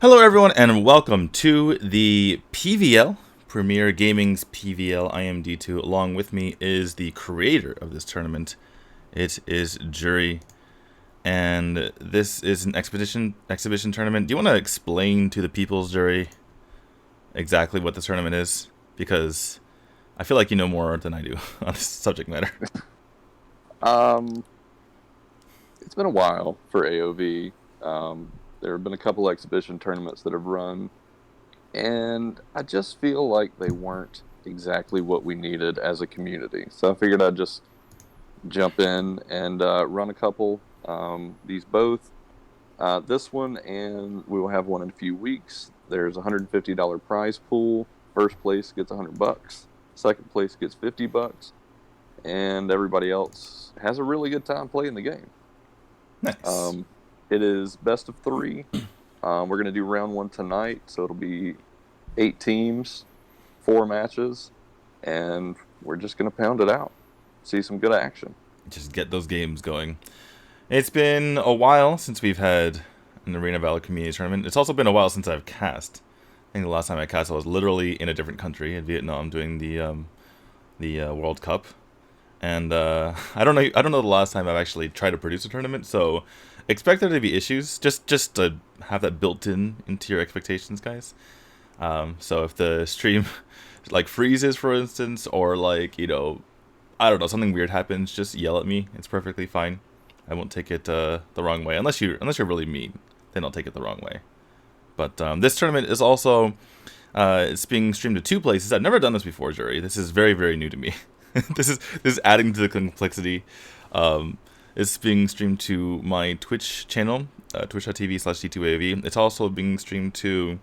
Hello, everyone, and welcome to the PVL, Premier Gaming's PVL IMD2. Along with me is the creator of this tournament. It is Jury, and this is an exhibition tournament. Do you want to explain to the people's Jury exactly what this tournament is? Because I feel like you know more than I do on this subject matter. Um, it's been a while for AOV. There have been a couple exhibition tournaments that have run, and I just feel like they weren't exactly what we needed as a community. So I figured I'd just jump in and run a couple. These both. This one, and we will have one in a few weeks. There's a $150 prize pool. First place gets $100. Second place gets $50, and everybody else has a really good time playing the game. Nice. Um, it is best of three. We're going to do round one tonight, so it'll be 8 teams, 4 matches, and we're just going to pound it out. See some good action. Just get those games going. It's been a while since we've had an Arena Valor community tournament. It's also been a while since I've cast. I think the last time I cast, I was literally in a different country, in Vietnam, doing the World Cup. And I don't know. I don't know the last time I've actually tried to produce a tournament. So expect there to be issues. Just to have that built into your expectations, guys. So if the stream like freezes, for instance, or like I don't know, something weird happens, just yell at me. It's perfectly fine. I won't take it the wrong way, unless you're really mean. Then I'll take it the wrong way. But this tournament is also it's being streamed to 2 places. I've never done this before, Jury. This is very, very new to me. This is adding to the complexity. It's being streamed to my Twitch channel, twitch.tv/t2av. It's also being streamed to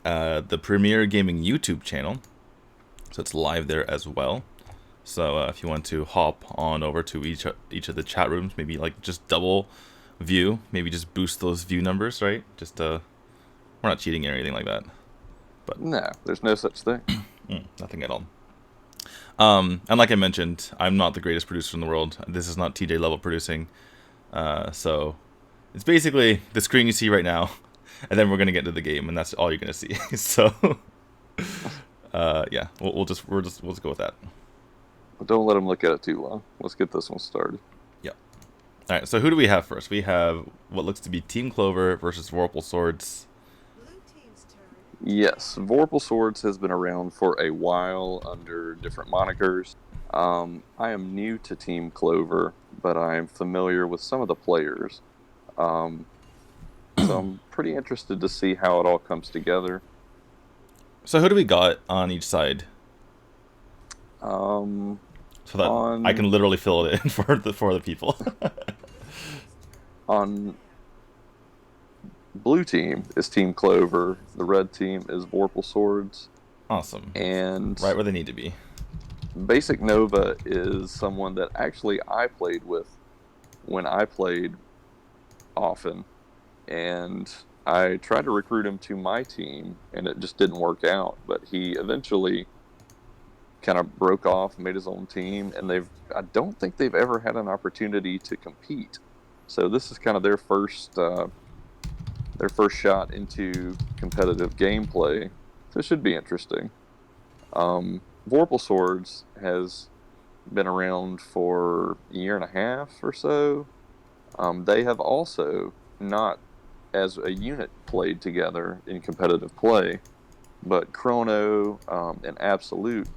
the Premier Gaming YouTube channel, so it's live there as well. So if you want to hop on over to each of the chat rooms, maybe like just double view, maybe just boost those view numbers, right? Just we're not cheating or anything like that, but No, there's no such thing. nothing at all. And like I mentioned, I'm not the greatest producer in the world. This is not TJ level producing, so it's basically the screen you see right now, and then we're gonna get into the game, and that's all you're gonna see. So yeah, we'll just go with that. But don't let them look at it too long. Let's get this one started. Yeah. All right. So who do we have first? We have what looks to be Team Clover versus Vorpal Swords. Yes, Vorpal Swords has been around for a while under different monikers. I am new to Team Clover, but I am familiar with some of the players. Um, so I'm pretty interested to see how it all comes together. So who do we got on each side, Um, so that I on can literally fill it in for the people. on blue team is Team Clover. The red team is Vorpal Swords, Awesome. and Right where they need to be. Basic Nova is someone that actually I played with when I played often, and I tried to recruit him to my team, and it just didn't work out. But he eventually kind of broke off, made his own team, and I don't think they've ever had an opportunity to compete. So this is kind of their first shot into competitive gameplay. So it should be interesting. Vorpal Swords has been around for a year and a half or so. They have also not, as a unit, played together in competitive play, but Chrono and Absolute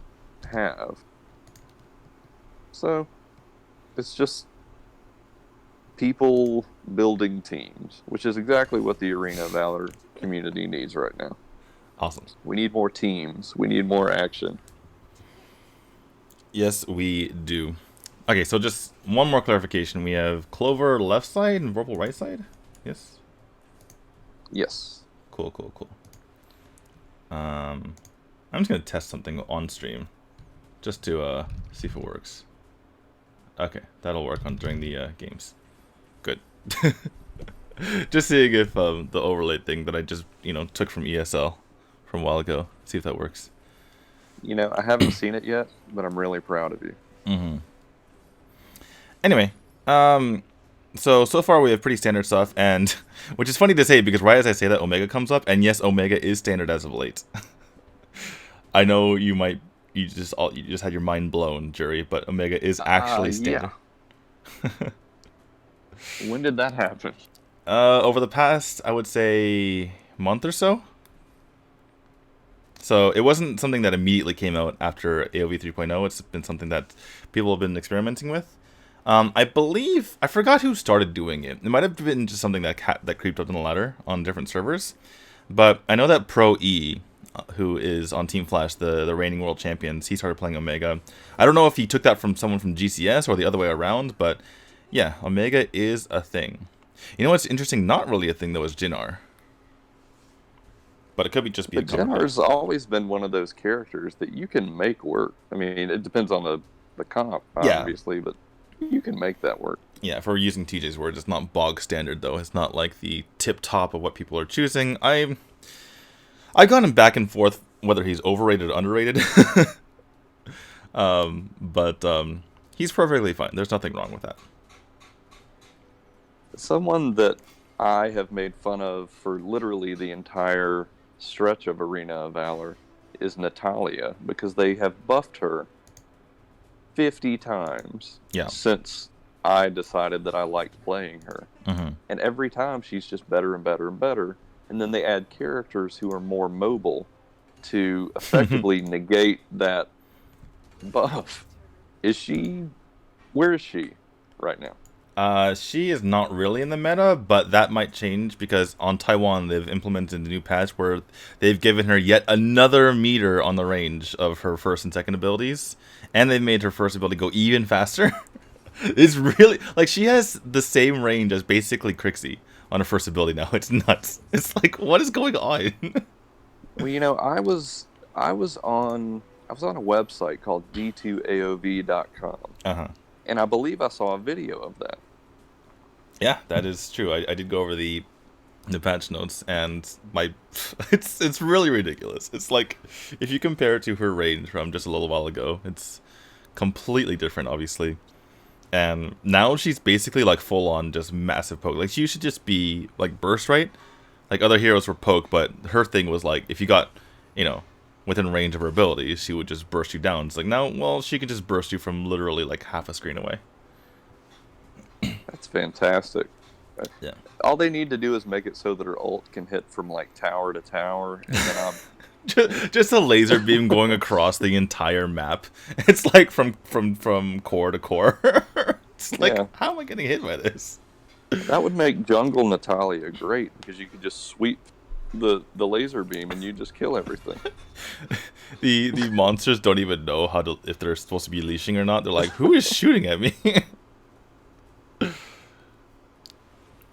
have. So it's just people building teams, which is exactly what the Arena Valor community needs right now. Awesome. We need more teams. We need more action. Yes, we do. Okay, so just one more clarification. We have Clover left side and Vorpal right side. Yes. Yes. Cool. Cool. Cool. I'm just gonna test something on stream, just to see if it works. Okay, that'll work on during the games. Good. Just seeing if the overlay thing that I just took from ESL from a while ago, see if that works. I haven't seen it yet, but I'm really proud of you. Mm-hmm. Anyway, um, So far we have pretty standard stuff, and which is funny to say because right as I say that, Omega comes up, and yes, Omega is standard as of late. I know you just had your mind blown, jury, but Omega is actually Yeah. standard. When did that happen? Over the past, I would say, month or so. So it wasn't something that immediately came out after AoV 3.0. It's been something that people have been experimenting with. I believe I forgot who started doing it. It might have been just something that creeped up in the ladder on different servers, but I know that Pro E, who is on Team Flash, the reigning world champions, he started playing Omega. I don't know if he took that from someone from GCS or the other way around, but yeah, Omega is a thing. You know what's interesting? Not really a thing though is Jinnar, but it could be just be a But cover pick. Jenhar's always been one of those characters that you can make work. I mean, it depends on the comp, Yeah, obviously, but you can make that work. yeah. If we're using TJ's words, it's not bog standard though. It's not like the tip top of what people are choosing. I got him back and forth whether he's overrated or underrated. But he's perfectly fine. There's nothing wrong with that. Someone that I have made fun of for literally the entire stretch of Arena of Valor is Natalia because they have buffed her 50 times Yeah. since I decided that I liked playing her. Mm-hmm. And every time she's just better and better and better. And then they add characters who are more mobile to effectively negate that buff. Where is she right now? She is not really in the meta, but that might change because on Taiwan they've implemented a new patch where they've given her yet another meter on the range of her first and second abilities, and they've made her first ability go even faster. It's really like she has the same range as basically Crixie on her first ability now. It's nuts. It's like what is going on? Well, I was on a website called d2aov.com, Uh-huh. and I believe I saw a video of that. Yeah, that is true. I did go over the patch notes, and my it's really ridiculous. It's like if you compare it to her range from just a little while ago, it's completely different, obviously. And now she's basically like full on just massive poke. Like she should just be like burst right. Like other heroes were poke, but her thing was like if you got, you know, within range of her abilities, she would just burst you down. It's like now, well, she can just burst you from literally like half a screen away. That's fantastic. Yeah. All they need to do is make it so that her ult can hit from like tower to tower, and then I'm Just a laser beam going across the entire map. It's like from core to core. It's like, yeah. how am I getting hit by this? That would make Jungle Natalia great because you could just sweep the laser beam and you just kill everything. The monsters don't even know how to if they're supposed to be leashing or not. They're like, who is shooting at me?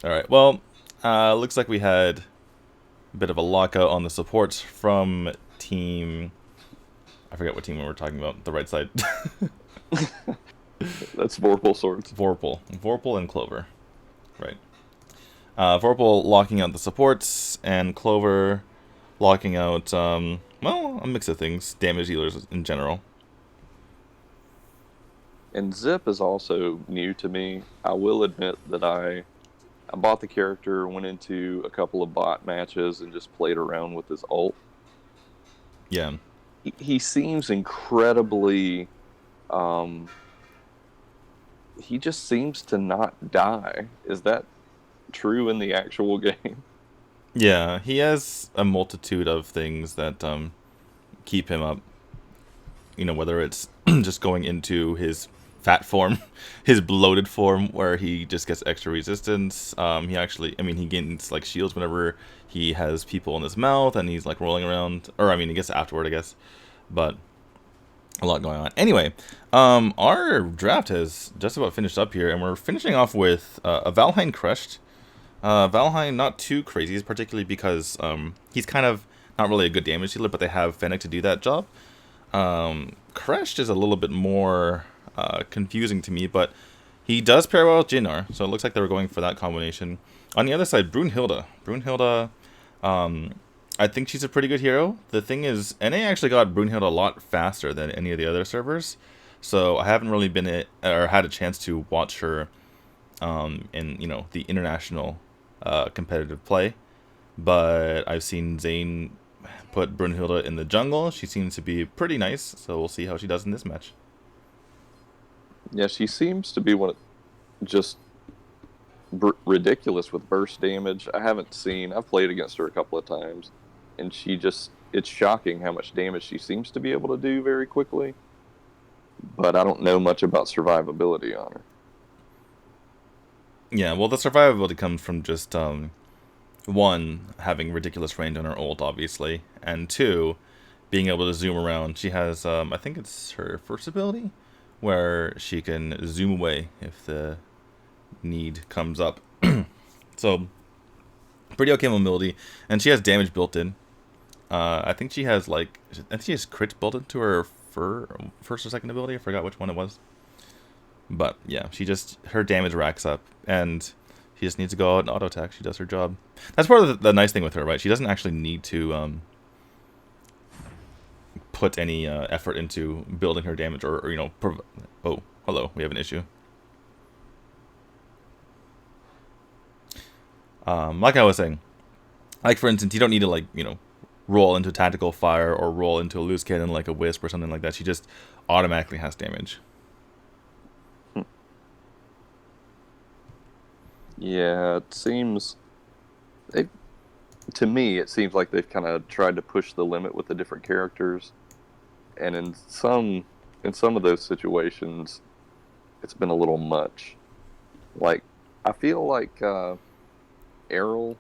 All right. Well, looks like we had a bit of a lockout on the supports from team. I forget what team we were talking about. The right side. That's Vorpal Swords. Vorpal and Clover. Right. Vorpal locking out the supports, and Clover locking out, well, a mix of things. Damage dealers in general. And Zip is also new to me. I will admit that I bought the character, went into a couple of bot matches, and just played around with his ult. Yeah. He seems incredibly. He just seems to not die. Is that true in the actual game? Yeah, he has a multitude of things that keep him up. You know, whether it's just going into his fat form, his bloated form, where he just gets extra resistance. He actually, I mean, he gains like shields whenever he has people in his mouth and he's like rolling around. Or I mean, he gets afterward, I guess. But a lot going on. Anyway, our draft has just about finished up here, and we're finishing off with a Valheim Crushed. Valheim, not too crazy, particularly because he's kind of not really a good damage dealer, but they have Fennec to do that job. Crushed is a little bit more confusing to me, but he does pair well with Jinnar, so it looks like they were going for that combination. On the other side, Brunhilde. I think she's a pretty good hero. The thing is, NA actually got Brunhilde a lot faster than any of the other servers, so I haven't really been or had a chance to watch her in the international competitive play. But I've seen Zane put Brunhilde in the jungle. She seems to be pretty nice, so we'll see how she does in this match. Yeah, she seems to be just ridiculous with burst damage. I've played against her a couple of times, and it's shocking how much damage she seems to be able to do very quickly. But I don't know much about survivability on her. Yeah, well, the survivability comes from just one, having ridiculous range on her ult, obviously, and two, being able to zoom around. She has, I think it's her first ability, where she can zoom away if the need comes up. So, pretty okay mobility, and she has damage built in. I think she has crit built into her first or second ability. I forgot which one it was. But yeah, her damage racks up, and she just needs to go out and auto attack. She does her job. That's part of the nice thing with her, right? She doesn't actually need to put any effort into building her damage, or oh, hello, we have an issue. Like I was saying, like for instance, you don't need to roll into tactical fire or roll into a loose cannon like a wisp or something like that. She just automatically has damage. Yeah, to me, it seems like they've kind of tried to push the limit with the different characters, and in some of those situations, it's been a little much. Like, I feel like Errol,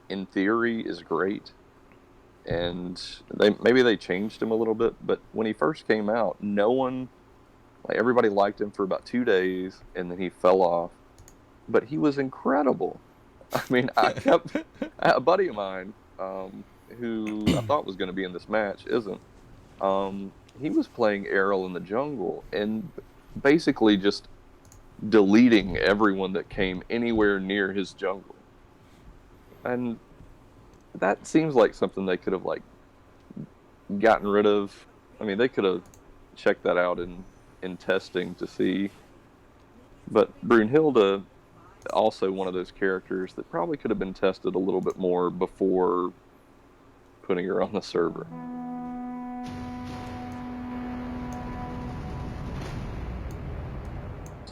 in theory, is great, and maybe they changed him a little bit, but when he first came out, everybody liked him for about 2 days, and then he fell off. But he was incredible. I mean, a buddy of mine, who I thought was going to be in this match, isn't. He was playing Errol in the jungle and basically just deleting everyone that came anywhere near his jungle. And that seems like something they could have gotten rid of. I mean, they could have checked that out in testing to see. But Brunhilde, also one of those characters that probably could have been tested a little bit more before putting her on the server.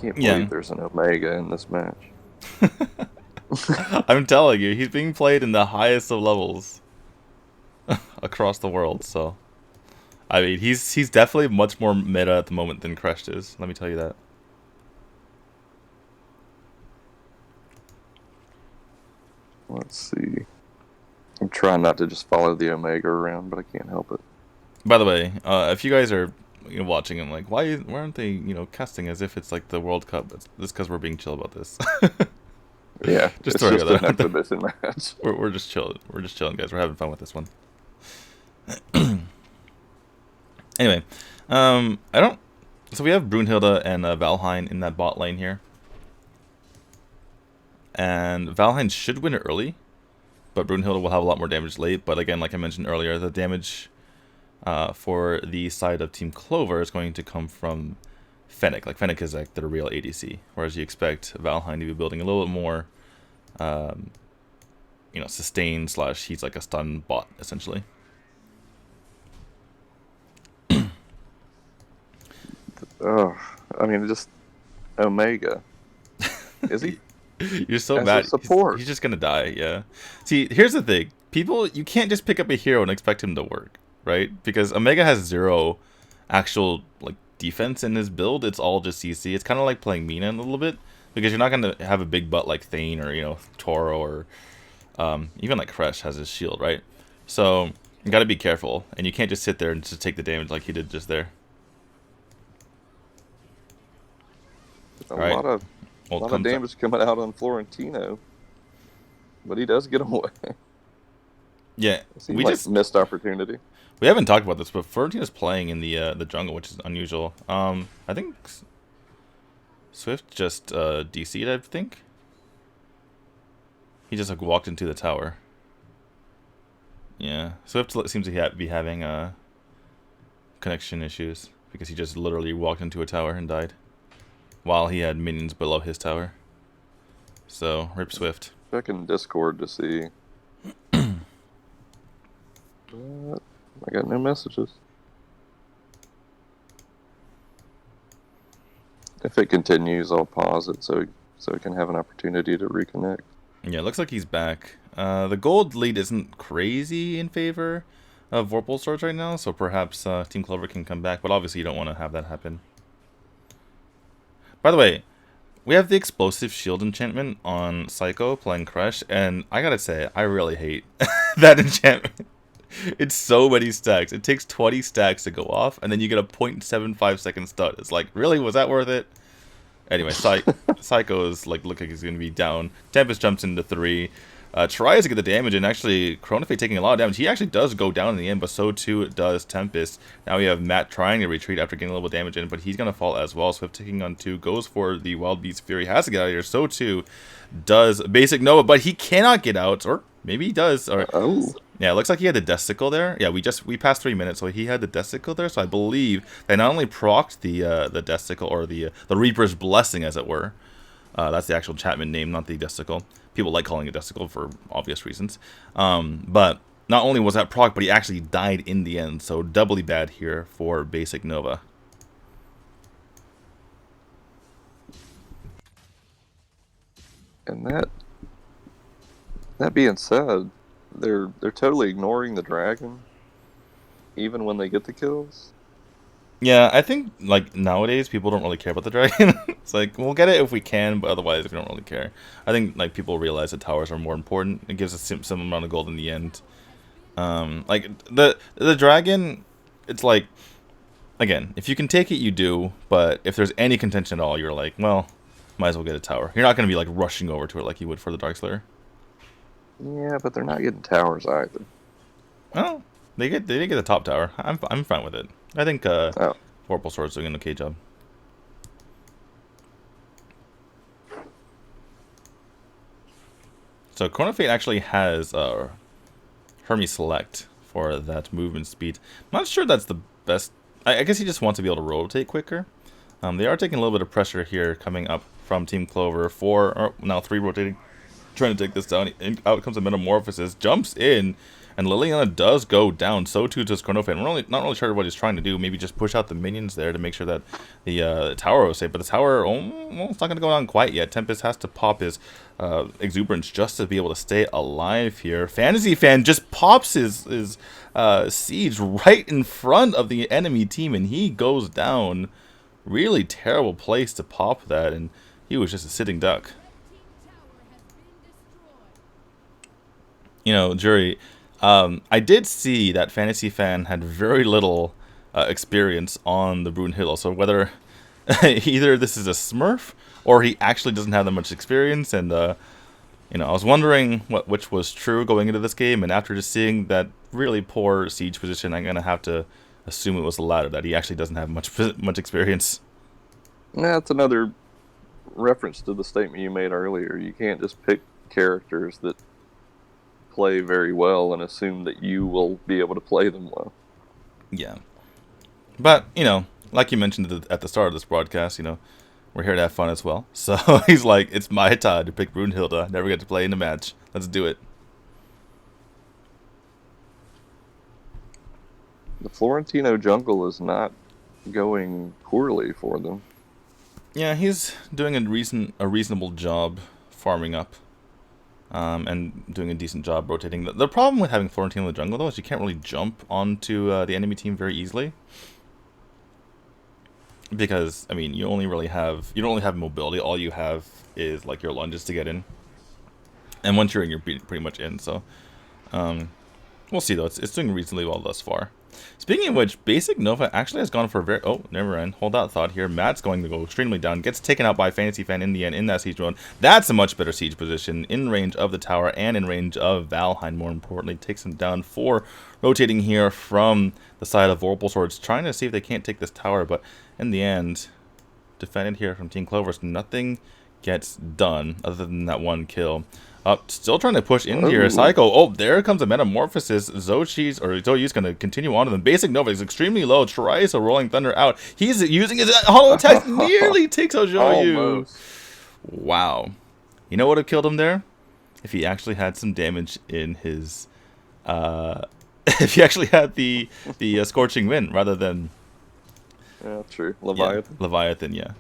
Can't believe there's an Omega in this match. I'm telling you, he's being played in the highest of levels across the world. So, I mean, he's definitely much more meta at the moment than Crest is. Let me tell you that. Let's see. I'm trying not to just follow the Omega around, but I can't help it. By the way, if you guys are watching and why aren't they casting as if it's like the World Cup? It's because we're being chill about this. Yeah, just it's just an exhibition match. We're just chilling. We're just chilling, guys. We're having fun with this one. Anyway, So we have Brunhilde and Valheim in that bot lane here. And Valheim should win it early, but Brunhilde will have a lot more damage late. But again, like I mentioned earlier, the damage for the side of Team Clover is going to come from Fennec. Like, Fennec is like the real ADC, whereas you expect Valheim to be building a little bit more, sustain / he's like a stun bot, essentially. I mean, just Omega. Is he? You're so mad. Support. He's just gonna die. Yeah. See, here's the thing: you can't just pick up a hero and expect him to work, right? Because Omega has 0 actual defense in his build. It's all just CC. It's kind of like playing Mina a little bit, because you're not gonna have a big butt like Thane or Toro or even like Kresh has his shield, right? So you gotta be careful, and you can't just sit there and just take the damage like he did just there. A lot of damage coming out on Florentino, but he does get away. Yeah, we just missed opportunity. We haven't talked about this, but Florentino's playing in the jungle, which is unusual. I think Swift just DC'd. I think he just walked into the tower. Yeah, Swift seems to be having connection issues because he just literally walked into a tower and died while he had minions below his tower. So, rip Swift. Checking Discord to see. But I got no messages. If it continues, I'll pause it so it can have an opportunity to reconnect. Yeah, it looks like he's back. The gold lead isn't crazy in favor of Vorpal Swords right now, so perhaps Team Clover can come back, but obviously you don't want to have that happen. By the way, we have the explosive shield enchantment on Psycho playing Crush, and I gotta say, I really hate that enchantment. It's so many stacks. It takes 20 stacks to go off, and then you get a 0.75 second stun. It's like, really? Was that worth it? Anyway, Psycho is like looking like he's going to be down. Tempest jumps into 3. Tries to get the damage, and actually Chronofate taking a lot of damage. He actually does go down in the end, but so too does Tempest. Now we have Matt trying to retreat after getting a little damage in, but he's going to fall as well. Swift taking on 2, goes for the Wild Beast Fury, has to get out of here. So too does Basic Nova, but he cannot get out, or maybe he does. Or yeah, it looks like he had the Desticle there. Yeah, we passed 3 minutes, so he had the Desticle there. So I believe they not only procced the Desticle, or the Reaper's Blessing, as it were. That's the actual Chapman name, not the Desticle. People like calling it Desticle for obvious reasons. But not only was that proc, but he actually died in the end. So doubly bad here for Basic Nova. And that being said, they're totally ignoring the dragon, even when they get the kills. Yeah, I think like nowadays people don't really care about the dragon. It's like we'll get it if we can, but otherwise we don't really care. I think like people realize that towers are more important. It gives us some amount of gold in the end. Like the dragon, it's like, again, if you can take it, you do. But if there's any contention at all, you're like, well, might as well get a tower. You're not gonna be like rushing over to it like you would for the Darkslayer. Yeah, but they're not getting towers either. Oh, they did get the top tower. I'm fine with it. I think Vorpal Sword's doing an okay job. So Chronofate actually has Hermes Select for that movement speed. I'm not sure that's the best. I guess he just wants to be able to rotate quicker. They are taking a little bit of pressure here coming up from Team Clover. 4, or now 3 rotating, trying to take this down. And out comes a Metamorphosis, jumps in, and Liliana does go down. So too does Chronofate. We're not really sure what he's trying to do. Maybe just push out the minions there to make sure that the tower was safe. But the tower, well, it's not going to go down quite yet. Tempest has to pop his Exuberance just to be able to stay alive here. Fantasy Fan just pops his siege right in front of the enemy team, and he goes down. Really terrible place to pop that, and he was just a sitting duck. You know, Jury, I did see that Fantasy Fan had very little experience on the Brunhild, so whether either this is a smurf or he actually doesn't have that much experience, and you know, I was wondering which was true going into this game, and after just seeing that really poor siege position, I'm gonna have to assume it was the latter, that he actually doesn't have much experience. That's another reference to the statement you made earlier. You can't just pick characters that play very well and assume that you will be able to play them well. Yeah. But, you know, like you mentioned at the start of this broadcast, you know, we're here to have fun as well. So he's like, it's my time to pick Brunhilde. Never get to play in a match. Let's do it. The Florentino jungle is not going poorly for them. Yeah, he's doing a reasonable job farming up. And doing a decent job rotating. The problem with having Florentino in the jungle, though, is you can't really jump onto the enemy team very easily. Because, I mean, you don't really have mobility. All you have is, like, your lunges to get in. And once you're in, you're pretty much in, so... we'll see, though. It's doing reasonably well thus far. Speaking of which, Basic Nova actually has gone for a very... Oh, never mind. Hold that thought here. Matt's going to go extremely down. Gets taken out by Fantasy Fan in the end in that siege mode. That's a much better siege position. In range of the tower and in range of Valheim, more importantly. Takes him down 4. Rotating here from the side of Vorpal Swords. Trying to see if they can't take this tower. But in the end, defended here from Team Clover. So nothing gets done other than that one kill. Still trying to push in here. Psycho. Oh, there comes a Metamorphosis. Zoyu's going to continue on to them. Basic Nova is extremely low. Tries a Rolling Thunder out. He's using his hollow attack. Nearly takes out Zoyu. Wow. You know what would have killed him there? If he actually had some damage in his... if he actually had the Scorching Wind rather than... Yeah, true. Leviathan. Yeah, Leviathan, yeah.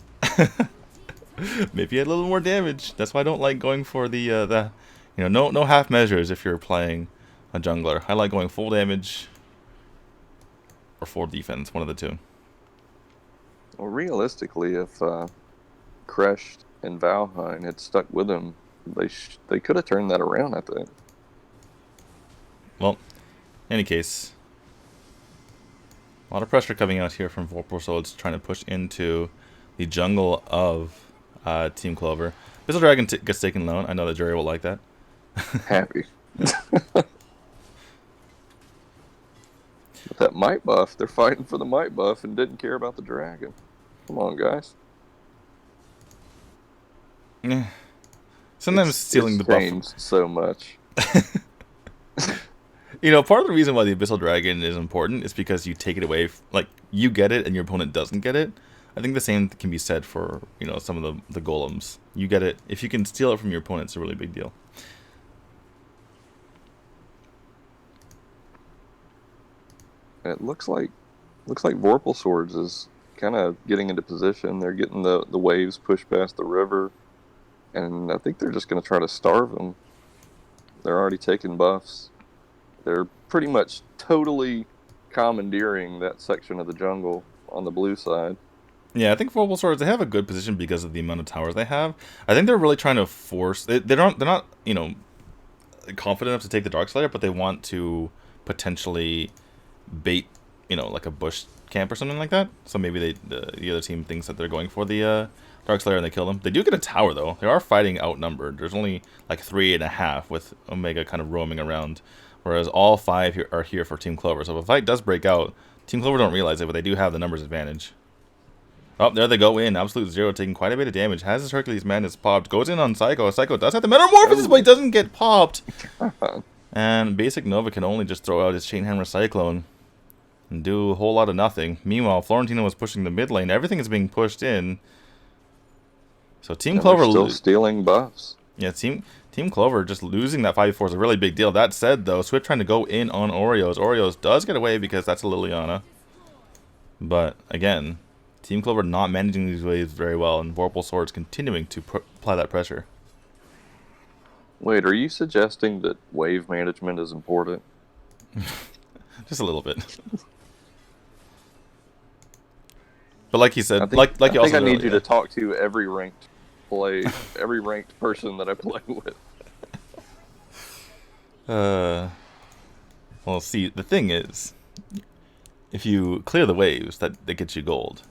Maybe he had a little more damage. That's why I don't like going for the no half measures if you're playing a jungler. I like going full damage or full defense, one of the two. Well, realistically, if Crushed and Valheim had stuck with him, they could have turned that around, I think. Well, in any case, a lot of pressure coming out here from Vorpal Swords trying to push into the jungle of Team Clover. Bissell Dragon gets taken low. I know that Jerry will like that. Happy. With that might buff, they're fighting for the might buff and didn't care about the dragon. Come on, guys. Yeah. Sometimes stealing the buff changed so much. Part of the reason why the Abyssal Dragon is important is because you take it away, like, you get it and your opponent doesn't get it. I think the same can be said for, some of the golems. You get it. If you can steal it from your opponent, it's a really big deal. It looks like Vorpal Swords is kind of getting into position. They're getting the waves pushed past the river, and I think they're just going to try to starve them. They're already taking buffs. They're pretty much totally commandeering that section of the jungle on the blue side. Yeah, I think Vorpal Swords, they have a good position because of the amount of towers they have. I think they're really trying to force... They're not confident enough to take the Darkslayer, but they want to potentially bait, like a bush camp or something like that. So maybe the other team thinks that they're going for the Darkslayer and they kill them. They do get a tower, though. They are fighting outnumbered. There's only like 3.5 with Omega kind of roaming around, whereas all 5 here are here for Team Clover. So if a fight does break out, Team Clover don't realize it, but they do have the numbers advantage. Oh, there they go in. Absolute Zero taking quite a bit of damage. Has his Hercules Madness popped. Goes in on Psycho. Psycho does have the Metamorphosis, but he doesn't get popped. And Basic Nova can only just throw out his Chain Hammer Cyclone and do a whole lot of nothing. Meanwhile, Florentino was pushing the mid lane. Everything is being pushed in. So Team Clover still stealing buffs. Yeah, Team Clover just losing that 5v4 is a really big deal. That said, though, Swift trying to go in on Oreos. Oreos does get away because that's a Liliana. But, again, Team Clover not managing these waves very well, and Vorpal Swords continuing to apply that pressure. Wait, are you suggesting that wave management is important? Just a little bit. But like you said, I think I need you to talk to every ranked person that I play with. Well, see, the thing is, if you clear the waves, that gets you gold.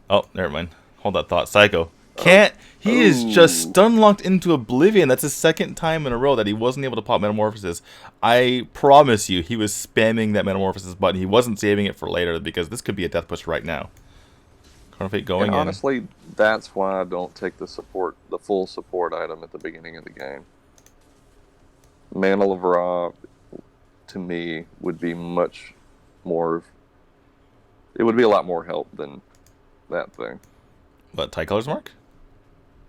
Oh, never mind. Hold that thought. Psycho. Can't. He is just stun locked into oblivion. That's the second time in a row that he wasn't able to pop Metamorphosis. I promise you, he was spamming that Metamorphosis button. He wasn't saving it for later because this could be a death push right now. Chronofate going in. Honestly, that's why I don't take the full support item at the beginning of the game. Mantle of Ra, to me, would be much more... It would be a lot more help than that thing. What, Tycolor's Mark?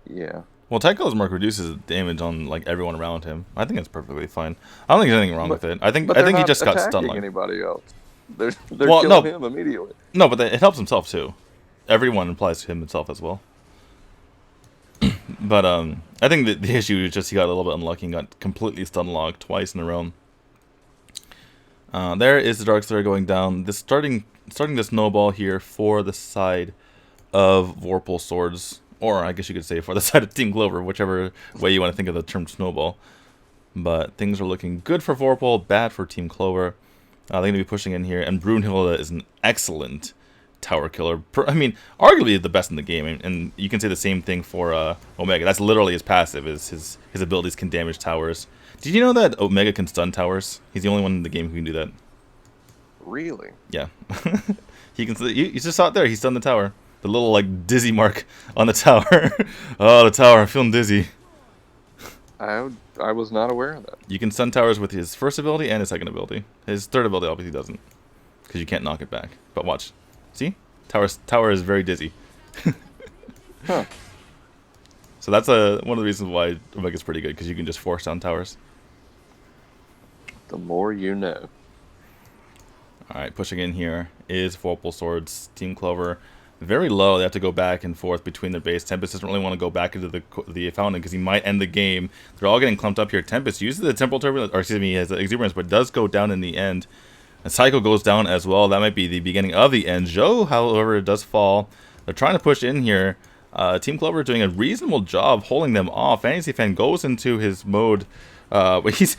Yeah. Well, Tycolor's Mark reduces damage on like everyone around him. I think it's perfectly fine. I don't think there's anything wrong with it. I think he just got stun locked. Anybody else? They're killing him immediately. No, but it helps himself too. Everyone applies to him himself as well. But I think the issue is just he got a little bit unlucky and got completely stun locked twice in a row. There is the Darkslayer going down. This starting to snowball here for the side of Vorpal Swords, or I guess you could say for the side of Team Clover, whichever way you want to think of the term snowball. But things are looking good for Vorpal, bad for Team Clover. They're going to be pushing in here, and Brunhilde is an excellent tower killer. I mean, arguably the best in the game, and you can say the same thing for Omega. That's literally his passive, is his abilities can damage towers. Did you know that Omega can stun towers? He's the only one in the game who can do that. Really? Yeah. He can. You just saw it there. He stunned the tower. The little like dizzy mark on the tower. Oh, the tower! I'm feeling dizzy. I was not aware of that. You can stun towers with his first ability and his second ability. His third ability obviously doesn't, because you can't knock it back. But watch, see, tower is very dizzy. Huh. So that's one of the reasons why Omega's pretty good, because you can just force down towers. The more you know. All right, pushing in here is Vorpal Swords, Team Clover. Very low. They have to go back and forth between their base. Tempest doesn't really want to go back into the fountain because he might end the game. They're all getting clumped up here. Tempest uses the Temporal Turbulence, or excuse me, he has the Exuberance, but does go down in the end. And Psycho goes down as well. That might be the beginning of the end. Zhou, however, does fall. They're trying to push in here. Team Clover doing a reasonable job holding them off. Fantasy Fan goes into his mode. But he's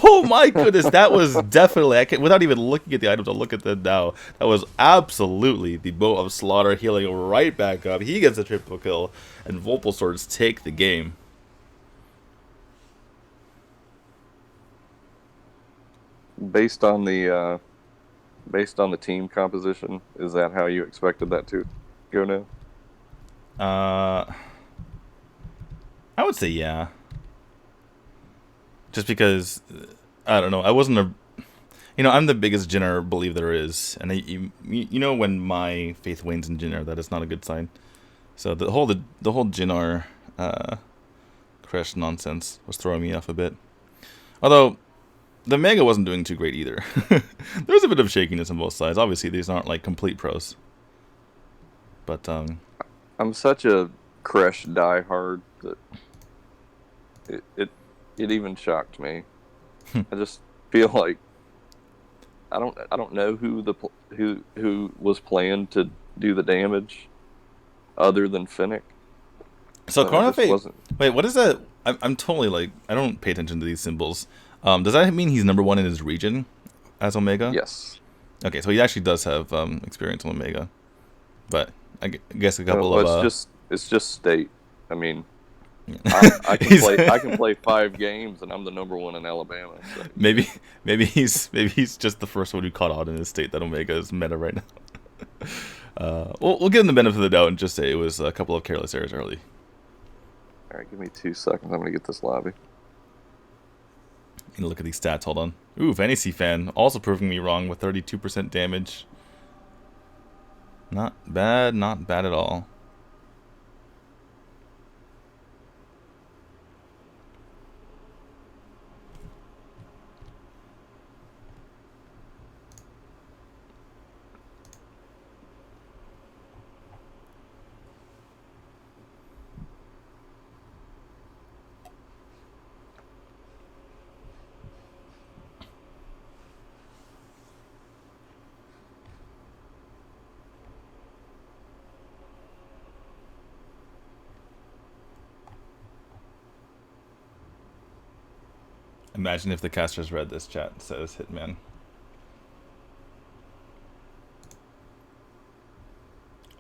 oh my goodness, that was definitely, without even looking at the items, I'll look at them now. That was absolutely the Bow of Slaughter, healing right back up. He gets a triple kill, and Vorpal Swords take the game. Based on the team composition, is that how you expected that to go now? I would say yeah. Just because, I don't know, I wasn't a... I'm the biggest Jinner believer there is. And you know when my faith wanes in Jinner, that is not a good sign. So the whole Jinner crash nonsense was throwing me off a bit. Although, the Mega wasn't doing too great either. There's a bit of shakiness on both sides. Obviously, these aren't like complete pros. But, I'm such a Crash diehard that it even shocked me. I just feel like I don't know who was planned to do the damage other than Finnick. So Chrono Fate. Wasn't... Wait, what is that? I'm totally like, I don't pay attention to these symbols. Does that mean he's number one in his region as Omega? Yes. Okay, so he actually does have experience on Omega, but I guess a couple of. It's just state. I mean, I can play 5 games and I'm the number one in Alabama. So. Maybe he's just the first one who caught on in his state that Omega is meta right now. We'll give him the benefit of the doubt and just say it was a couple of careless errors early. All right, give me 2 seconds. I'm gonna get this lobby. And look at these stats. Hold on. Ooh, Fantasy Fan also proving me wrong with 32% damage. Not bad at all. Imagine if the casters read this chat, says Hitman.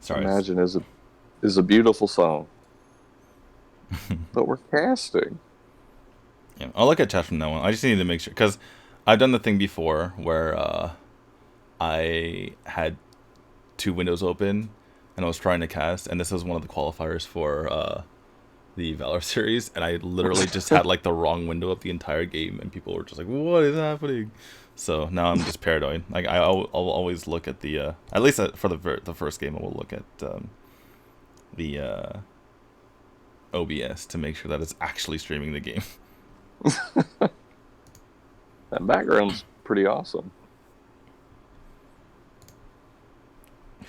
Sorry. Imagine is a beautiful song. But we're casting. Yeah, I'll look at chat from now on. I just need to make sure, because I've done the thing before where I had 2 windows open and I was trying to cast, and this was one of the qualifiers for the Valor series, and I literally just had like the wrong window of the entire game, and people were just like, "What is happening?" So now I'm just paranoid. Like I'll always look at the at least for the first game, I will look at the OBS to make sure that it's actually streaming the game. That background's pretty awesome.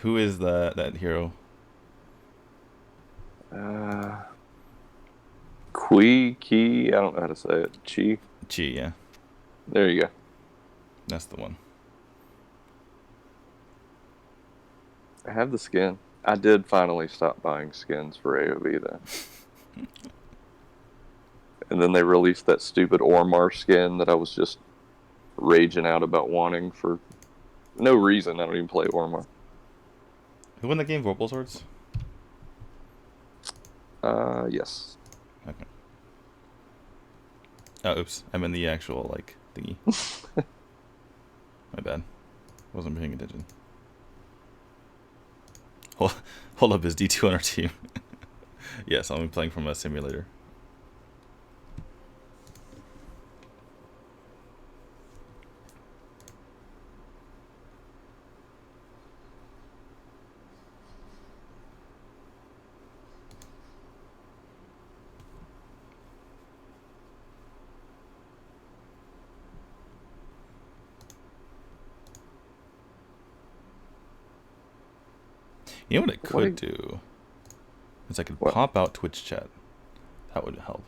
Who is that hero? Ki, I don't know how to say it. Chi, yeah. There you go. That's the one. I have the skin. I did finally stop buying skins for AoV though. And then they released that stupid Ormar skin that I was just raging out about wanting for no reason. I don't even play Ormar. Who won the game? Vorpal Swords? Yes. Okay. Oh, oops. I'm in the actual, like, thingy. My bad. Wasn't paying attention. Hold up, is D2 on our team? Yes, I'll be playing from a simulator. You know what I What could do? Is I could What? pop out Twitch chat. That would help.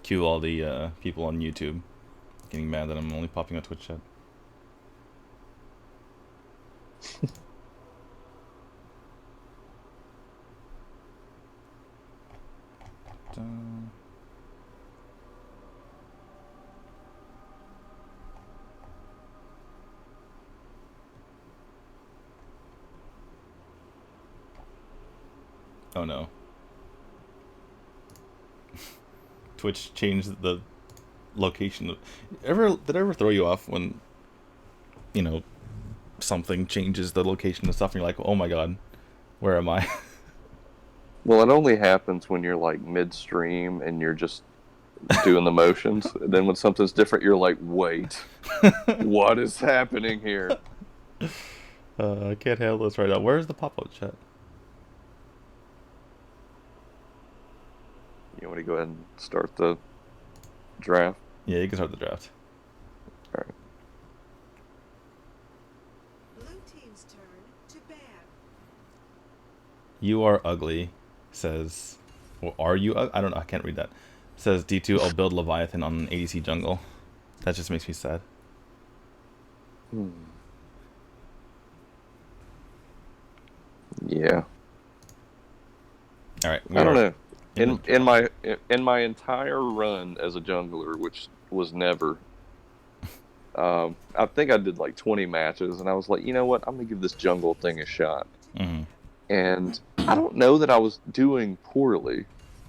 Cue all the people on YouTube getting mad that I'm only popping out Twitch chat. Dun. Oh no. Twitch changed the location. Did it ever throw you off when, you know, something changes the location of stuff and you're like, oh my god, where am I? Well, it only happens when you're like midstream and you're just doing the motions. And then when something's different, you're like, wait, what is happening here? I can't handle this right now. Where's the pop-out chat? You want to go ahead and start the draft? Yeah, you can start the draft. All right. Blue team's turn to ban. You are ugly, says... Well, are you... I don't know, I can't read that. Says D2, I'll build Leviathan on an ADC jungle. That just makes me sad. Yeah. Alright, I don't know. In my entire run as a jungler, which was never, I think I did like 20 matches, and I was like, you know what? I'm gonna give this jungle thing a shot. Mm-hmm. And I don't know that I was doing poorly,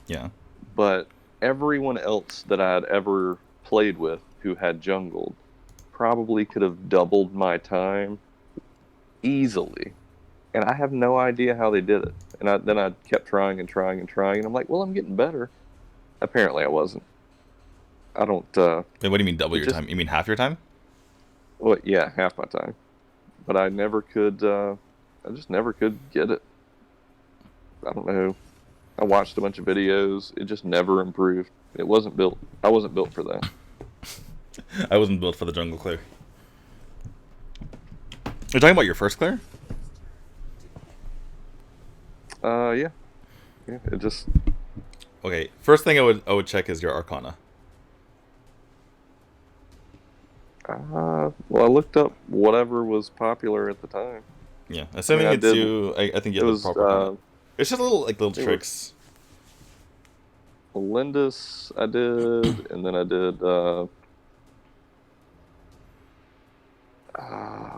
Yeah. but everyone else that I had ever played with who had jungled probably could have doubled my time easily. And I have no idea how they did it. And then I kept trying and trying and trying, and I'm like, well, I'm getting better. Apparently, I wasn't. I don't. Wait, what do you mean double your time? You mean half your time? Well, yeah, half my time. But I never could. I just never could get it. I don't know. I watched a bunch of videos. It just never improved. It wasn't built. I wasn't built for that. I wasn't built for the jungle clear. You're talking about your first clear? Yeah. It just. Okay, first thing I would check is your Arcana. Well, I looked up whatever was popular at the time. Yeah, assuming I it's did, you, I think you have the proper Arcana. It's just little tricks. Melindus, I did, and then I did.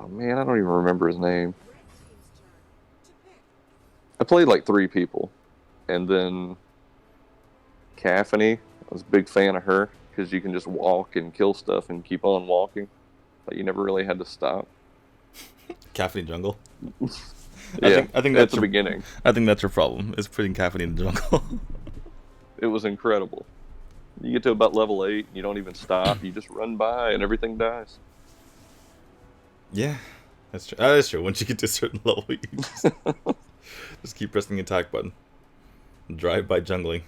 Man, I don't even remember his name. Red team's turn to pick. I played like 3 people, and then Caffany. I was a big fan of her because you can just walk and kill stuff and keep on walking. Like you never really had to stop. Caffeine jungle. Yeah, I think at that's the beginning. I think that's your problem, is putting caffeine in the jungle. It was incredible. You get to about level 8, you don't even stop. You just run by, and everything dies. Yeah, that's true. That is true. Once you get to a certain level, you just keep pressing the attack button. Drive by jungling.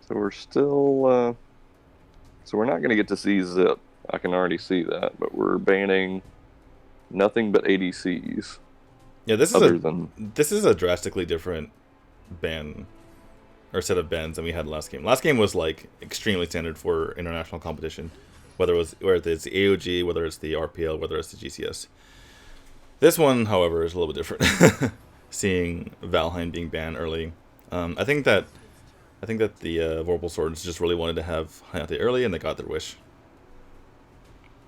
So we're still. So we're not going to get to see Zip. I can already see that, but we're banning nothing but ADCs. Yeah, this is a drastically different ban or set of bans than we had last game. Last game was like extremely standard for international competition, whether it's the AOG, whether it's the RPL, whether it's the GCS. This one, however, is a little bit different. Seeing Valheim being banned early, I think that the Vorpal Swords just really wanted to have Hayate early, and they got their wish.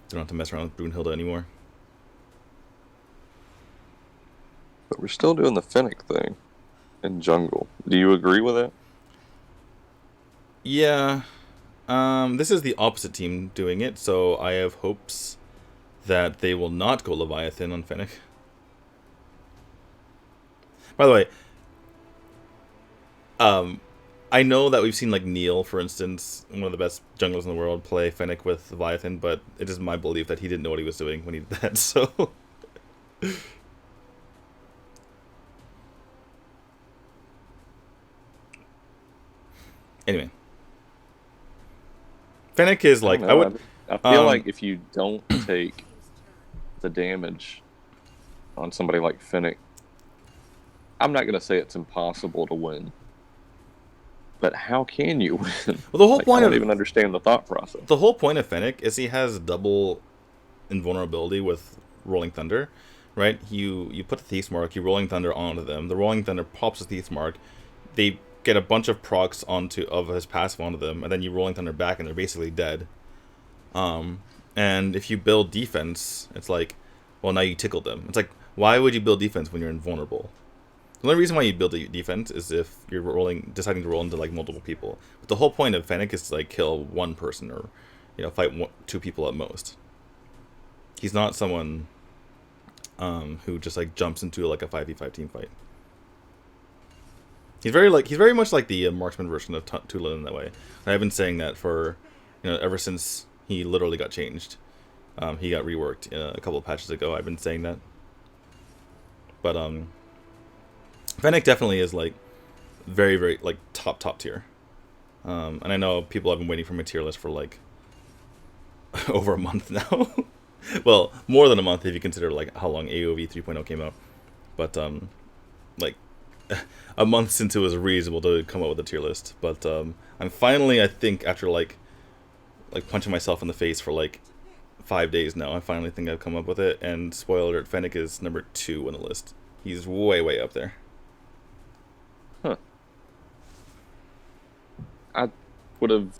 They don't have to mess around with Brunhilde anymore. But we're still doing the Fennec thing in jungle. Do you agree with that? Yeah. This is the opposite team doing it, so I have hopes that they will not go Leviathan on Fennec. By the way, I know that we've seen like Neil, for instance, one of the best junglers in the world, play Fennec with Leviathan, but it is my belief that he didn't know what he was doing when he did that, so... Anyway. Fennec is I like don't I know. would. I feel Um, like if you don't take the damage on somebody like Fennec, I'm not going to say it's impossible to win, but how can you win? well, the whole Like, I point don't of even understand the thought process. Fennec is he has double invulnerability with Rolling Thunder, right? You put the Thief's Mark, you Rolling Thunder onto them. The Rolling Thunder pops the Thief's Mark. They get a bunch of procs of his passive onto them, and then you Rolling Thunder back, and they're basically dead. And if you build defense, it's like, well, now you tickle them. It's like, why would you build defense when you're invulnerable? The only reason why you build defense is if you're deciding to roll into like multiple people. But the whole point of Fennec is to like kill one person or, fight two people at most. He's not someone who just like jumps into like a 5v5 team fight. He's very much like the marksman version of Tula in that way. And I've been saying that for ever since he literally got changed. He got reworked a couple of patches ago. I've been saying that. But Fennec definitely is like very, very like top tier. And I know people have been waiting for my tier list for like over a month now. Well, more than a month if you consider like how long AOV 3.0 came out. But like a month since it was reasonable to come up with a tier list. But I'm finally, I think, after like punching myself in the face for like 5 days now, I finally think I've come up with it. And spoiler alert, Fennec is number 2 on the list. He's way up there. Huh. I would have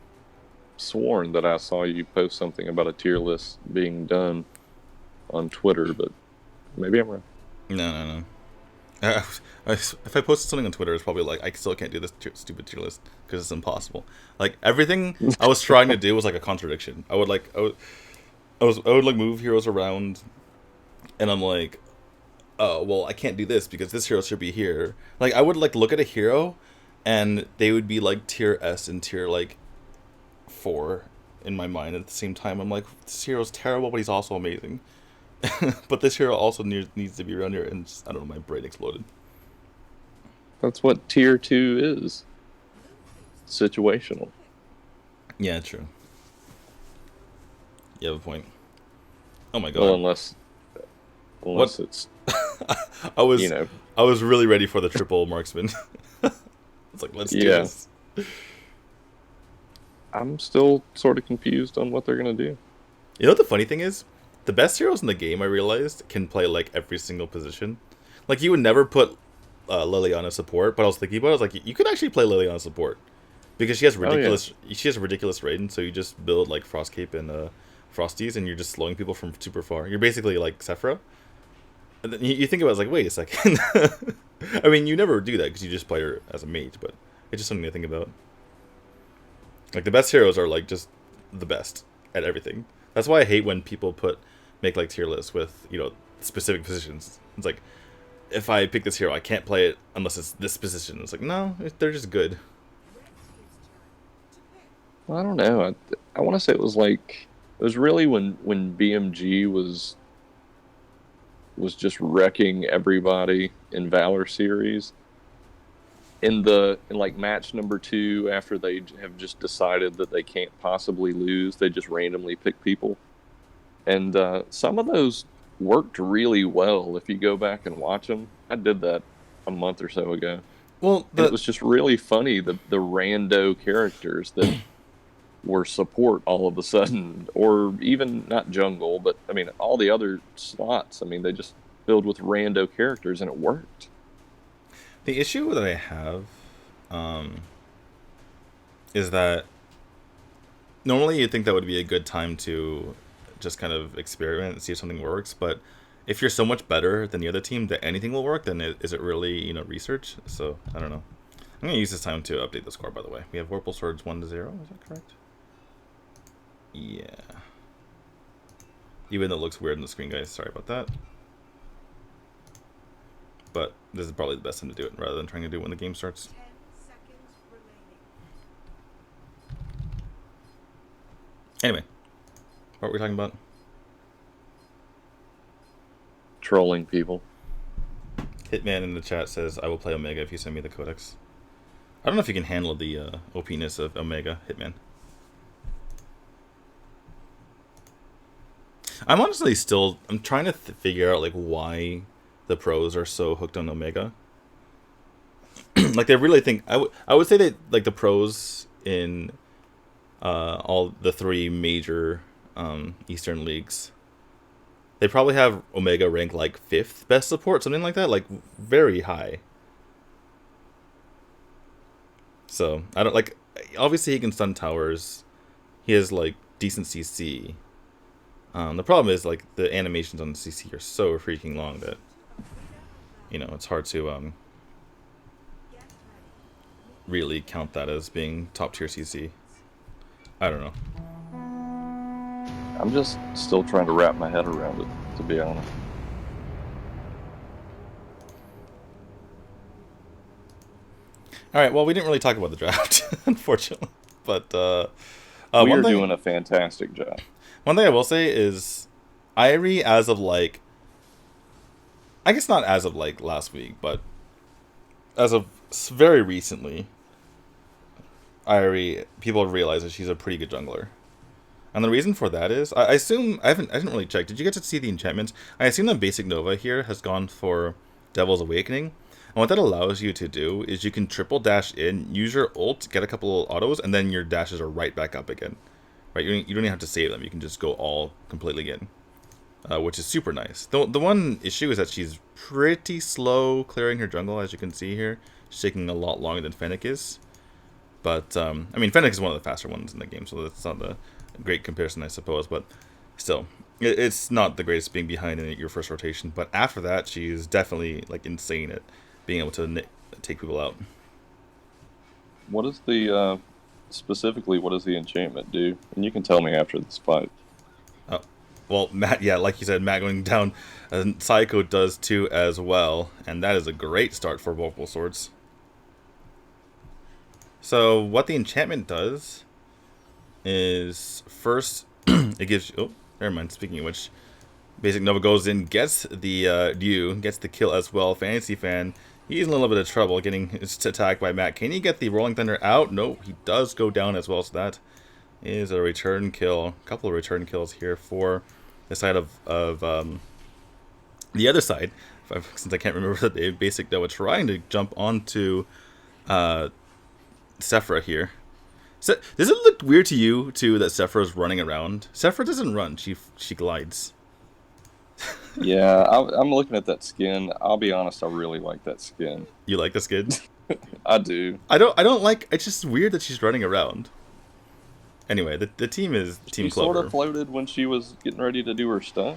sworn that I saw you post something about a tier list being done on Twitter, but maybe I'm wrong. No. If I posted something on Twitter, it's probably like I still can't do this stupid tier list because it's impossible. Like everything I was trying to do was like a contradiction. I would like move heroes around, and I'm like, oh well, I can't do this because this hero should be here. Like I would like look at a hero, and they would be like tier S and tier like 4 in my mind at the same time. I'm like, this hero's terrible, but he's also amazing. But this hero also needs to be around here, and just, I don't know, my brain exploded. That's what tier 2 is. Situational. Yeah, true. You have a point. Oh my god. Well, unless it's I was really ready for the triple marksman. It's like, let's do this. I'm still sort of confused on what they're gonna do. You know what the funny thing is? The best heroes in the game, I realized, can play like every single position. Like you would never put Liliana support, but I was thinking about it, I was like, you could actually play Liliana support because she has ridiculous rating. So you just build like Frostcape and Frosties, and you're just slowing people from super far. You're basically like Sephira. And then you think about it, it's like, wait a second. I mean, you never do that because you just play her as a mage, but it's just something to think about. Like the best heroes are like just the best at everything. That's why I hate when people make like tier lists with specific positions. It's like, if I pick this hero, I can't play it unless it's this position. It's like, no, they're just good. Well, I don't know. I want to say it was really when BMG was just wrecking everybody in Valor series. In like match number 2, after they have just decided that they can't possibly lose, they just randomly pick people, and some of those worked really well. If you go back and watch them, I did that a month or so ago. Well, it was just really funny, the rando characters that were support all of a sudden, or even not jungle, but I mean all the other slots. I mean they just filled with rando characters, and it worked. The issue that I have is that normally you'd think that would be a good time to just kind of experiment and see if something works, but if you're so much better than the other team that anything will work, then is it really research? So I don't know. I'm gonna use this time to update the score. By the way, we have Whirlpool Swords 1-0. Is that correct? Yeah. Even though it looks weird on the screen, guys. Sorry about that. But this is probably the best time to do it, rather than trying to do it when the game starts. 10 seconds remaining. Anyway, what were we talking about? Trolling people. Hitman in the chat says, I will play Omega if you send me the codex. I don't know if you can handle the OP-ness of Omega, Hitman. I'm honestly still I'm trying to figure out like why the pros are so hooked on Omega. Like they really think I would say that like the pros in all the three major Eastern leagues, they probably have Omega ranked like fifth best support, something like that, like very high. So I don't like. Obviously, he can stun towers. He has like decent CC. The problem is like the animations on the CC are so freaking long that it's hard to really count that as being top tier CC. I don't know. I'm just still trying to wrap my head around it, to be honest. All right. Well, we didn't really talk about the draft, unfortunately. But we are doing a fantastic job. One thing I will say is, Irie, as of like, I guess not as of like last week, but as of very recently, Irie, people have realized that she's a pretty good jungler. And the reason for that is, I assume, I didn't really check. Did you get to see the enchantments? I assume that basic Nova here has gone for Devil's Awakening. And what that allows you to do is you can triple dash in, use your ult, get a couple of autos, and then your dashes are right back up again. Right? You don't even have to save them. You can just go all completely in. Which is super nice. The one issue is that she's pretty slow clearing her jungle, as you can see here. She's taking a lot longer than Fennec is. But, I mean, Fennec is one of the faster ones in the game, so that's not a great comparison, I suppose. But still, it's not the greatest being behind in your first rotation. But after that, she's definitely, like, insane at being able to take people out. What is the, specifically, what does the enchantment do? And you can tell me after this fight. Oh, well, Matt, yeah, like you said, Matt going down, Psycho does too as well. And that is a great start for Vocal Swords. So what the enchantment does is first it gives you, oh, never mind, speaking of which, basic Nova goes in, gets the gets the kill as well. Fantasy Fan, he's in a little bit of trouble getting attacked by Matt. Can he get the Rolling Thunder out? No, he does go down as well, so that is a return kill. A couple of return kills here for the side of the other side, since I can't remember the name. Basic Nova trying to jump onto Sephra here. So, does it look weird to you too that Sephra is running around? Sephra doesn't run; she glides. Yeah, I'm looking at that skin. I'll be honest, I really like that skin. You like the skin? I do. I don't like. It's just weird that she's running around. Anyway, the team is Team Clover. She sort of floated when she was getting ready to do her stuff.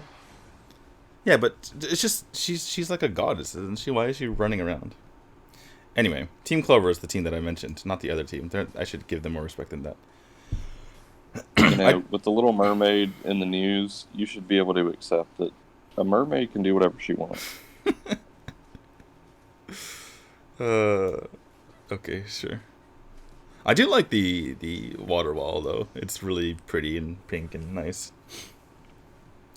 Yeah, but it's just she's like a goddess, isn't she? Why is she running around? Anyway, Team Clover is the team that I mentioned, not the other team. I should give them more respect than that. With the Little Mermaid in the news, you should be able to accept that a mermaid can do whatever she wants. Okay, sure. I do like the water wall, though. It's really pretty and pink and nice.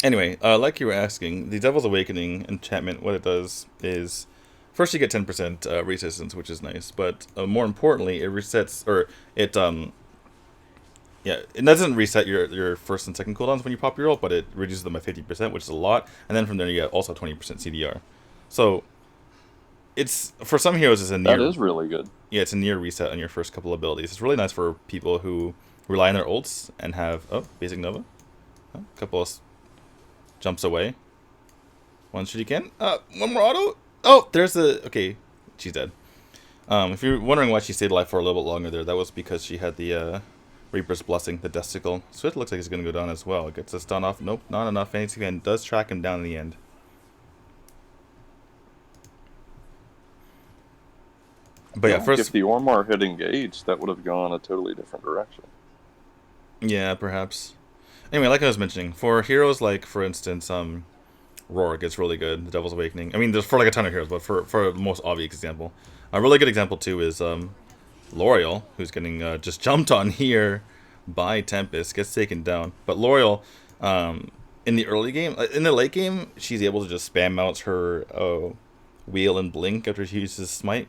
Anyway, like you were asking, the Devil's Awakening enchantment, what it does is, first you get 10% resistance, which is nice, but more importantly, it resets, or it doesn't reset your first and second cooldowns when you pop your ult, but it reduces them by 50%, which is a lot, and then from there you get also 20% CDR. So, it's, for some heroes, it's a near... That is really good. Yeah, it's a near reset on your first couple abilities. It's really nice for people who rely on their ults and have... Oh, Basic Nova. Oh, a couple of jumps away. One should you can. One more auto. Oh, there's the... Okay, she's dead. If you're wondering why she stayed alive for a little bit longer there, that was because she had the Reaper's Blessing, the Desticle. So it looks like it's going to go down as well. It gets a stun off. Nope, not enough. Fantasy Fan does track him down in the end. But yeah, first... If the Ormar had engaged, that would have gone a totally different direction. Yeah, perhaps. Anyway, like I was mentioning, for heroes like, for instance, Rorik is really good, the Devil's Awakening. I mean, there's for like a ton of heroes, but for the most obvious example. A really good example, too, is L'Oreal, who's getting just jumped on here by Tempest, gets taken down. But L'Oreal, in the early game, in the late game, she's able to just spam out her wheel and blink after she uses Smite.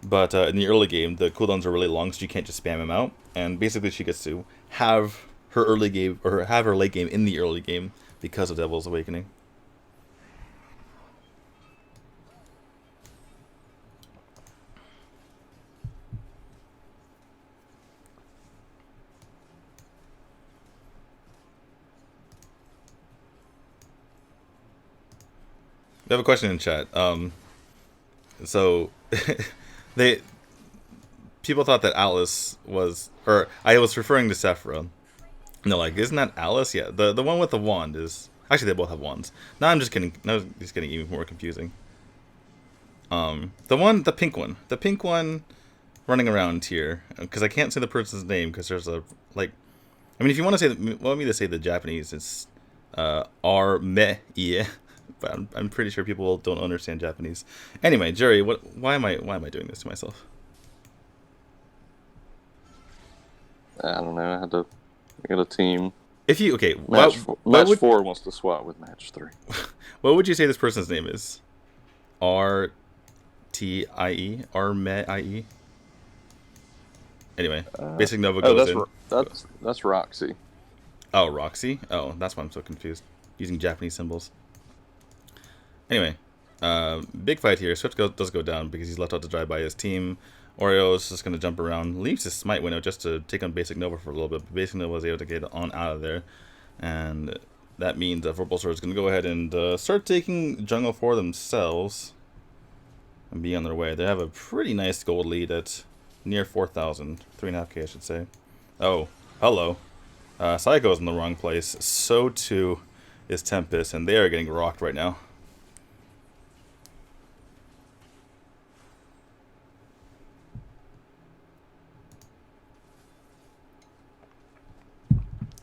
But in the early game, the cooldowns are really long, so you can't just spam them out. And basically, she gets to have her early game, or have her late game in the early game, because of Devil's Awakening. We have a question in chat. So they people thought that Alice was, or I was referring to Sephira. And they're like, isn't that Alice? Yeah, the one with the wand is actually they both have wands. Now I'm just kidding. Now it's just getting even more confusing. The pink one running around here because I can't say the person's name because there's a like. I mean, if you want to say, want me to say the Japanese, it's Armeye. But I'm pretty sure people don't understand Japanese. Anyway, Jerry, why am I doing this to myself? I don't know. I got a team. If you okay, Match 4 wants to swap with match 3. What would you say this person's name is? R-T-I-E? Armeye? Anyway, Basic Nova goes in. That's Roxy. Oh, Roxy? Oh, that's why I'm so confused. Using Japanese symbols. Anyway, big fight here. Swift does go down because he's left out to dry by his team. Oreo is just going to jump around. Leaves his smite window just to take on Basic Nova for a little bit. But Basic Nova was able to get on out of there. And that means that Vorpal Sword is going to go ahead and start taking jungle for themselves. And be on their way. They have a pretty nice gold lead at near 4,000. 3.5k I should say. Oh, hello. Psycho's in the wrong place. So too is Tempest. And they are getting rocked right now.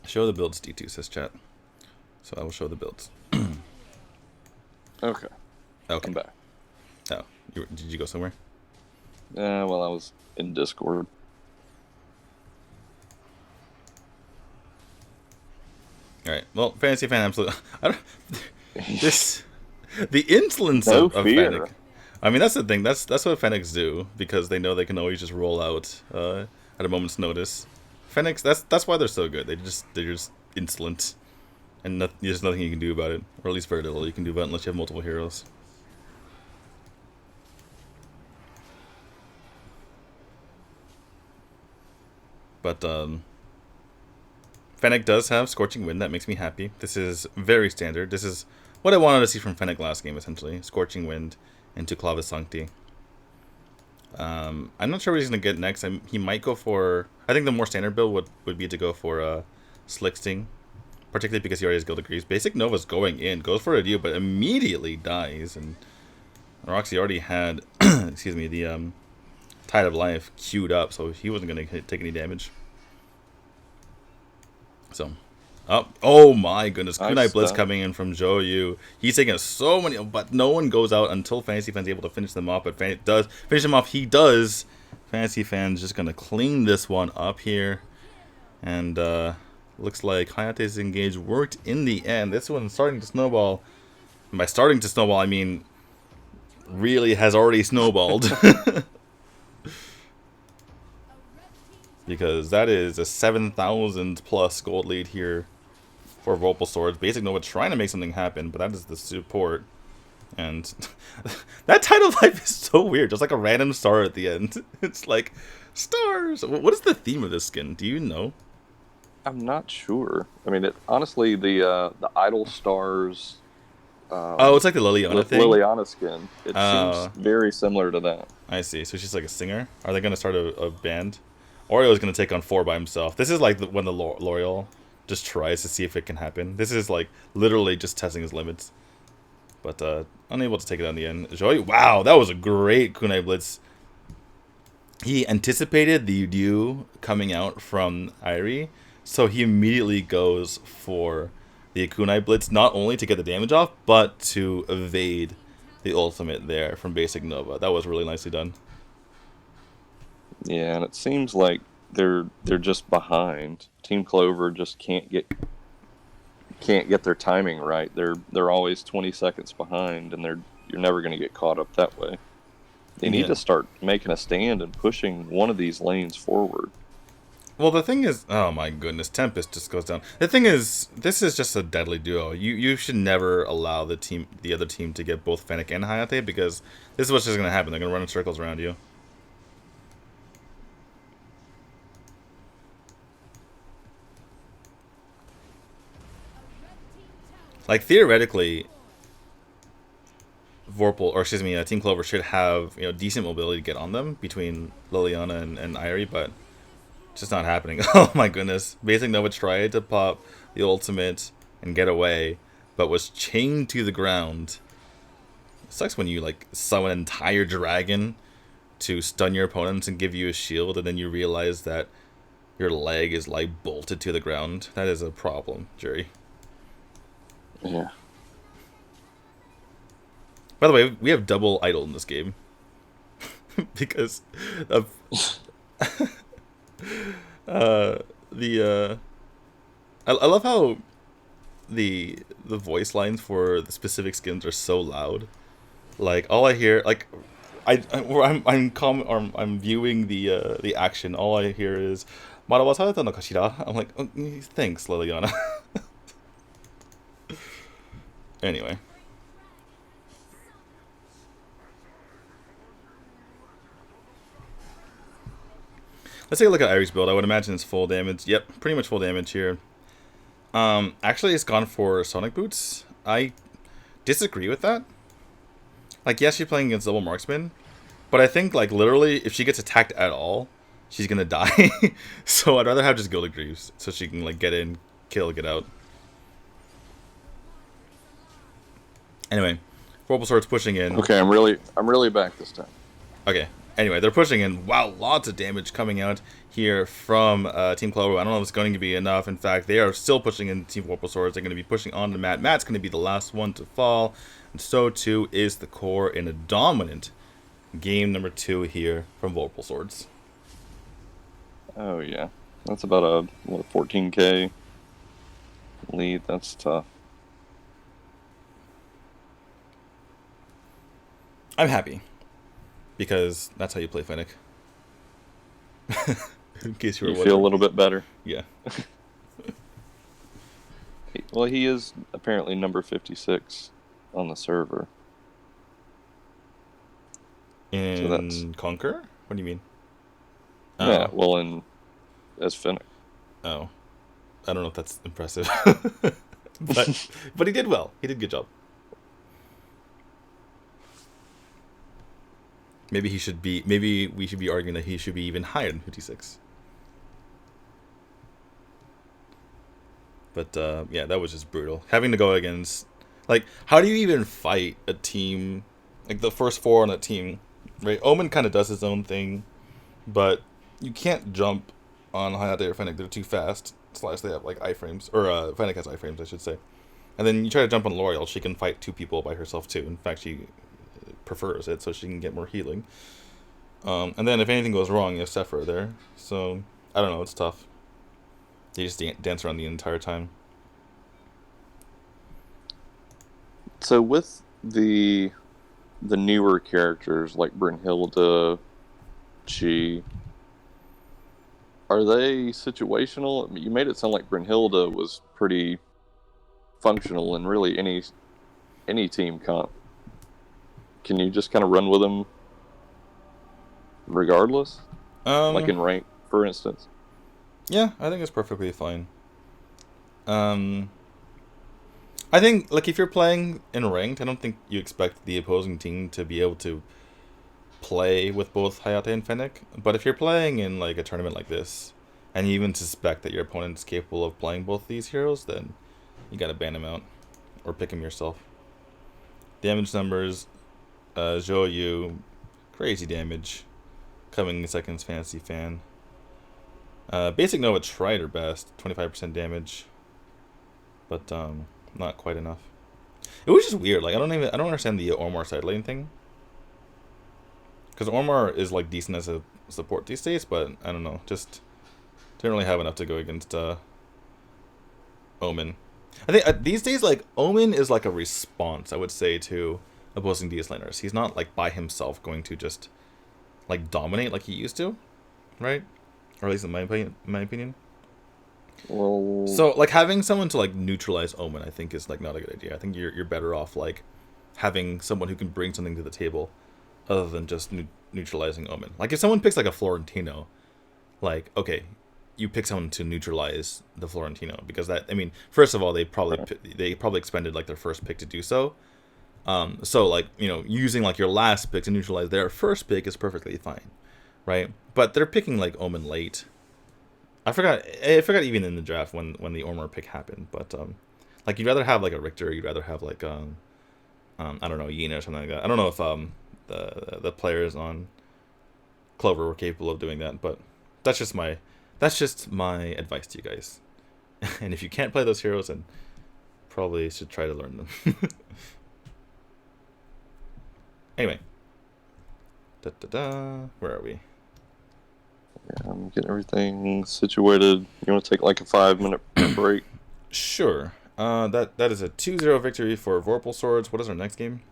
Show the builds, D2, says chat. So I will show the builds. Okay. Okay. I'm back. Oh, did you go somewhere? Well, I was in Discord. All right. Well, Fantasy Fan, absolutely. I don't. The insolence No of fear. Fennec. I mean, that's the thing. That's what Fennecs do because they know they can always just roll out at a moment's notice. Fennecs, that's why they're so good. They're just insolent, and there's nothing you can do about it, or at least very little you can do about it unless you have multiple heroes. But Fennec does have Scorching Wind. That makes me happy. This is very standard. This is what I wanted to see from Fennec last game, essentially. Scorching Wind into Clavis Sancti. I'm not sure what he's going to get next. He might go for... I think the more standard build would be to go for Slick Sting. Particularly because he already has Guild Degrees. Basic Nova's going in. Goes for a deal, but immediately dies. And Roxy already had... excuse me, the Tide of Life queued up. So he wasn't going to take any damage. So... Oh my goodness. Kunai Blitz coming in from Joyu. He's taking so many, but no one goes out until Fantasy Fan's able to finish them off. But does finish them off. He does. Fantasy Fan's just going to clean this one up here. And looks like Hayate's engage worked in the end. This one's starting to snowball. And by starting to snowball, I mean really has already snowballed. Because that is a 7,000 plus gold lead here for Vorpal Swords. Basic Nova trying to make something happen, but that is the support. And that Tide of Life is so weird. Just like a random star at the end. It's like, stars! What is the theme of this skin? Do you know? I'm not sure. I mean, honestly, the Idle Stars... oh, it's like the Liliana thing? Liliana skin. It seems very similar to that. I see. So she's like a singer? Are they going to start a band? Oreo is going to take on 4 by himself. This is like when the L'Oreal just tries to see if it can happen. This is like literally just testing his limits. But unable to take it on the end. Joy, wow, that was a great Kunai Blitz. He anticipated the Yu coming out from Irie, so he immediately goes for the Kunai Blitz, not only to get the damage off, but to evade the ultimate there from Basic Nova. That was really nicely done. Yeah, and it seems like they're just behind. Team Clover just can't get their timing right. They're always 20 seconds behind, and you're never going to get caught up that way. They need to start making a stand and pushing one of these lanes forward. Well, the thing is, oh my goodness, Tempest just goes down. The thing is, this is just a deadly duo. You should never allow the other team to get both Fennec and Hayate, because this is what's just gonna happen. They're gonna run in circles around you. Like theoretically, Vorpal, or excuse me, Team Clover should have decent mobility to get on them between Liliana and Irie, but it's just not happening. Oh my goodness. Basic Nova tried to pop the ultimate and get away, but was chained to the ground. It sucks when you like summon an entire dragon to stun your opponents and give you a shield, and then you realize that your leg is like bolted to the ground. That is a problem, Jerry. Yeah. By the way, we have double idol in this game. Because of I love how the voice lines for the specific skins are so loud. Like all I hear, like I'm viewing the action. All I hear is "Marabasareta no kashira." I'm like, oh, thanks, Liliana. Anyway. Let's take a look at Irie's build. I would imagine it's full damage. Yep, pretty much full damage here. Actually, it's gone for Sonic Boots. I disagree with that. Like, yes, she's playing against double marksman, but I think, like, literally, if she gets attacked at all, she's gonna die. So I'd rather have just Gilded Greaves, so she can, like, get in, kill, get out. Anyway, Vorpal Sword's pushing in. Okay, I'm really back this time. Okay. Anyway, they're pushing in. Wow, lots of damage coming out here from Team Clover. I don't know if it's going to be enough. In fact, they are still pushing in Team Vorpal Swords. They're going to be pushing on to Matt. Matt's going to be the last one to fall. And so too is the core in a dominant game number 2 here from Vorpal Swords. Oh, yeah. That's about a 14k lead. That's tough. I'm happy. Because that's how you play Fennec. In case you were You wondering. feel a little bit better. Yeah. Well, he is apparently number 56 on the server. In Conquer? What do you mean? Yeah, well, as Fennec. Oh. I don't know if that's impressive. but he did well. He did a good job. Maybe we should be arguing that he should be even higher than 56. But yeah, that was just brutal. Having to go against, like, how do you even fight a team, like the first 4 on a team, right? Omen kind of does his own thing, but you can't jump on Hayate or Fennec. They're too fast. / they have like iframes, or Fennec has iframes, I should say. And then you try to jump on L'Oreal, she can fight 2 people by herself too. In fact, she prefers it so she can get more healing. And then if anything goes wrong, you have Sephiroth there. So I don't know, it's tough. They just dance around the entire time. So with the newer characters like Brynhilde, Chi, are they situational? I mean, you made it sound like Brynhilde was pretty functional in really any team comp. Can you just kind of run with them regardless? Like in rank, for instance? Yeah, I think it's perfectly fine. I think, like, if you're playing in ranked, I don't think you expect the opposing team to be able to play with both Hayate and Fennec. But if you're playing in, like, a tournament like this, and you even suspect that your opponent's capable of playing both these heroes, then you gotta ban him out. Or pick him yourself. Damage numbers, Zhou Yu, crazy damage. Coming seconds, Fantasy Fan. Basic Nova tried her best, 25% damage. But, not quite enough. It was just weird, like, I don't understand the Ormar side lane thing. Because Ormar is, like, decent as a support these days, but, I don't know, just didn't really have enough to go against, Omen. I think, these days, like, Omen is, like, a response, I would say, to opposing DS laners. He's not, like, by himself going to just, like, dominate like he used to, right? or at least in my opinion. Well, So like having someone to like neutralize Omen, I think is like not a good idea. I think you're better off like having someone who can bring something to the table, other than just neutralizing Omen. Like if someone picks like a Florentino, like okay, you pick someone to neutralize the Florentino because that I mean, first of all, they probably expended like their first pick to do so. So like using like your last pick to neutralize their first pick is perfectly fine, right? But they're picking like Omen late. I forgot even in the draft when the Ormer pick happened, but like you'd rather have like a Richter, you'd rather have like I don't know, Yina or something like that. I don't know if the players on Clover were capable of doing that, but that's just my advice to you guys. And if you can't play those heroes, then probably should try to learn them. Anyway, where are we? I'm getting everything situated. You want to take like a 5-minute break? Sure. That is a 2-0 victory for Vorpal Swords. What is our next game?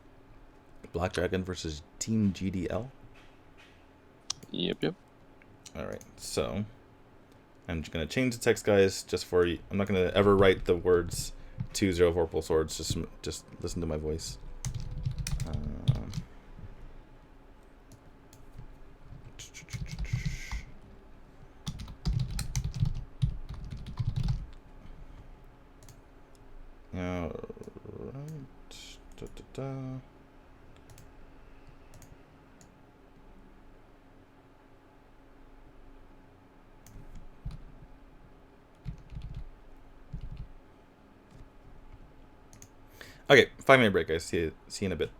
Black Dragon versus Team GDL. Yep. All right, so I'm just gonna change the text, guys, just for you. I'm not gonna ever write the words 2-0 Vorpal Swords. Just listen to my voice. All right. Okay, 5-minute break, guys. See you in a bit.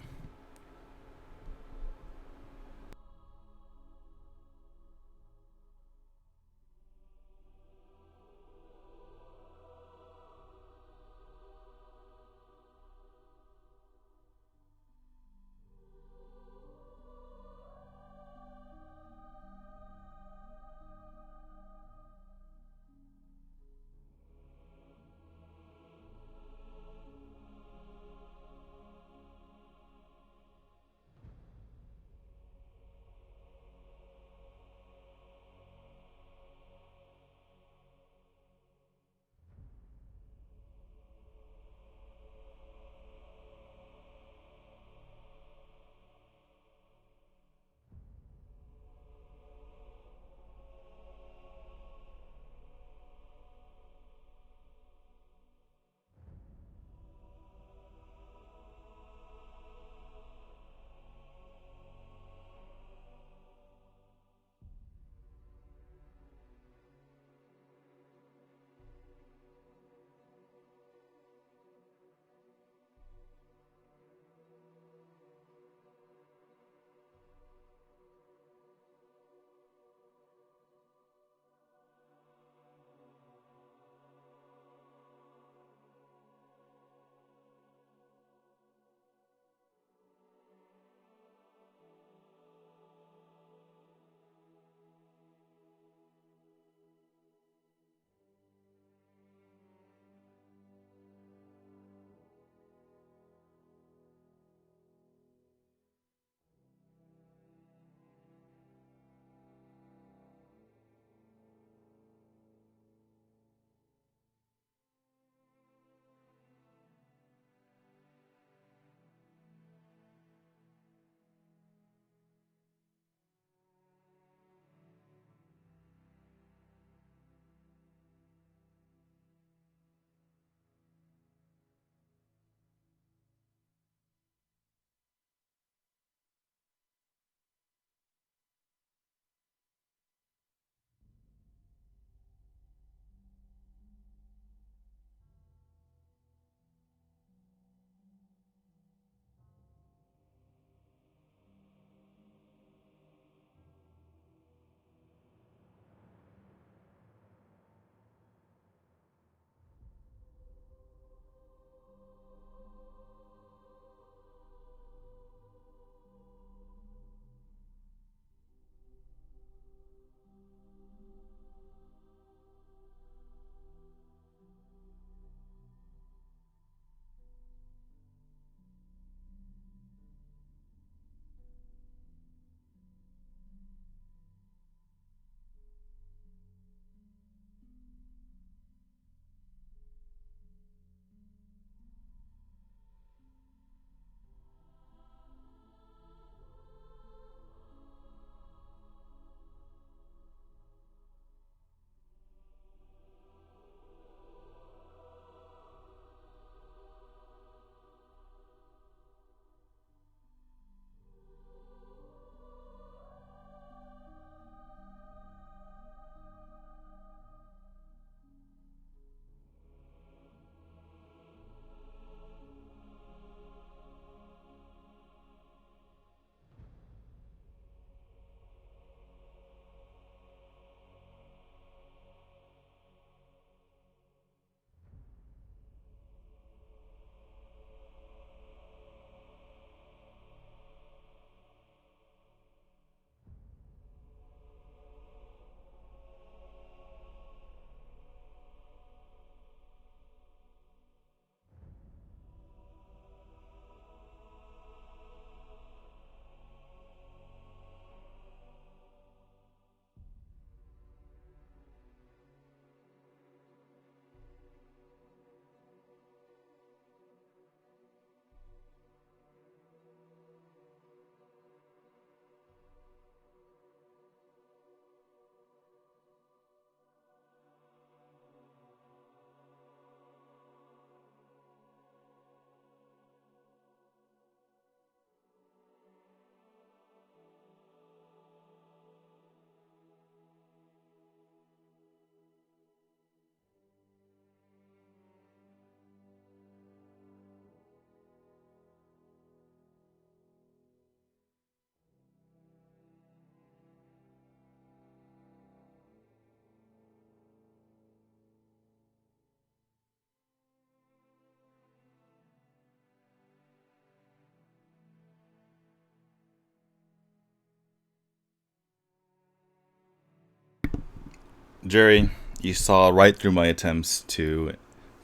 Jerry, you saw right through my attempts to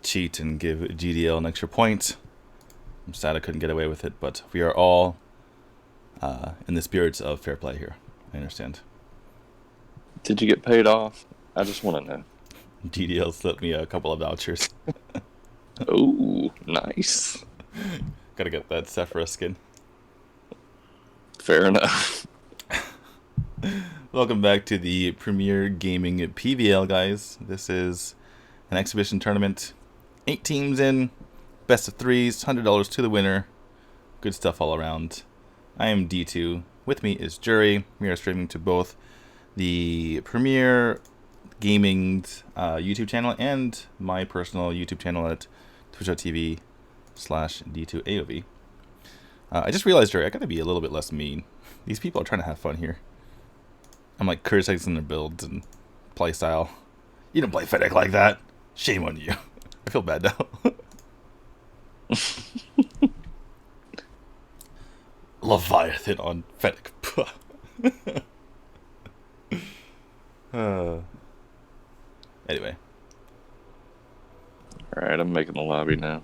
cheat and give GDL an extra point. I'm sad I couldn't get away with it, but we are all in the spirits of fair play here. I understand. Did you get paid off? I just want to know. GDL slipped me a couple of vouchers. Oh, nice. Gotta get that Sephora skin. Fair enough. Welcome back to the Premier Gaming PVL, guys. This is an exhibition tournament. 8 teams in, best of 3s, $100 to the winner. Good stuff all around. I am D2. With me is Jury. We are streaming to both the Premier Gaming YouTube channel and my personal YouTube channel at twitch.tv/D2AOV. I just realized, Jerry, I gotta be a little bit less mean. These people are trying to have fun here. I'm like criticizing their builds and play style. You don't play Fennec like that. Shame on you. I feel bad now. Leviathan on Fennec. Anyway. Alright, I'm making the lobby now.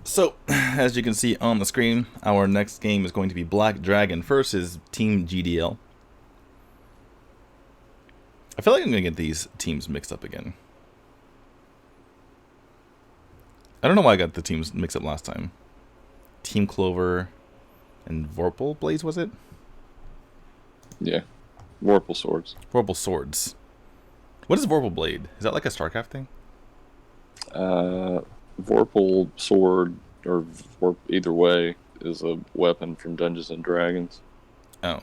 So, as you can see on the screen, our next game is going to be Black Dragon versus Team GDL. I feel like I'm going to get these teams mixed up again. I don't know why I got the teams mixed up last time. Team Clover and Vorpal Blades, was it? Yeah. Vorpal swords. Vorpal Swords. What is Vorpal Blade? Is that like a StarCraft thing? Vorpal sword, or either way, is a weapon from Dungeons and Dragons. Oh.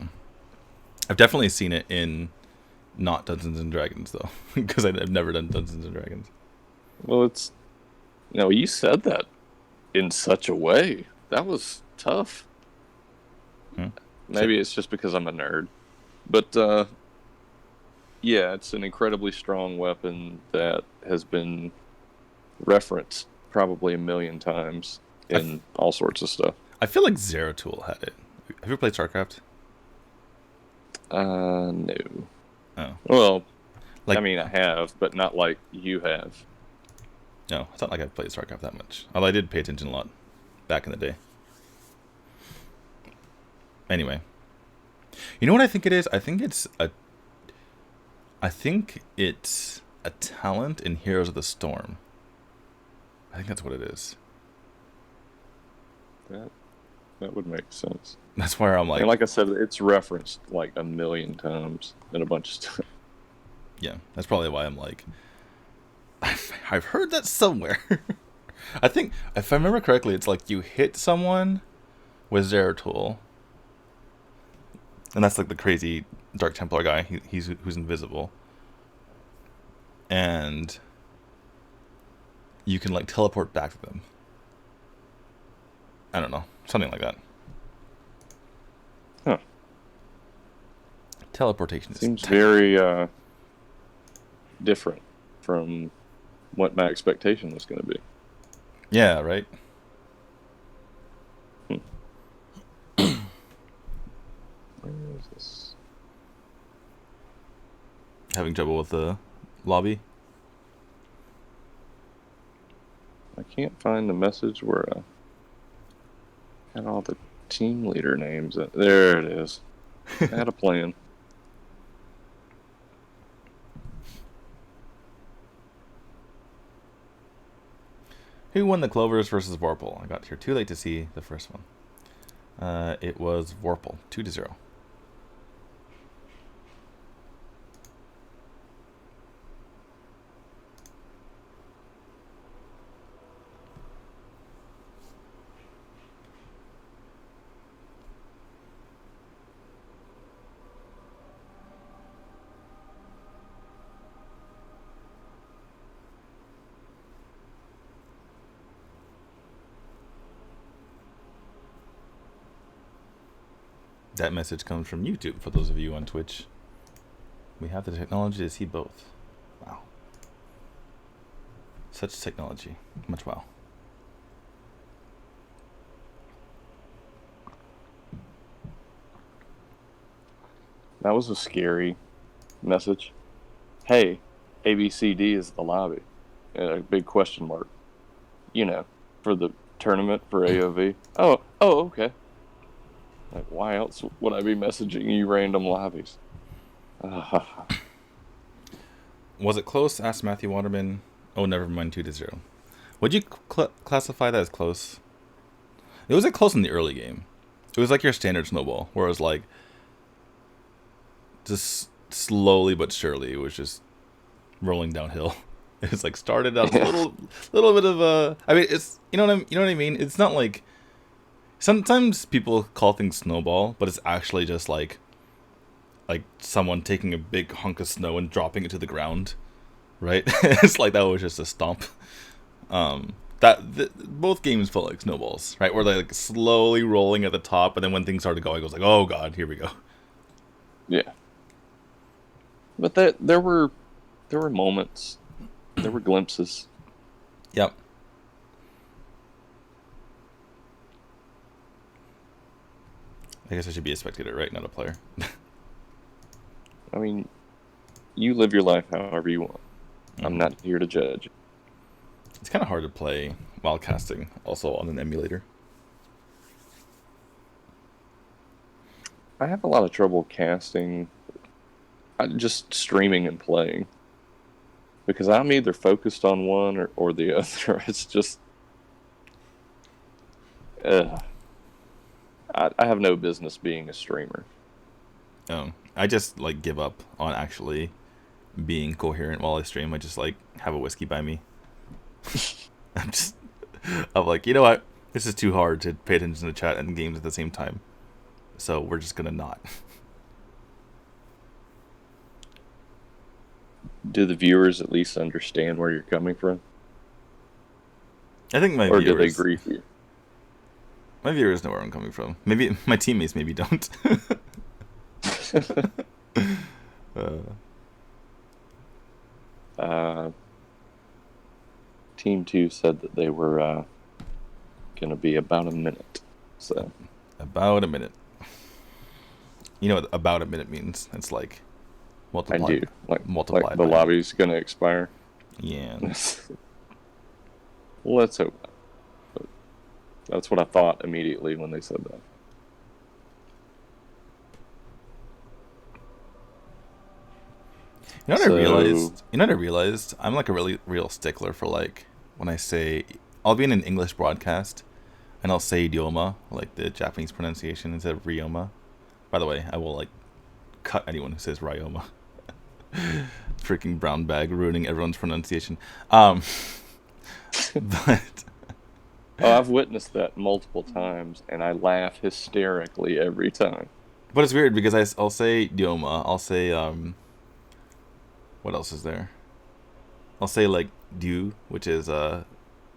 I've definitely seen it in not Dungeons and Dragons, though. Because I've never done Dungeons and Dragons. Well, it's... No, you said that in such a way. That was tough. Maybe it's just because I'm a nerd. But, yeah, it's an incredibly strong weapon that has been referenced probably 1 million times in all sorts of stuff. I feel like Zeratul had it. Have you ever played StarCraft? No. Oh. Well, Like, I mean, I have, but not like you have. No, it's not like I've played StarCraft that much. Although I did pay attention a lot back in the day. Anyway. You know what I think it is? I think it's a talent in Heroes of the Storm. I think that's what it is. That would make sense. That's where I'm like... And like I said, it's referenced like 1 million times in a bunch of stuff. Yeah, that's probably why I'm like... I've heard that somewhere. I think, if I remember correctly, it's like you hit someone with Zeratul. And that's like the crazy Dark Templar guy who's invisible. And you can like teleport back to them. I don't know. Something like that. Huh. Teleportation seems very different from what my expectation was going to be. Yeah, right? Where is this? Having trouble with the lobby? I can't find the message where I had all the team leader names. There it is. I had a plan. Who won the Clovers versus Vorpal? I got here too late to see the first one. It was Vorpal, 2-0. That message comes from YouTube, for those of you on Twitch. We have the technology to see both. Wow. Such technology. Much wow. That was a scary message. Hey, ABCD is the lobby. A big question mark. You know, for the tournament for AOV. Oh, okay. Like, why else would I be messaging you random lobbies? Was it close? Asked Matthew Waterman. Oh, never mind. 2-0. Would you classify that as close? It was like close in the early game. It was like your standard snowball, where it was like just slowly but surely, it was just rolling downhill. It's like started out a little bit of a. I mean, it's you know what I mean. It's not like sometimes people call things snowball, but it's actually just like someone taking a big hunk of snow and dropping it to the ground, right? It's like that was just a stomp. Both games felt like snowballs, right? Where they're like slowly rolling at the top, and then when things started going, it was like, oh god, here we go. Yeah. But there were moments, there were glimpses. Yep. I guess I should be a spectator, right? Not a player. I mean, you live your life however you want. I'm not here to judge. It's kind of hard to play while casting, also on an emulator. I have a lot of trouble casting, just streaming and playing. Because I'm either focused on one or the other. It's just... I have no business being a streamer. Oh, I just like give up on actually being coherent while I stream. I just like have a whiskey by me. I'm like, you know what? This is too hard to pay attention to chat and games at the same time. So we're just gonna not. Do the viewers at least understand where you're coming from? I think or do they grieve you? My viewers know where I'm coming from. Maybe my teammates maybe don't. Team 2 said that they were going to be about a minute. So about a minute. You know what about a minute means? It's like multiply. I do. Multiply. Like the lobby's going to expire. Yeah. Let's hope not. But that's what I thought immediately when they said that. You know what I realized? I'm like a really real stickler for like when I say I'll be in an English broadcast and I'll say idioma, like the Japanese pronunciation instead of ryoma. By the way, I will like cut anyone who says ryoma. Freaking brown bag ruining everyone's pronunciation. But I've witnessed that multiple times and I laugh hysterically every time. But it's weird because I'll say idioma, I'll say what else is there? I'll say like du, which is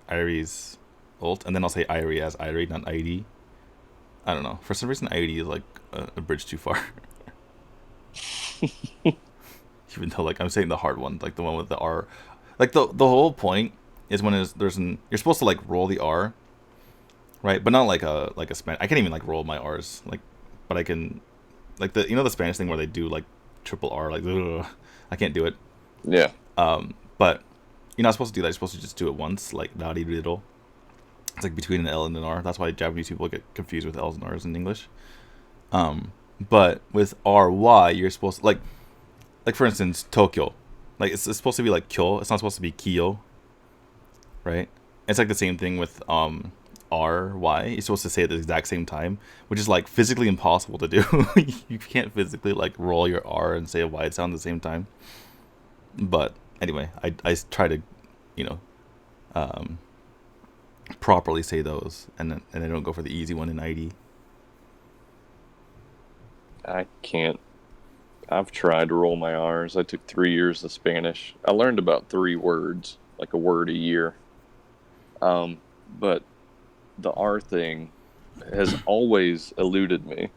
Irie's ult, and then I'll say Irie as Irie, not ID. I don't know. For some reason, ID is like a bridge too far. Even though like I'm saying the hard one, like the one with the R. Like the whole point is when you're supposed to like roll the R, right? But not like a Spanish. I can't even like roll my R's, like, but I can, like the the Spanish thing where they do like triple R, like ugh, I can't do it. Yeah. But you're not supposed to do that. You're supposed to just do it once, like naughty riddle. It's like between an L and an R. That's why Japanese people get confused with L's and R's in English. But with RY, you're supposed to, like for instance, Tokyo. Like it's supposed to be like kyo. It's not supposed to be kiyo. Right? It's like the same thing with RY. You're supposed to say it at the exact same time, which is like physically impossible to do. You can't physically like roll your R and say a Y sound at the same time. But anyway, I try to, properly say those, and I don't go for the easy one in ID. I can't. I've tried to roll my R's. I took 3 years of Spanish. I learned about 3 words, like a word a year. But the R thing has always eluded me.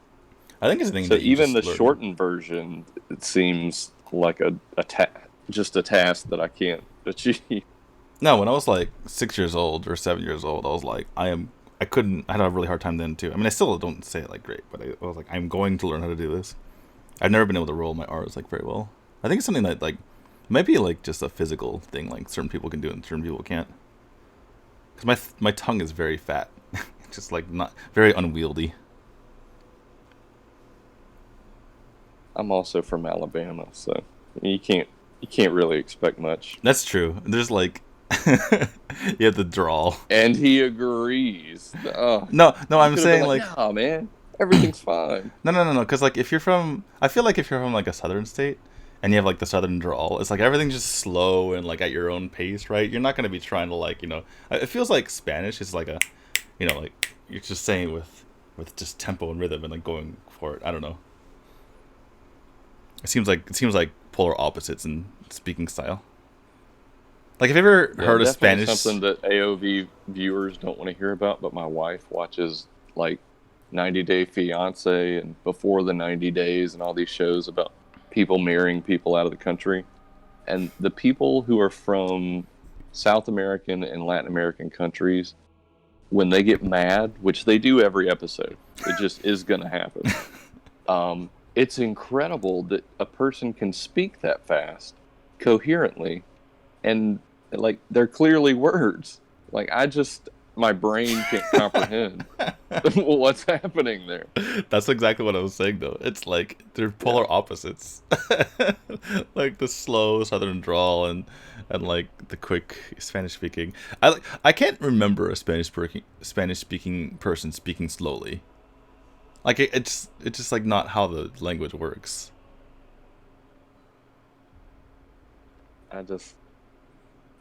I think it's a thing. So that you even the just learn. shortened version, it seems like just a task that I can't achieve. No, when I was like 6 years old or 7 years old, I was like, I had a really hard time then too. I mean, I still don't say it like great, but I was like, I'm going to learn how to do this. I've never been able to roll my R's like very well. I think it's something that like might be like just a physical thing. Like certain people can do it and certain people can't. Because my tongue is very fat, just like not very unwieldy. I'm also from Alabama, so you can't really expect much. That's true. There's like you have the drawl. And he agrees. Oh, No, you I'm could have been saying like, like "Nah, man, everything's fine." no. Because like if you're from, I feel like if you're from like a southern state and you have like the southern drawl, it's like everything's just slow and like at your own pace, right? You're not gonna be trying to like It feels like Spanish is like a, like you're just saying with just tempo and rhythm and like going for it. I don't know. It seems like polar opposites in speaking style. Like, have you ever Yeah, heard of definitely Spanish? something that AOV viewers don't want to hear about, but my wife watches like 90 Day Fiance and Before the 90 Days and all these shows about people marrying people out of the country. And the people who are from South American and Latin American countries, when they get mad, which they do every episode, it just is going to happen. It's incredible that a person can speak that fast, coherently, and like they're clearly words. Like my brain can't comprehend what's happening there. That's exactly what I was saying, though. It's like they're polar Yeah. opposites. Like the slow southern drawl and like the quick Spanish speaking. I can't remember a Spanish speaking person speaking slowly. Like it's just like not how the language works. I just,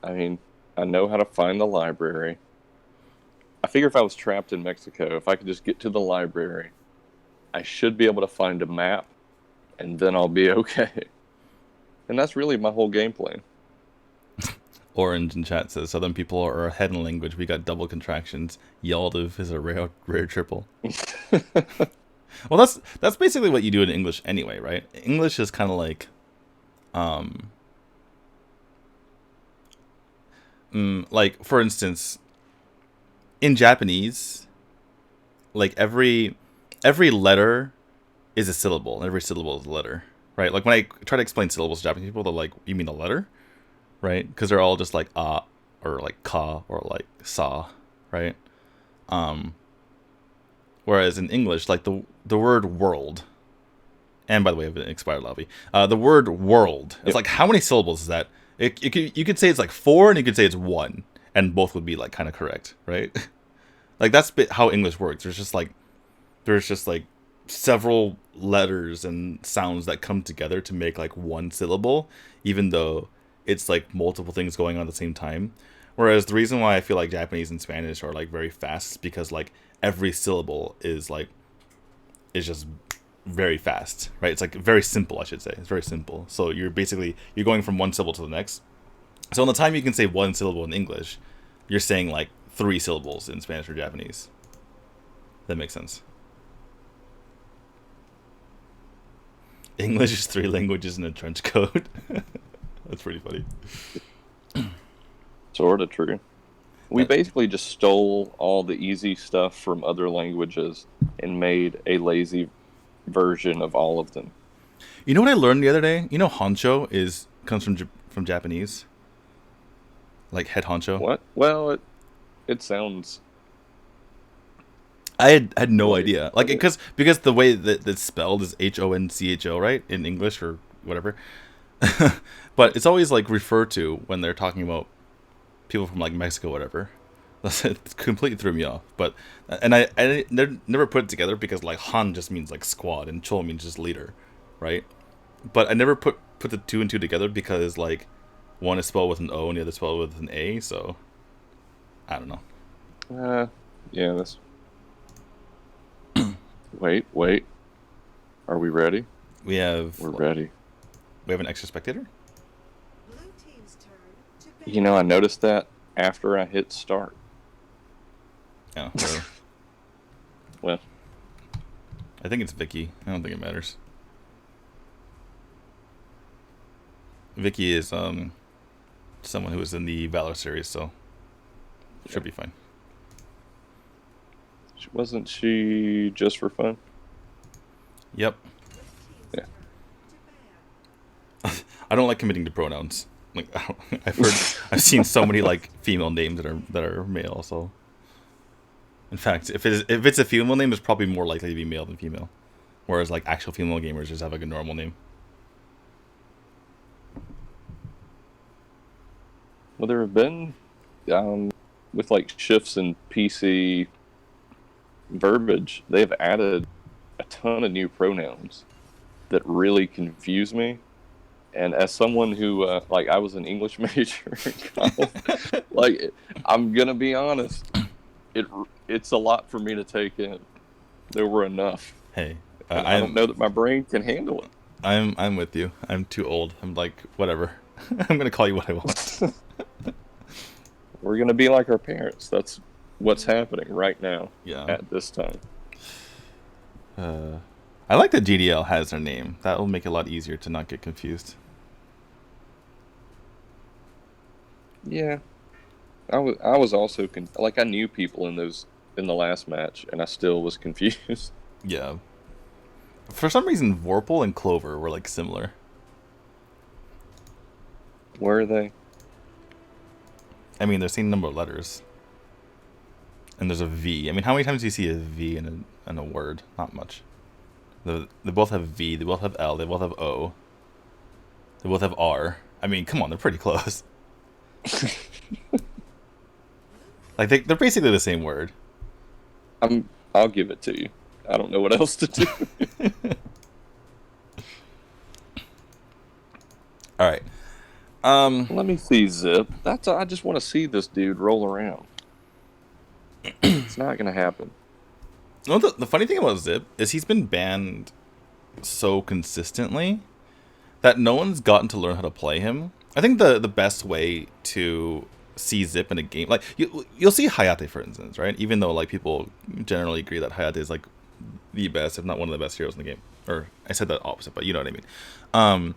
I mean, I know how to find the library. I figure if I was trapped in Mexico, if I could just get to the library, I should be able to find a map, and then I'll be okay. And that's really my whole game plan. Orange in chat says Southern people are ahead in language. We got double contractions. Yaldiv is a rare triple. Well, that's basically what you do in English anyway, right? English is kind of like, like for instance, in Japanese, like every letter is a syllable, and every syllable is a letter, right? Like when I try to explain syllables to Japanese people, they're like, "You mean a letter?" Right? Because they're all just like or like ka or like sa, right? Whereas in English, like the word world, and by the way, I've been expired lobby. The word world, it's Yep. like how many syllables is that? You could say it's like four, and you could say it's one, and both would be like kind of correct, right? Like that's how English works. There's just like several letters and sounds that come together to make like one syllable, even though it's like multiple things going on at the same time. Whereas the reason why I feel like Japanese and Spanish are like very fast is because like every syllable is just very fast, right? It's like very simple, I should say. It's very simple. So you're going from one syllable to the next. So in the time you can say one syllable in English, you're saying like three syllables in Spanish or Japanese. That makes sense. English is three languages in a trench coat. That's pretty funny. Sort of true. We That- basically just stole all the easy stuff from other languages and made a lazy version of all of them. You know what I learned the other day? You know, honcho comes from Japanese, like head honcho. What? Well, it sounds I had no right. idea, like because the way that it's spelled is Honcho, right, in English or whatever. But it's always like referred to when they're talking about people from like Mexico, whatever. It completely threw me off. But I never put it together because like Han just means like squad and Chol means just leader, right? But I never put the two and two together because like one is spelled with an O and the other spelled with an A. So I don't know. Yeah, that's. Wait. Are we ready? We're ready. We have an extra spectator. Blue team's turn to You know, I noticed that after I hit start. Oh, really? Well, I think it's Vicky. I don't think it matters. Vicky is someone who was in the Valor series, so should be fine. Wasn't she just for fun? Yep. Blue Yeah. team's turn to ban. I don't like committing to pronouns. Like I've seen so many like female names that are male. So, in fact, if it's a female name, it's probably more likely to be male than female. Whereas like actual female gamers just have like a normal name. Well, there have been with like shifts in PC verbiage, they've added a ton of new pronouns that really confuse me. And as someone who, like, I was an English major in college, like, I'm gonna be honest, it's a lot for me to take in. There were enough. Hey, And I don't know that my brain can handle it. I'm with you. I'm too old. I'm like whatever. I'm gonna call you what I want. We're gonna be like our parents. That's what's happening right now Yeah. at this time. I like that GDL has their name. That will make it a lot easier to not get confused. Yeah, I was also like I knew people in the last match, and I still was confused. Yeah. For some reason, Vorpal and Clover were like similar. Where are they? I mean, they're the same number of letters. And there's a V. I mean, how many times do you see a V in a word? Not much. They both have V. They both have L. They both have O. They both have R. I mean, come on, they're pretty close. Like they're basically the same word. I'll give it to you. I don't know what else to do. All right. Let me see Zip. I just want to see this dude roll around. It's not gonna happen. No, the funny thing about Zip is he's been banned so consistently that no one's gotten to learn how to play him. I think the best way to see Zip in a game, like you'll see Hayate, for instance, right? Even though like people generally agree that Hayate is like the best, if not one of the best heroes in the game. Or I said that opposite, but you know what I mean.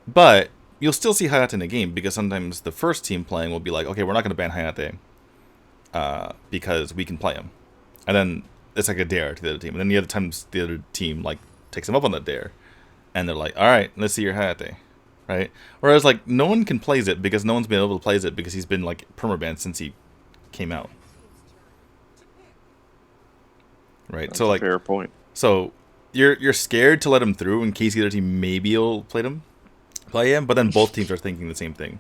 But you'll still see Hayate in a game because sometimes the first team playing will be like, okay, we're not going to ban Hayate because we can play him, and then it's like a dare to the other team, and then the other times the other team like takes him up on that dare, and they're like, all right, let's see your Hayate. Right? Whereas, like, no one can play Zip because no one's been able to play Zip because he's been, like, permabanned since he came out. Right? That's so, like, a fair point. So, you're scared to let him through in case the other team maybe will play him, but then both teams are thinking the same thing.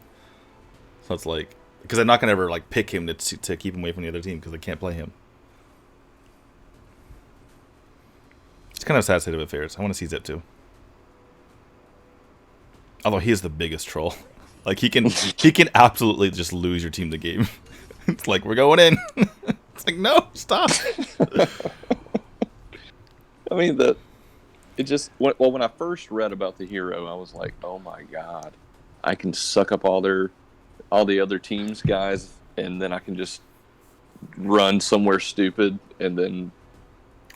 So, it's like, because they're not going to ever, like, pick him to keep him away from the other team because they can't play him. It's kind of a sad state of affairs. I want to see Zip, too. Although he is the biggest troll. Like, he can absolutely just lose your team the game. It's like, we're going in. It's like, no, stop. I mean, when I first read about the hero, I was like, oh my god, I can suck up all the other teams' guys, and then I can just run somewhere stupid, and then.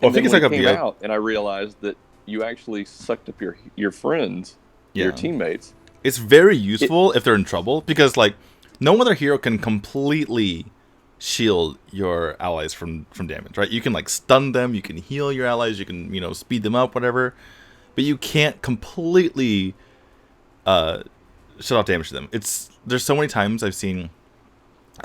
Well, And then if when you it can came suck up out, and I realized that you actually sucked up your friends, your teammates. It's very useful if they're in trouble because, like, no other hero can completely shield your allies from damage, right? You can, like, stun them, you can heal your allies, you can, speed them up, whatever. But you can't completely shut off damage to them. There's so many times I've seen,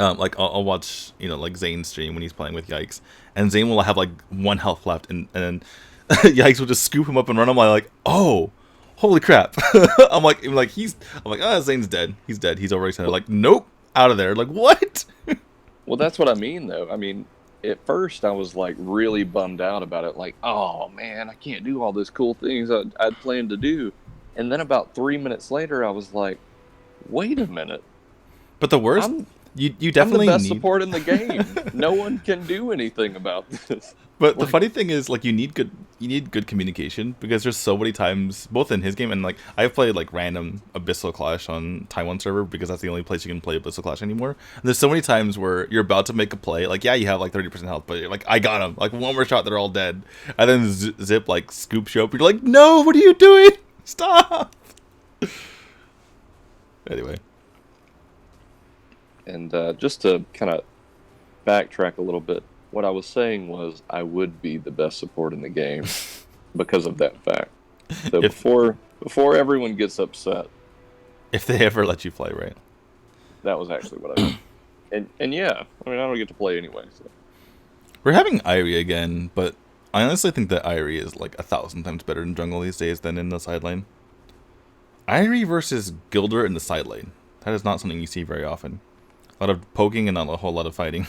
like, I'll watch, like, Zane's stream when he's playing with Yikes, and Zane will have, like, 1 health left, and then Yikes will just scoop him up and run him, like, oh, holy crap. I'm like, Zane's dead. He's dead. He's overextended. Like, nope, out of there. Like, what? Well, that's what I mean, though. I mean, at first I was, like, really bummed out about it. Like, oh, man, I can't do all those cool things I'd planned to do. And then about 3 minutes later, I was like, wait a minute. But the worst, you definitely I'm the best need support in the game. No one can do anything about this. But the funny thing is, like, you need good communication because there's so many times, both in his game and, like, I've played, like, random Abyssal Clash on Taiwan server because that's the only place you can play Abyssal Clash anymore. And there's so many times where you're about to make a play, like, yeah, you have, like, 30% health, but you're like, I got him. Like, one more shot, they're all dead. And then Zip, like, scoops you up. You're like, no, what are you doing? Stop! Anyway. And just to kind of backtrack a little bit, what I was saying was I would be the best support in the game because of that fact. So if before everyone gets upset, they ever let you play, right? that was actually what I meant. And yeah, I mean I don't get to play anyway. So. We're having Irie again, but I honestly think that Irie is like 1,000 times better in jungle these days than in the side lane. Irie versus Gilder in the side lane. That is not something you see very often. A lot of poking and not a whole lot of fighting.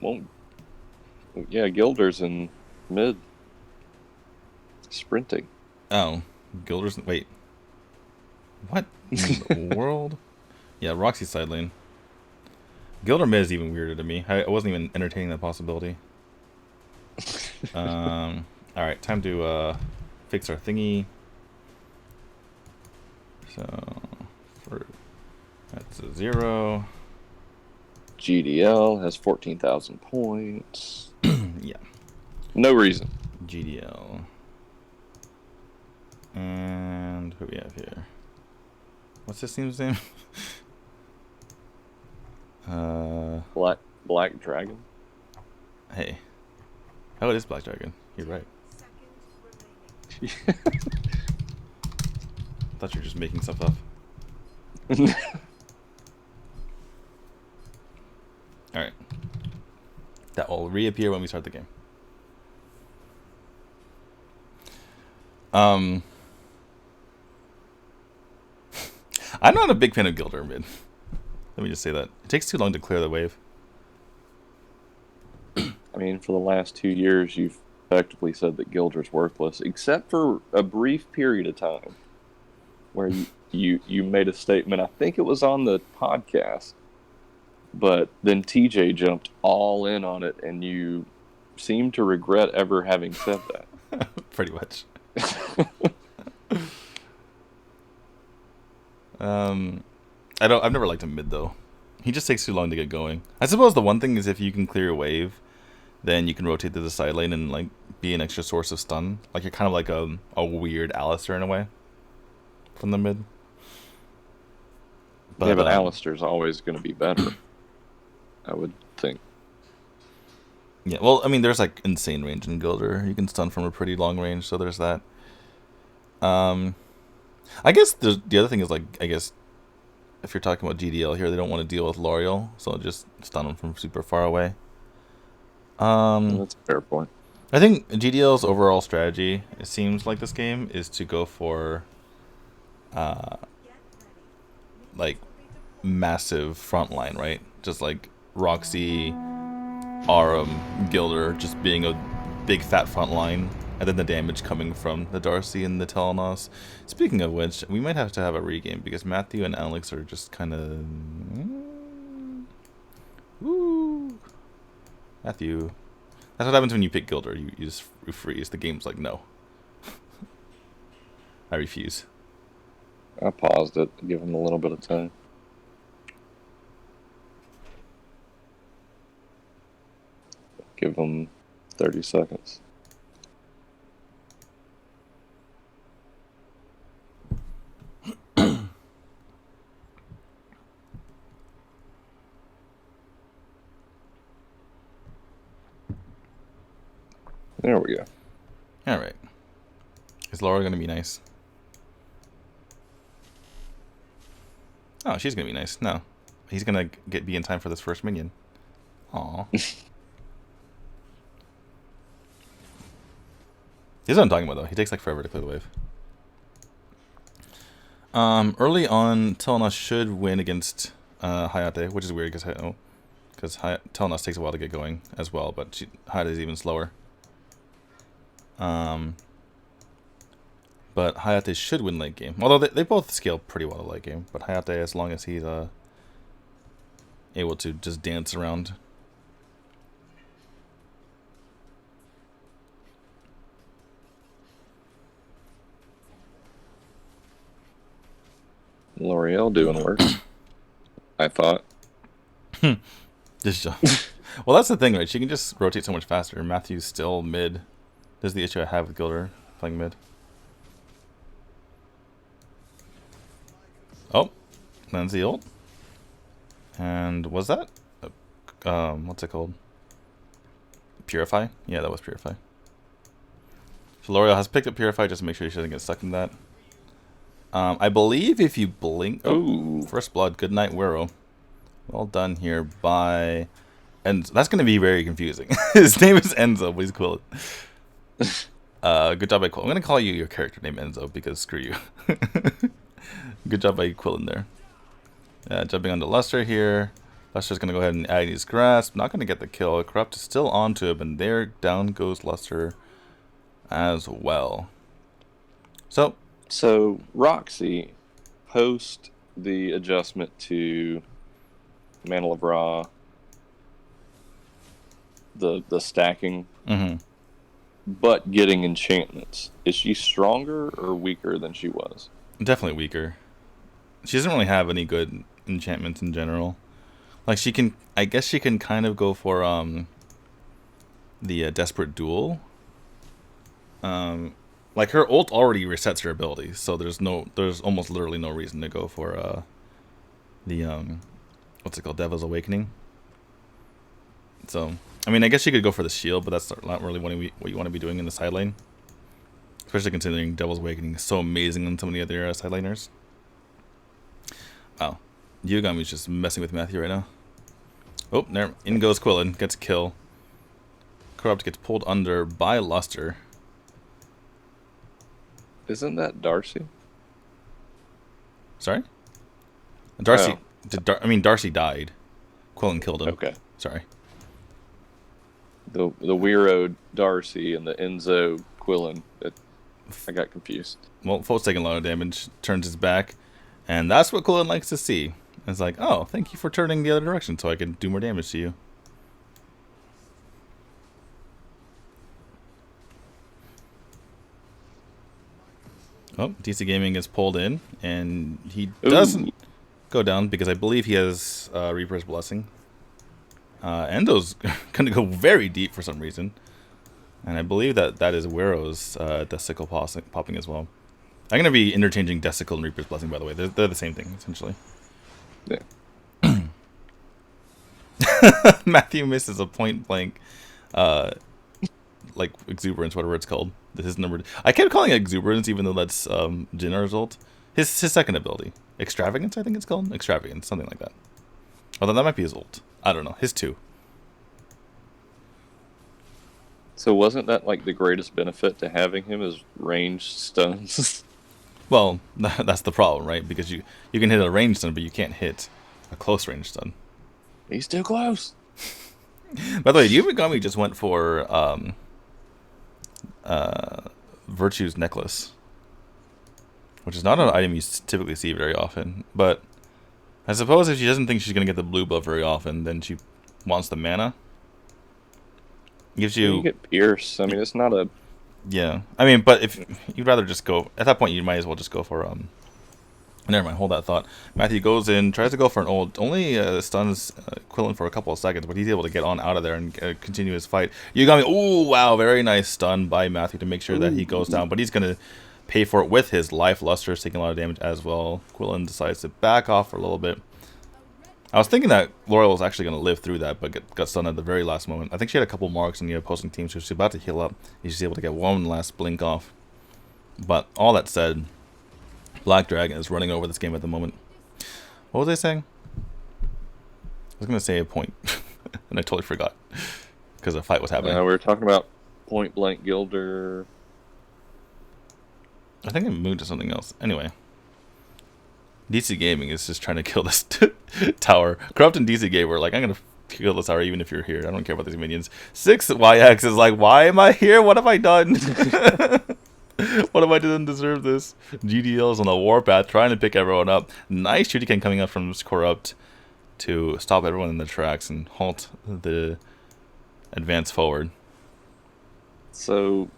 Well, yeah, Gilder's in mid sprinting. Oh, Gilder's... Wait. What in the world? Yeah, Roxy's side lane. Gilder mid is even weirder to me. I wasn't even entertaining that possibility. Alright, time to fix our thingy. So, that's a 0. GDL has 14,000 points. Yeah. No reason. GDL. And who we have here? What's this team's name? Black Dragon. Hey. Oh, it is Black Dragon. You're right. Seconds remaining. I thought you were just making stuff up. Alright. That will reappear when we start the game. I'm not a big fan of Gilder mid. Let me just say that. It takes too long to clear the wave. I mean, for the last 2 years, you've effectively said that Gilder's worthless, except for a brief period of time where you made a statement. I think it was on the podcast, but then TJ jumped all in on it, and you seem to regret ever having said that. Pretty much. I've never liked him mid though. He just takes too long to get going. I suppose the one thing is if you can clear a wave, then you can rotate to the side lane and like be an extra source of stun. Like you're kind of like a weird Alistair in a way from the mid. But Alistair's always going to be better, I would think. Yeah, well, I mean, there's like insane range in Gilder. You can stun from a pretty long range, so there's that. I guess the other thing is like, I guess if you're talking about GDL here, they don't want to deal with L'Oreal, so just stun them from super far away. That's a fair point. I think GDL's overall strategy, it seems like this game, is to go for like massive frontline, right? Just like Roxy, Aram, Gilder, just being a big fat front line, and then the damage coming from the Darcy and the Telenos. Speaking of which, we might have to have a regame because Matthew and Alex are just kind of... Woo! Matthew. That's what happens when you pick Gilder. You just freeze. The game's like, no. I refuse. I paused it to give him a little bit of time. Give him 30 seconds. There we go. Alright. Is Laura going to be nice? Oh, she's going to be nice. No. He's going to be in time for this first minion. Aw. This is what I'm talking about, though. He takes like forever to clear the wave. Early on, Telenos should win against Hayate, which is weird because Telenos takes a while to get going as well, but Hayate is even slower. But Hayate should win late game. Although they both scale pretty well to late game. But Hayate, as long as he's able to just dance around. L'Oreal doing work. I thought. Just well, that's the thing, right? She can just rotate so much faster. Matthew's still mid. This is the issue I have with Gilder playing mid. That's the ult. And was that? What's it called? Purify? Yeah, that was Purify. So L'Oreal has picked up Purify just to make sure she doesn't get stuck in that. I believe if you blink... Ooh. First Blood, good night, Wiro. Well done here by... And that's going to be very confusing. His name is Enzo, but he's Quillen. Good job by Quillen. I'm going to call you your character name Enzo because screw you. Good job by Quillen there. Jumping onto Luster here. Luster's going to go ahead and Agony's Grasp. Not going to get the kill. Corrupt is still onto him, and there down goes Luster as well. So Roxy, post the adjustment to Mantle of Ra, the stacking, but getting enchantments, is she stronger or weaker than she was? Definitely weaker. She doesn't really have any good enchantments in general. Like she can, I guess she can kind of go for the Desperate Duel. Like her ult already resets her ability, so there's almost literally no reason to go for the what's it called, Devil's Awakening. So I mean, I guess you could go for the shield, but that's not really what you want to be doing in the side lane, especially considering Devil's Awakening is so amazing on some of the other side laners. Wow, Yugami's just messing with Matthew right now. Oh, there, in goes Quillen, gets a kill. Corrupt gets pulled under by Luster. Isn't that Darcy? Sorry? Darcy. Oh. I mean, Darcy died. Quillen killed him. Okay. Sorry. The Wiro Darcy and the Enzo Quillen. I got confused. Well, Foe's taking a lot of damage, turns his back, and that's what Quillen likes to see. It's like, oh, thank you for turning the other direction so I can do more damage to you. Oh, DC Gaming is pulled in, and he doesn't go down because I believe he has Reaper's Blessing. Endo's going to go very deep for some reason. And I believe that is Wiro's Desicle popping as well. I'm going to be interchanging Desicle and Reaper's Blessing, by the way. They're the same thing, essentially. Yeah. Matthew misses a point blank, like exuberance, whatever it's called. This is numbered. I kept calling it exuberance, even though that's Jinnar's ult. His second ability, extravagance, I think it's called extravagance, something like that. Although that might be his ult. I don't know. His 2. So wasn't that like the greatest benefit to having him is ranged stuns? Well, that's the problem, right? Because you can hit a ranged stun, but you can't hit a close range stun. He's too close. By the way, Yumigami just went for Virtue's Necklace, which is not an item you typically see very often. But I suppose if she doesn't think she's going to get the blue buff very often, then she wants the mana. Gives you... You get Pierce. I mean, it's not a... Yeah. I mean, but if you'd rather just go... At that point, you might as well just go for... Never mind, hold that thought. Matthew goes in, tries to go for an ult. Only stuns Quillen for a couple of seconds, but he's able to get on out of there and continue his fight. Yugami, ooh, wow, very nice stun by Matthew to make sure that he goes down. But he's going to pay for it with his life. Luster's taking a lot of damage as well. Quillen decides to back off for a little bit. I was thinking that L'Oreal was actually going to live through that, but got stunned at the very last moment. I think she had a couple marks in the opposing team, so she's about to heal up. She's able to get one last blink off. But all that said... Black Dragon is running over this game at the moment. What was I saying? I was going to say a point, and I totally forgot, because a fight was happening. We were talking about Point Blank Gilder. I think I moved to something else. Anyway. DC Gaming is just trying to kill this tower. Corrupt and DC Game were like, I'm going to kill this tower even if you're here. I don't care about these minions. 6YX is like, why am I here? What have I done? What have I done to deserve this? GDL's on the warpath trying to pick everyone up. Nice shuriken coming up from Corrupt to stop everyone in the tracks and halt the advance forward. So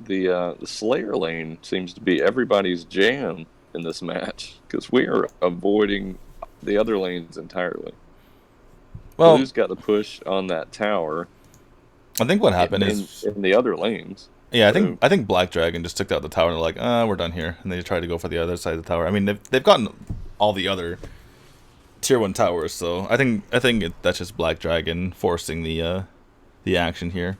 the Slayer lane seems to be everybody's jam in this match because we are avoiding the other lanes entirely. Well, Blue's got the push on that tower. I think what happened is in the other lanes. Yeah, I think Black Dragon just took out the tower and they're like, we're done here, and they tried to go for the other side of the tower. I mean, they've gotten all the other tier 1 towers, so I think that's just Black Dragon forcing the action here.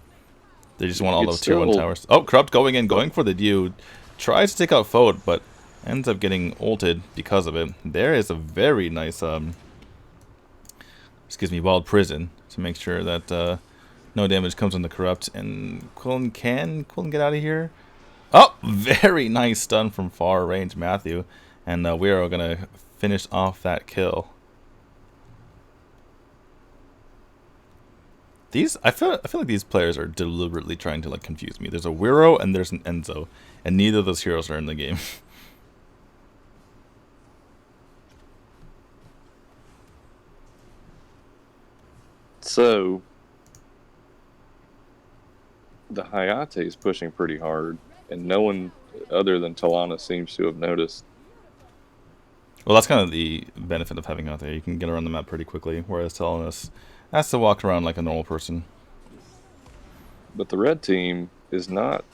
They just want all It's those tier 1 still- towers. Oh, Corrupt going for the Dew. Tries to take out Fote, but ends up getting ulted because of it. There is a very nice, Wild Prison to make sure that no damage comes on the Corrupt. And Quillen get out of here? Oh, very nice stun from far range, Matthew. And we are going to finish off that kill. I feel like these players are deliberately trying to like confuse me. There's a Wiro and there's an Enzo, and neither of those heroes are in the game. So the Hayate is pushing pretty hard, and no one other than Talana seems to have noticed. Well, that's kind of the benefit of having out there. You can get around the map pretty quickly, whereas Telenas has to walk around like a normal person. But the red team is not.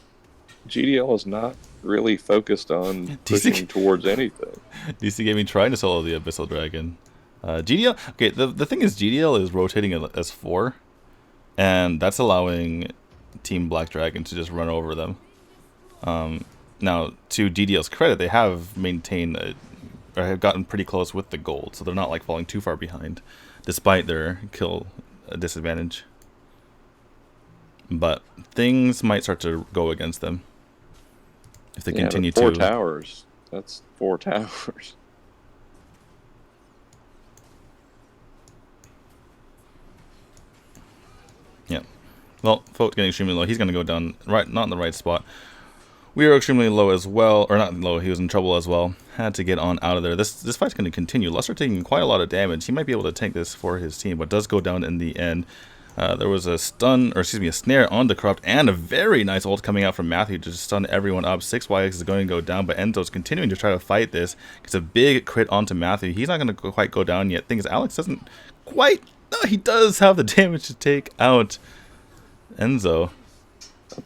GDL is not really focused on pushing towards anything. DC Gaming trying to solo the Abyssal Dragon. GDL. Okay, the thing is, GDL is rotating as 4, and that's allowing Team Black Dragon to just run over them. Now, to GDL's credit, they have maintained or have gotten pretty close with the gold, so they're not like falling too far behind, despite their kill disadvantage. But things might start to go against them if they continue four to. Towers. That's 4 towers. Yeah. Well, Fote's getting extremely low. He's going to go down not in the right spot. We are extremely low as well, or not low. He was in trouble as well. Had to get on out of there. This fight's going to continue. Luster taking quite a lot of damage. He might be able to tank this for his team, but does go down in the end. There was a snare on the Corrupt, and a very nice ult coming out from Matthew to just stun everyone up. 6YX is going to go down, but Enzo's continuing to try to fight this. It's a big crit onto Matthew. He's not going to quite go down yet. Thing is, Alex doesn't quite. No, he does have the damage to take out Enzo.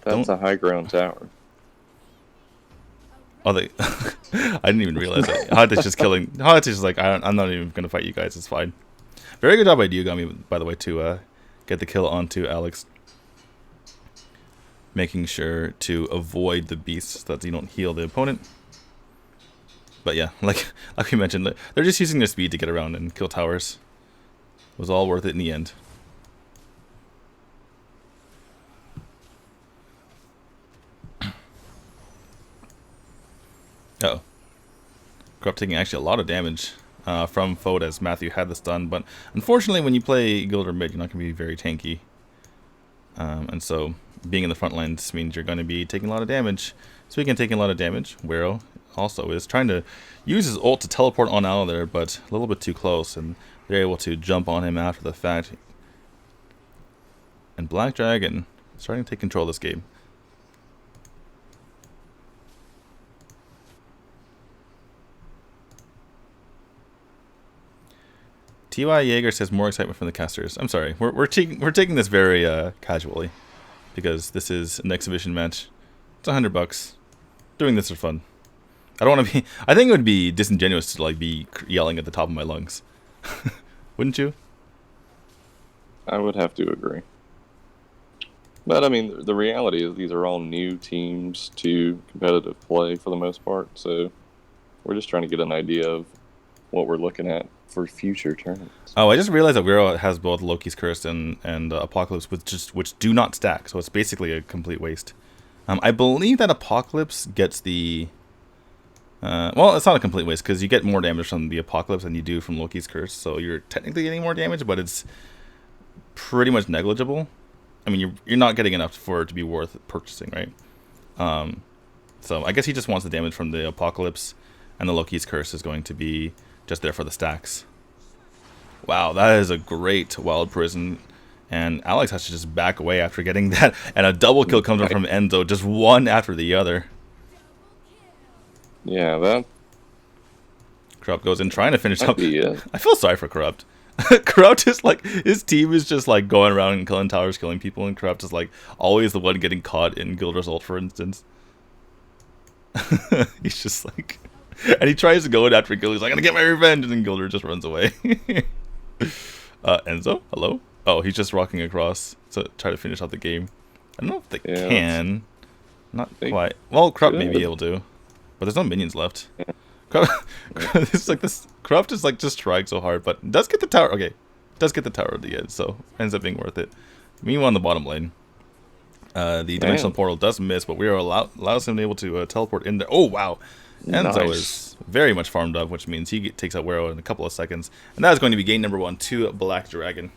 That's a high ground tower. Oh, they. I didn't even realize that. Hot just killing. Hot is like, I'm not even going to fight you guys. It's fine. Very good job by Diogami, by the way, to get the kill onto Alex. Making sure to avoid the beasts so that you don't heal the opponent. But yeah, like we mentioned, they're just using their speed to get around and kill towers. It was all worth it in the end. Uh-oh. Corrupt taking actually a lot of damage from Fote as Matthew had the stun, but unfortunately when you play Gilder mid, you're not going to be very tanky. And so being in the front lines means you're going to be taking a lot of damage. Speaking of taking a lot of damage, Wero also is trying to use his ult to teleport on out of there, but a little bit too close, and they're able to jump on him after the fact. And Black Dragon starting to take control of this game. T.Y. Jaeger says more excitement from the casters. I'm sorry. We're taking this very casually because this is an exhibition match. It's $100. Doing this for fun. I don't want to be. I think it would be disingenuous to like be yelling at the top of my lungs. Wouldn't you? I would have to agree. But I mean, the reality is these are all new teams to competitive play for the most part. So we're just trying to get an idea of what we're looking at for future tournaments. Oh, I just realized that Wero has both Loki's Curse and Apocalypse, which do not stack, so it's basically a complete waste. I believe that Apocalypse gets the... well, it's not a complete waste, because you get more damage from the Apocalypse than you do from Loki's Curse, so you're technically getting more damage, but it's pretty much negligible. I mean, you're not getting enough for it to be worth purchasing, right? So I guess he just wants the damage from the Apocalypse, and the Loki's Curse is going to be just there for the stacks. Wow, that is a great Wild Prison. And Alex has to just back away after getting that. And a double kill comes from Enzo, just one after the other. Yeah, that... Corrupt goes in trying to finish up. Yeah. I feel sorry for Corrupt. Corrupt is like, his team is just like going around and killing towers, killing people. And Corrupt is like always the one getting caught in Gilder's ult, for instance. He's just like... And he tries to go in after Gilder. He's like, I'm gonna get my revenge, and then Gilder just runs away. Enzo, hello. Oh, he's just rocking across to try to finish out the game. I don't know if they can. Not quite. Well, Corrupt may be able to, but there's no minions left. It's like this. Corrupt is like just trying so hard, but does get the tower. Okay, does get the tower at the end, so ends up being worth it. Meanwhile, on the bottom lane, the dimensional portal does miss, but we are allows him able to teleport in there. Oh wow, Enzo is very much farmed up, which means he takes out Wero in a couple of seconds, and that is going to be game number 1 to Black Dragon.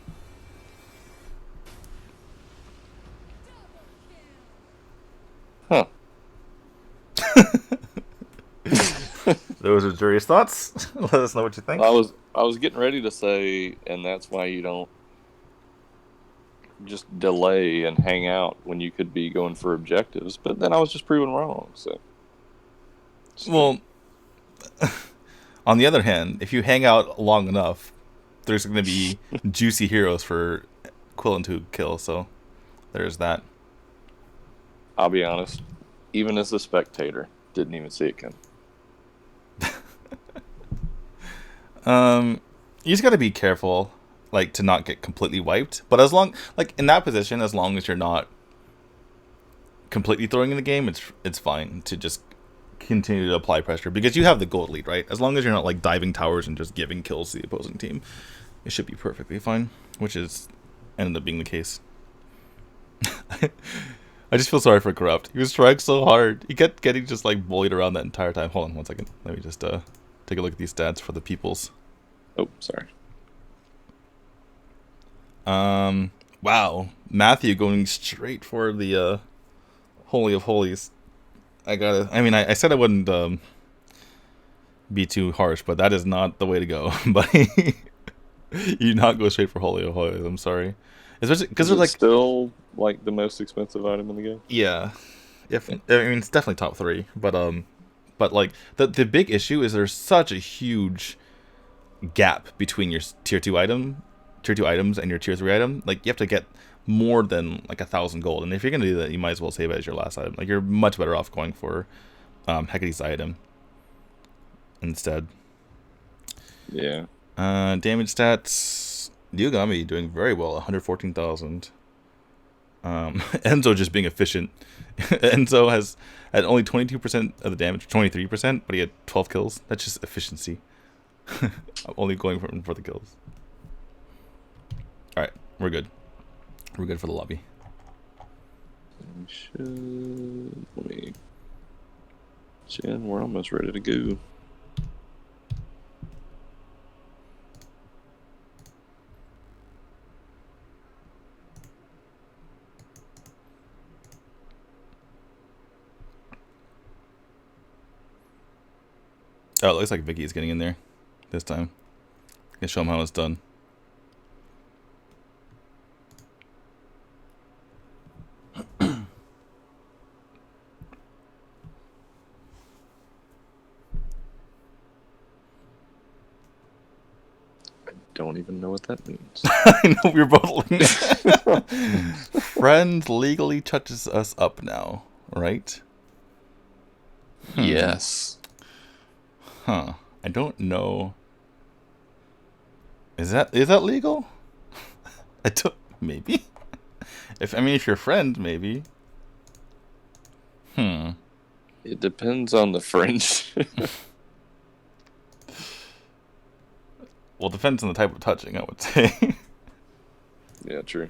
Huh. Those are Jury's thoughts. Let us know what you think. I was getting ready to say, and that's why you don't just delay and hang out when you could be going for objectives. But then I was just proven wrong. So, well, on the other hand, if you hang out long enough, there's going to be juicy heroes for Quillen to kill. So there's that. I'll be honest. Even as a spectator, didn't even see it coming. You just got to be careful, like, to not get completely wiped. But as long, like, in that position, as long as you're not completely throwing in the game, it's fine to just continue to apply pressure because you have the gold lead, right? As long as you're not like diving towers and just giving kills to the opposing team, it should be perfectly fine. Which is ended up being the case. I just feel sorry for Corrupt. He was trying so hard. He kept getting just like bullied around that entire time. Hold on 1 second. Let me just take a look at these stats for the peoples. Oh, sorry. Wow. Matthew going straight for the Holy of Holies. I said I wouldn't be too harsh, but that is not the way to go. But you do not go straight for Holy of Holies. I'm sorry. Especially because they're like still like the most expensive item in the game. Yeah. It's definitely top 3, but like the big issue is there's such a huge gap between your tier 2 items and your tier 3 item. Like you have to get more than like 1,000 gold, and if you're gonna do that, you might as well save it as your last item. Like you're much better off going for Hecate's item instead. Yeah. Damage stats. Ryugami doing very well, 114,000. Enzo just being efficient. Enzo had only 22% of the damage, 23%, but he had 12 kills. That's just efficiency. I'm only going for the kills. Alright, we're good. We're good for the lobby. Jen, we're almost ready to go. Oh, it looks like Vicky is getting in there this time. Can show him how it's done. Don't even know what that means. I know we're both. Friend legally touches us up now, right? Yes. Huh. I don't know. Is that legal? I don't. Maybe. If you're a friend, maybe. It depends on the friendship. Well, depends on the type of touching, I would say. Yeah, true.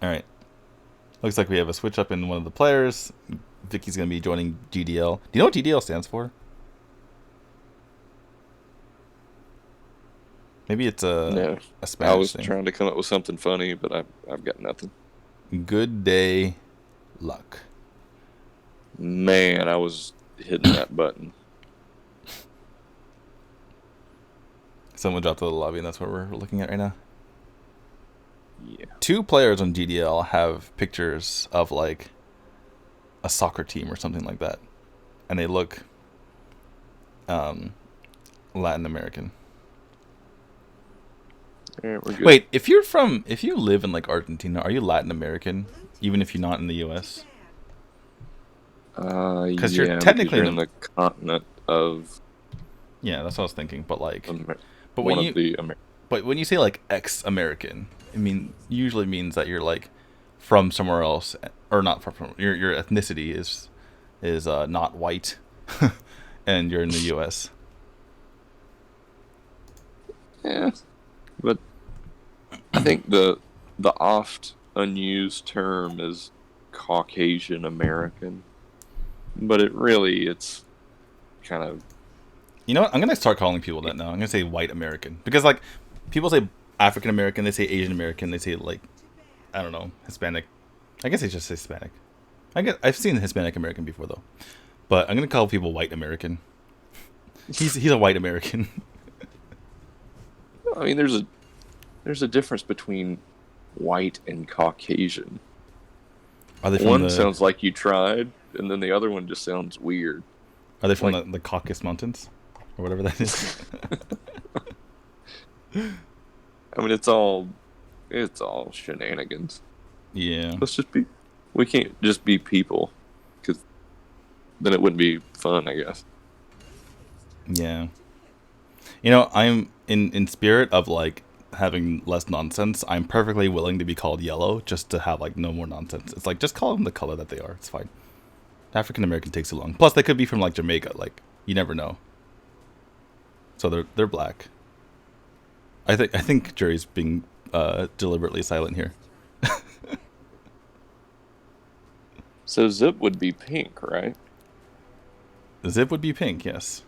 Alright. Looks like we have a switch up in one of the players. Vicky's going to be joining GDL. Do you know what GDL stands for? Maybe it's a Spanish I was thing. trying to come up with something funny, but I've got nothing. Good day, luck. Man, I was hitting that button. Someone dropped to the lobby, and that's what we're looking at right now. Yeah. 2 players on GDL have pictures of like a soccer team or something like that, and they look Latin American. Yeah, we're good. Wait, if you live in like Argentina, are you Latin American, even if you're not in the U.S.? 'Cause you're Yeah, technically you're in in the continent of Yeah, that's what I was thinking. But like, but one when of you the but when you say like ex-American, usually means that you're like from somewhere else, or not from your ethnicity is not white, and you're in the U.S. Yeah, but I think the oft unused term is Caucasian American, but it's kind of You know what? I'm gonna start calling people that now. I'm gonna say white American because like people say African American, they say Asian American, they say like I don't know Hispanic. I guess they just say Hispanic. I've seen Hispanic American before though, but I'm gonna call people white American. He's a white American. I mean there's a difference between white and Caucasian. Are they from One the sounds like you tried, and then the other one just sounds weird. Are they from Like the Caucasus Mountains or whatever that is? I mean it's all shenanigans. Yeah, Let's just be we can't just be people because then it wouldn't be fun, I guess. yeah. You know, I'm in spirit of like having less nonsense. I'm perfectly willing to be called yellow just to have like no more nonsense. It's like just call them the color that they are. It's fine. African American takes too long. Plus, they could be from like Jamaica. Like you never know. So they're black. I think jury's being deliberately silent here. So Zip would be pink, right? Zip would be pink. Yes.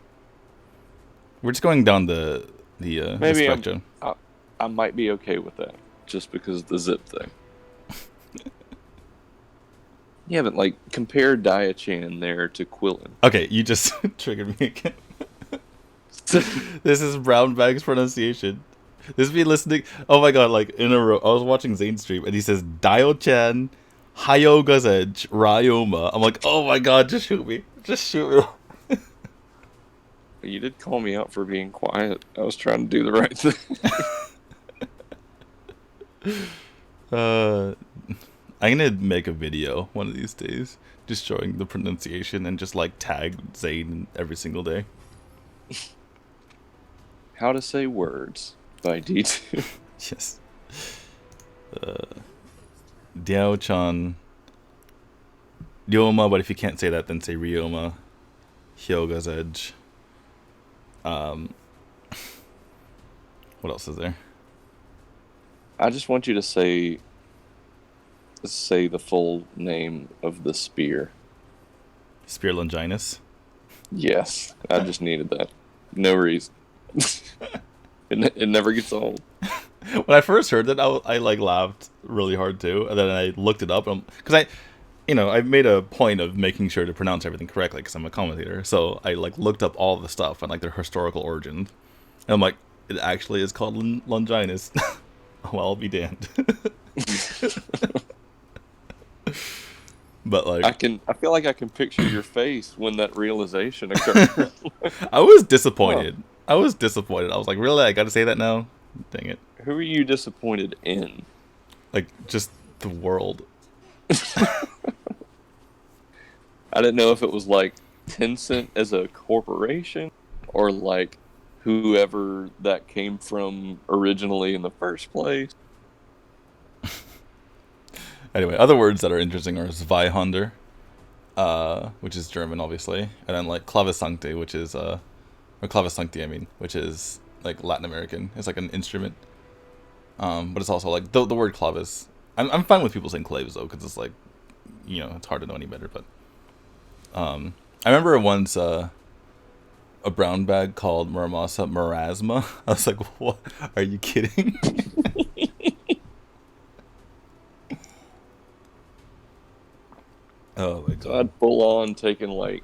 We're just going down the Maybe spectrum. I might be okay with that just because of the Zip thing. You haven't like compared Diachan there to Quillen. Okay, you just triggered me again. This is Brown Bag's pronunciation. This is me listening. Oh my god! Like in a row, I was watching Zane's stream, and he says Dio-chan, Hyoga's Edge, Ryoma. I'm like, oh my god! Just shoot me! Just shoot me! You did call me out for being quiet. I was trying to do the right thing. I'm gonna make a video one of these days, just showing the pronunciation and just like tag Zane every single day. How to Say Words by D2. Yes. Diao-chan, Ryoma, but if you can't say that, then say Ryoma. Hyoga's Edge. What else is there? I just want you to say the full name of the spear. Spear Longinus. Yes, I just needed that. No reason. It never gets old. When I first heard that, I like laughed really hard too, and then I looked it up, because I made a point of making sure to pronounce everything correctly because I'm a commentator. So I like looked up all the stuff and like their historical origins, and I'm like, it actually is called Longinus. Well, I'll be damned. But like, I feel like I can picture your face when that realization occurred. I was disappointed. I was disappointed. I was like, really? I got to say that now? Dang it! Who are you disappointed in? Like, just the world. I didn't know if it was like Tencent as a corporation or like whoever that came from originally in the first place. Anyway, other words that are interesting are Zweihander, which is German, obviously, and then like Clavesancte, which is or Clavesancti, which is like Latin American. It's like an instrument, but it's also like the word claves. I'm fine with people saying claves though, because it's like, it's hard to know any better. But I remember once a brown bag called Muramasa marasma. I was like, what? Are you kidding? Oh my god. So I'd full on taken like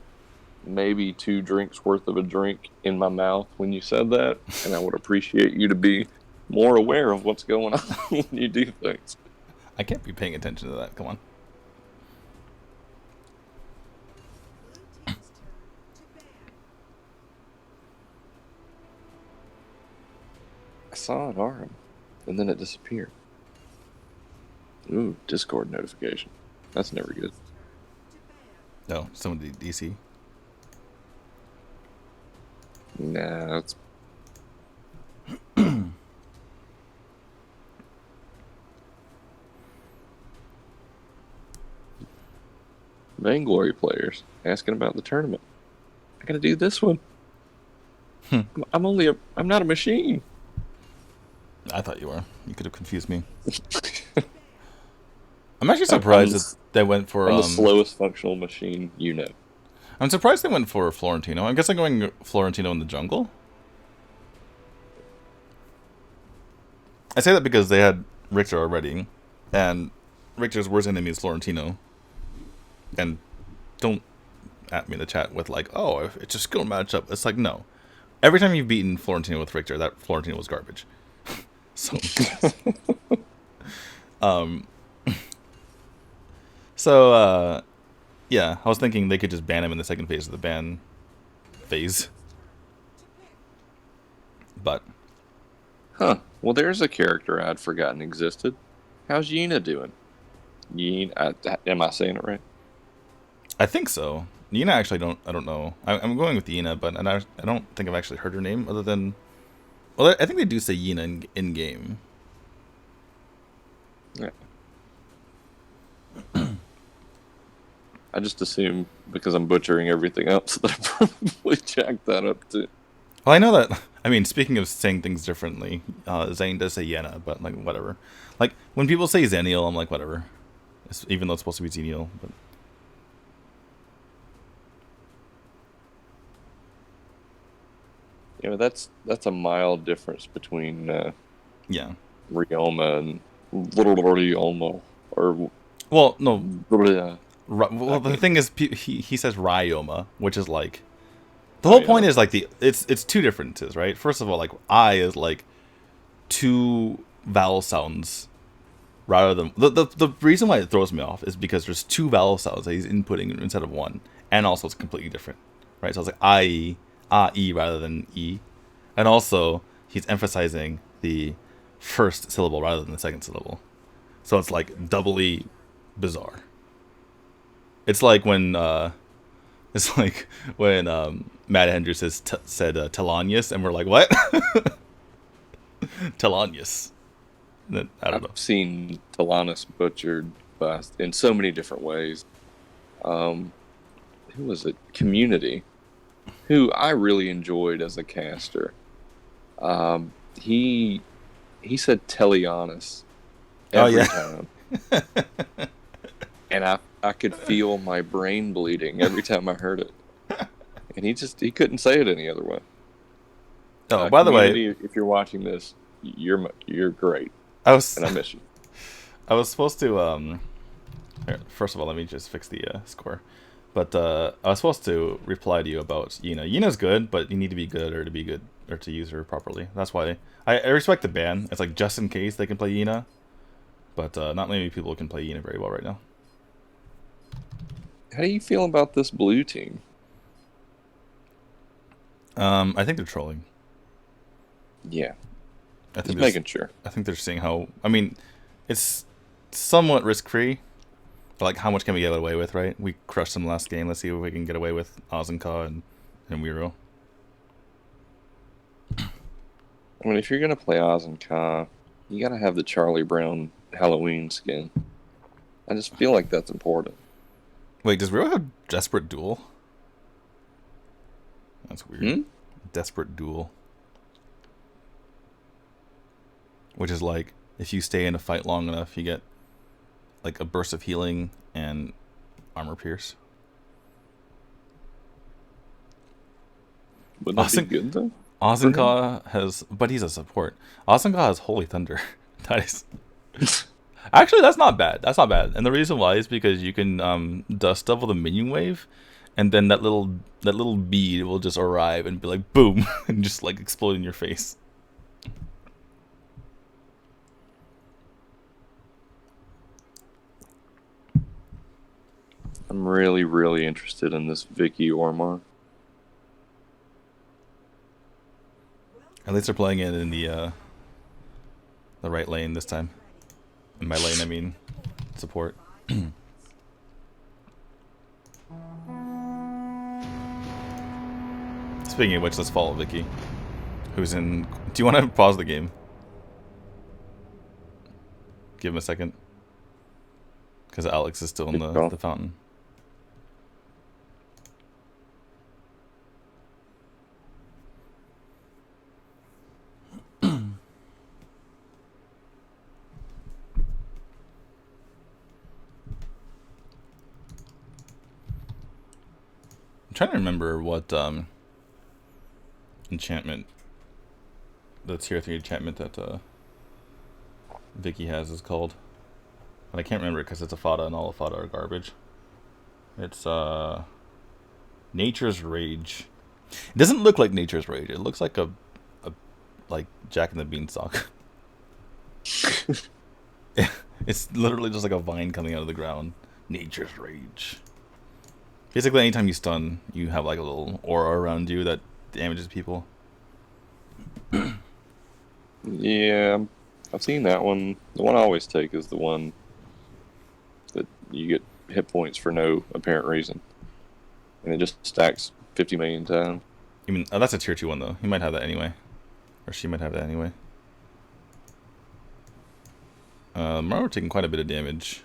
maybe 2 drinks worth of a drink in my mouth when you said that, and I would appreciate you to be more aware of what's going on when you do things. I can't be paying attention to that. Come on. Blue team's turn to ban. I saw an arm, and then it disappeared. Ooh, Discord notification. That's never good. No, somebody DC. Nah, it's Vainglory players asking about the tournament. I gotta do this one. Hmm. I'm not a machine. I thought you were. You could have confused me. I'm actually I'm surprised that they went for. I'm the slowest functional machine you know. I'm surprised they went for Florentino. I guess I'm going Florentino in the jungle. I say that because they had Richter already, and Richter's worst enemy is Florentino. And don't at me in the chat with like, oh, it's a skill matchup. It's like, no. Every time you've beaten Florentino with Richter, that Florentino was garbage. So, um, yeah, I was thinking they could just ban him in the second phase of the ban phase. But, Huh. Well, there's a character I'd forgotten existed. How's Yina doing? Am I saying it right? I think so. Yina actually I don't know. I'm going with Yina, but I don't think I've actually heard her name other than, well, I think they do say Yina in game. Yeah. I just assume because I'm butchering everything else that I probably jacked that up too. Well, I know that. I mean, speaking of saying things differently, Zane does say Yena, but like whatever. Like when people say Zenial, I'm like whatever. Even though it's supposed to be Zenial, but You know, that's a mild difference between yeah. Ryoma and Ryoma, or Well, no. uh, Well, the thing is, he says Ryoma, which is like the whole point is like it's two differences, right? First of all, like I is like two vowel sounds rather than the reason why it throws me off is because there's two vowel sounds that he's inputting instead of one, and also it's completely different, right? So it's like I e rather than e, and also he's emphasizing the first syllable rather than the second syllable, so it's like doubly bizarre. It's like when Matt Andrews said Telanius, and we're like, what? Telanius. I don't know. I've seen Talanis butchered in so many different ways. Who was it? Community, who I really enjoyed as a caster. He said Teleanus every time. And I could feel my brain bleeding every time I heard it. And he couldn't say it any other way. Oh, by the way, if you're watching this, you're great. And I miss you. I was supposed to here, first of all, let me just fix the score. But I was supposed to reply to you about Yina. Yina's good, but you need to be good or to use her properly. That's why I respect the ban. It's like just in case they can play Yina, but not many people can play Yina very well right now. How do you feel about this blue team? I think they're trolling. Yeah. I think just making sure. I think they're seeing how. I mean, it's somewhat risk-free. But like, how much can we get away with, right? We crushed them last game. Let's see if we can get away with Ozenka and Wiro. I mean, if you're gonna play Oz and Ka, you gotta have the Charlie Brown Halloween skin. I just feel like that's important. Wait, does Wiro have Desperate Duel? That's weird. Desperate Duel. Which is like, if you stay in a fight long enough, you get like a burst of healing and armor pierce. Wouldn't that be good though? Ozenka has, but he's a support. Ozenka has Holy Thunder. That is actually that's not bad. That's not bad. And the reason why is because you can dust double the minion wave, and then that little bead will just arrive and be like boom and just like explode in your face. I'm really, really interested in this Vicky Ormar. At least they're playing it in the right lane this time. In my lane, I mean support. Speaking of which, let's follow Vicky, who's in. Do you want to pause the game? Give him a second, because Alex is still in the fountain. I'm trying to remember what enchantment, the tier 3 enchantment that Vicky has is called. But I can't remember it because it's a fada and all the fada are garbage. It's Nature's Rage. It doesn't look like Nature's Rage. It looks like a like Jack and the Beanstalk. It's literally just like a vine coming out of the ground. Nature's Rage. Basically, anytime you stun, you have like a little aura around you that damages people. Yeah, I've seen that one. The one I always take is the one that you get hit points for no apparent reason. And it just stacks 50 million times. You mean, that's a tier 2 one though. He might have that anyway. Or she might have that anyway. We're taking quite a bit of damage.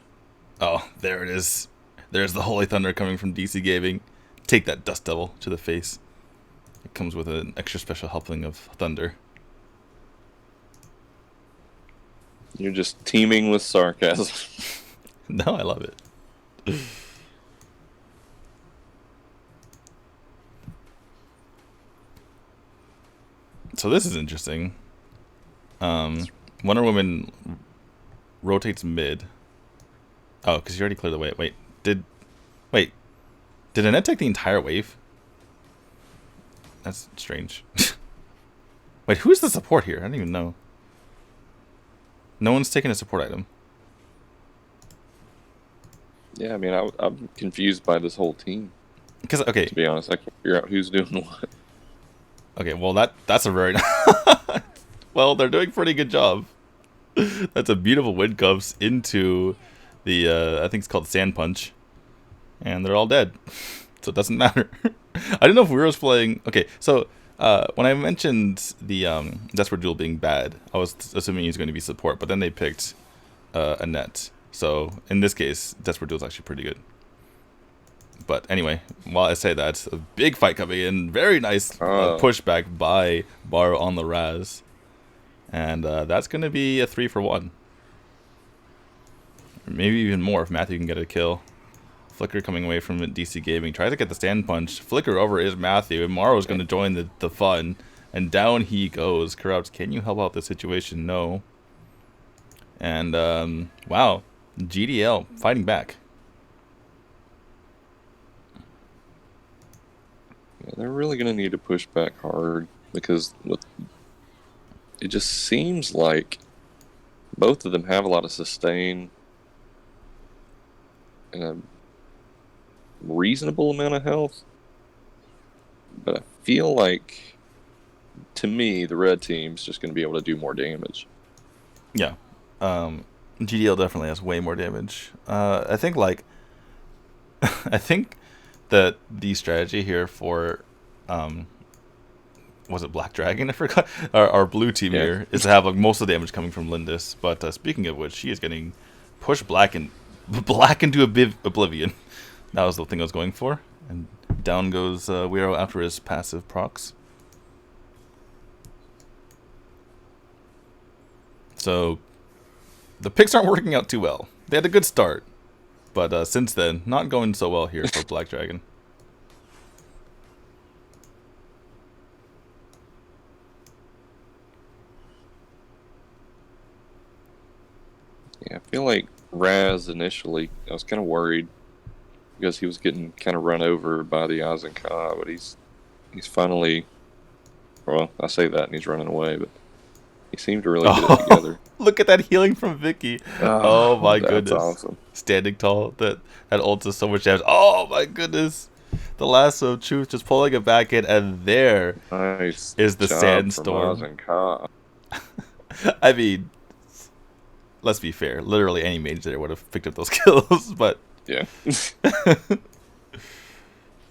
Oh, there it is. There's the Holy Thunder coming from DC Gaming. Take that, Dust Devil, to the face. It comes with an extra special helping of thunder. You're just teeming with sarcasm. No, I love it. So this is interesting. Wonder Woman rotates mid. Oh, because you already cleared the way. Wait, did Annette take the entire wave? That's strange. Wait, who's the support here? I don't even know. No one's taken a support item. Yeah, I mean, I'm confused by this whole team. Because okay, To be honest, I can't figure out who's doing what. okay, well that's a very well, they're doing a pretty good job. That's a beautiful wind cuffs into the I think it's called Sand Punch, and they're all dead, so it doesn't matter. I didn't know if we were playing. Okay, so when I mentioned the Desperate Duel being bad, I was assuming he's going to be support, but then they picked Annette. So in this case, Desperate Duel is actually pretty good. But anyway, while I say that, a big fight coming in. Very nice pushback by Bar on the Raz. And that's going to be a 3-for-1. Maybe even more if Matthew can get a kill. Flicker coming away from DC Gaming. Tries to get the stand punch. Flicker over is Matthew. And Morrow's going to join the fun. And down he goes. Corrupts, can you help out the situation? No. And, wow. GDL fighting back. Yeah, they're really going to need to push back hard because it just seems like both of them have a lot of sustain and a reasonable amount of health. But I feel like, to me, the red team's just going to be able to do more damage. Yeah. GDL definitely has way more damage. I think I think that the strategy here for was it Black Dragon? I forgot. Our blue team here is to have like most of the damage coming from Lindis. But speaking of which, she is getting pushed black into oblivion. That was the thing I was going for. And down goes Weiro after his passive procs. So the picks aren't working out too well. They had a good start, but since then, not going so well here for Black Dragon. Yeah, I feel like Raz initially, I was kind of worried because he was getting kind of run over by the Azenka, but he's finally, well, I say that and he's running away, but he seemed to really get it together. Look at that healing from Vicky. Oh my goodness. That's awesome. Standing tall. That ult does so much damage. Oh my goodness. The lasso of truth just pulling it back in, and there nice is the job sandstorm. from Azenka. I mean, let's be fair. Literally any mage there would have picked up those kills, but yeah.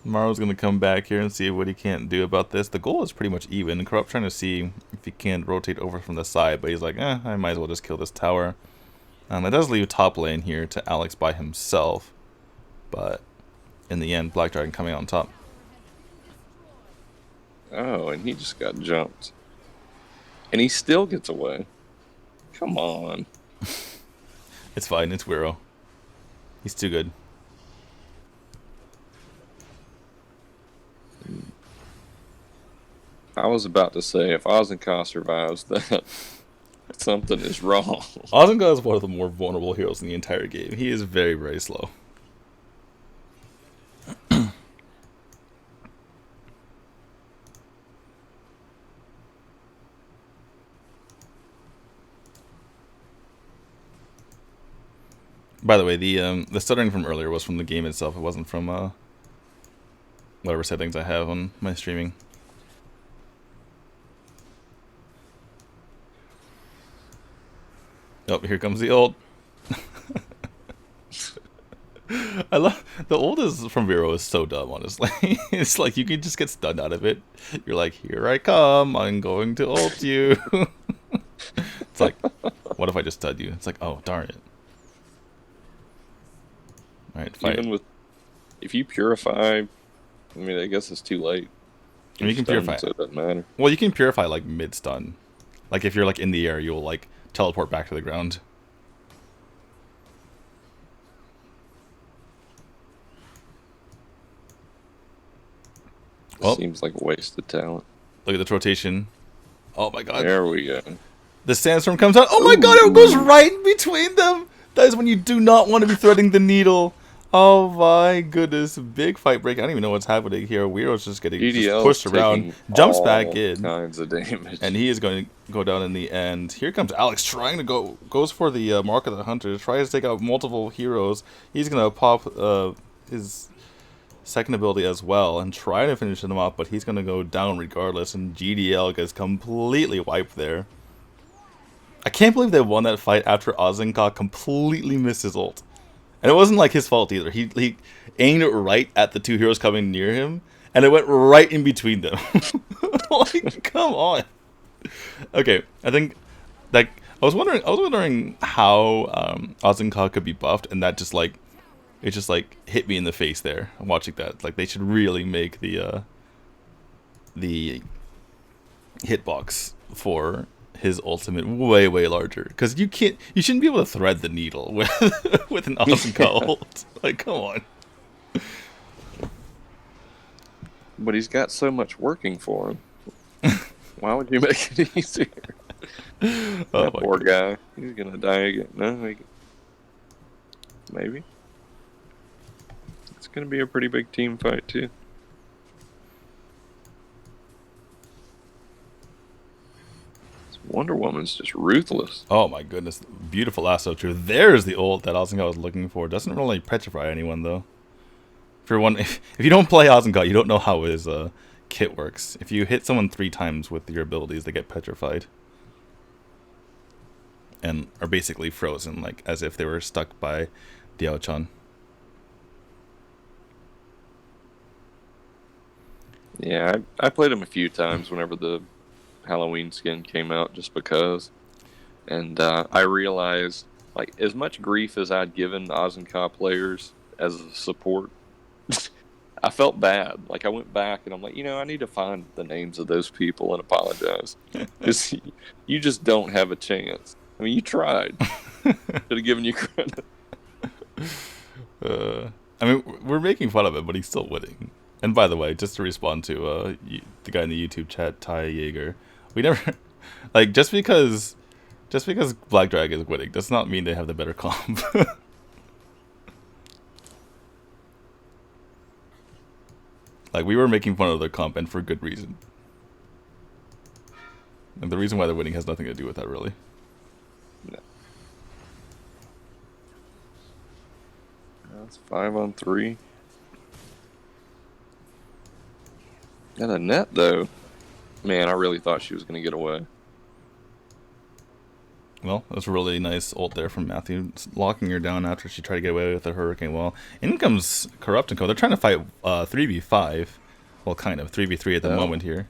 Maro's gonna come back here and see what he can't do about this. The goal is pretty much even. Corrupt trying to see if he can rotate over from the side, but he's like, I might as well just kill this tower. It does leave top lane here to Alex by himself, but in the end, Black Dragon coming out on top. Oh, and he just got jumped. And he still gets away. Come on. It's fine, it's Wiro. He's too good. I was about to say, if Ozenka survives that, something is wrong. Ozunga is one of the more vulnerable heroes in the entire game. He is very, very slow. By the way, the stuttering from earlier was from the game itself. It wasn't from whatever settings I have on my streaming. Oh, here comes the ult. I love the ult is from Vero is so dumb, honestly. It's like you can just get stunned out of it. You're like, here I come, I'm going to ult you. It's like, what if I just stunned you? It's like, oh darn it. Alright, fight. Even with, if you purify, I mean, I guess it's too late. I mean, you can purify. So it doesn't matter. Well, you can purify like mid stun. Like if you're like in the air, you'll like teleport back to the ground. Well, Seems like wasted talent. look at this rotation. Oh my god. There we go. The sandstorm comes out. Oh my god, it goes right in between them. That is when you do not want to be threading the needle. Oh my goodness. Big fight break. I don't even know what's happening here. Weirdo's just getting just pushed around. Jumps back in. Kinds of damage. And he is going to go down in the end. Here comes Alex trying to goes for the Mark of the Hunter. Tries to take out multiple heroes. He's going to pop his second ability as well and try to finish them off, but he's going to go down regardless. And GDL gets completely wiped there. I can't believe they won that fight after Ozenka completely missed his ult. And it wasn't like his fault either. He aimed it right at the two heroes coming near him, and it went right in between them. Like, come on. Okay, I think like I was wondering how Ozenka could be buffed, and that just like it just like hit me in the face there. I'm watching that. Like they should really make the hitbox for his ultimate way larger, because you shouldn't be able to thread the needle with with an Ozenka ult. Like, come on. But he's got so much working for him. Why would you make it easier? Oh, That poor guy. He's gonna die again. No, maybe. It's gonna be a pretty big team fight too. Wonder Woman's just ruthless. Oh my goodness, beautiful lasso true. There's the ult that Ozenka was looking for. Doesn't really petrify anyone though. If you don't play Ozenka, you don't know how his kit works. If you hit someone 3 times with your abilities, they get petrified and are basically frozen, like as if they were stuck by Diao-chan. Yeah, I played him a few times whenever the Halloween skin came out, just because. And I realized, like, as much grief as I'd given Ozenka players as a support, I felt bad. Like, I went back and I'm like, I need to find the names of those people and apologize. Because you just don't have a chance. I mean, you tried. Should have given you credit. I mean, we're making fun of it, but he's still winning. And by the way, just to respond to the guy in the YouTube chat, Ty Yeager, we never like just because Black Dragon is winning does not mean they have the better comp. Like, we were making fun of their comp, and for good reason. And the reason why they're winning has nothing to do with that, really. No. That's 5-on-3. And a net, though. Man, I really thought she was going to get away. Well, that was a really nice ult there from Matthew, locking her down after she tried to get away with the Hurricane Wall. In comes Corrupt and Co. They're trying to fight 3v5. Well, kind of. 3v3 at the Oh. moment here.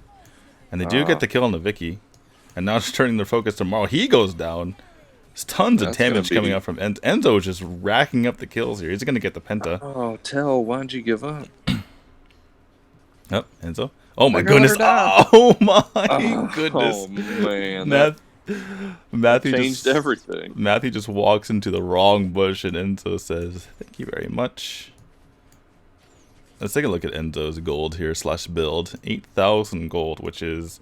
And they do get the kill on the Vicky. And now just turning their focus to Marl. He goes down. There's tons of That's damage gonna be- coming out from Enzo. Enzo is just racking up the kills here. He's going to get the Penta. Oh, why'd you give up? Oh, Enzo. Oh my They're gonna goodness. let her Oh my goodness. Oh man, that Matthew changed just, everything. Matthew just walks into the wrong bush and Enzo says, "Thank you very much." Let's take a look at Enzo's gold here / build. 8,000 gold, which is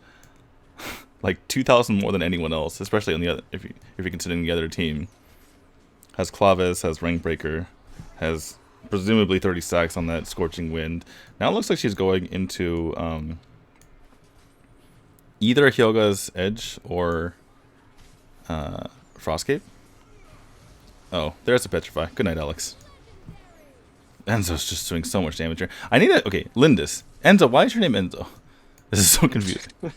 like 2,000 more than anyone else, especially on the other if you're considering the other team. Has Claves, has Rankbreaker, has presumably 30 stacks on that Scorching Wind. Now it looks like she's going into either Hyoga's Edge or Frostcape. Oh, there's a Petrify. Good night, Alex. Enzo's just doing so much damage here. I need a... Okay, Lindis. Enzo, why is your name Enzo? This is so confusing. But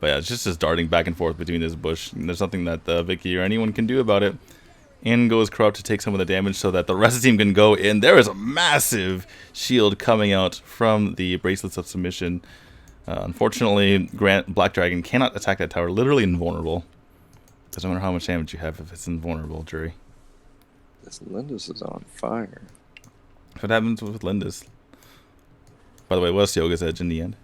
yeah, it's just darting back and forth between this bush. And there's nothing that Vicky or anyone can do about it. In goes Corrupt to take some of the damage so that the rest of the team can go in. There is a massive shield coming out from the Bracelets of Submission. Unfortunately, Black Dragon cannot attack that tower. Literally invulnerable. Doesn't matter how much damage you have if it's invulnerable, Jury. This Lindis is on fire. What happens with Lindis? By the way, what's Yoga's Edge in the end?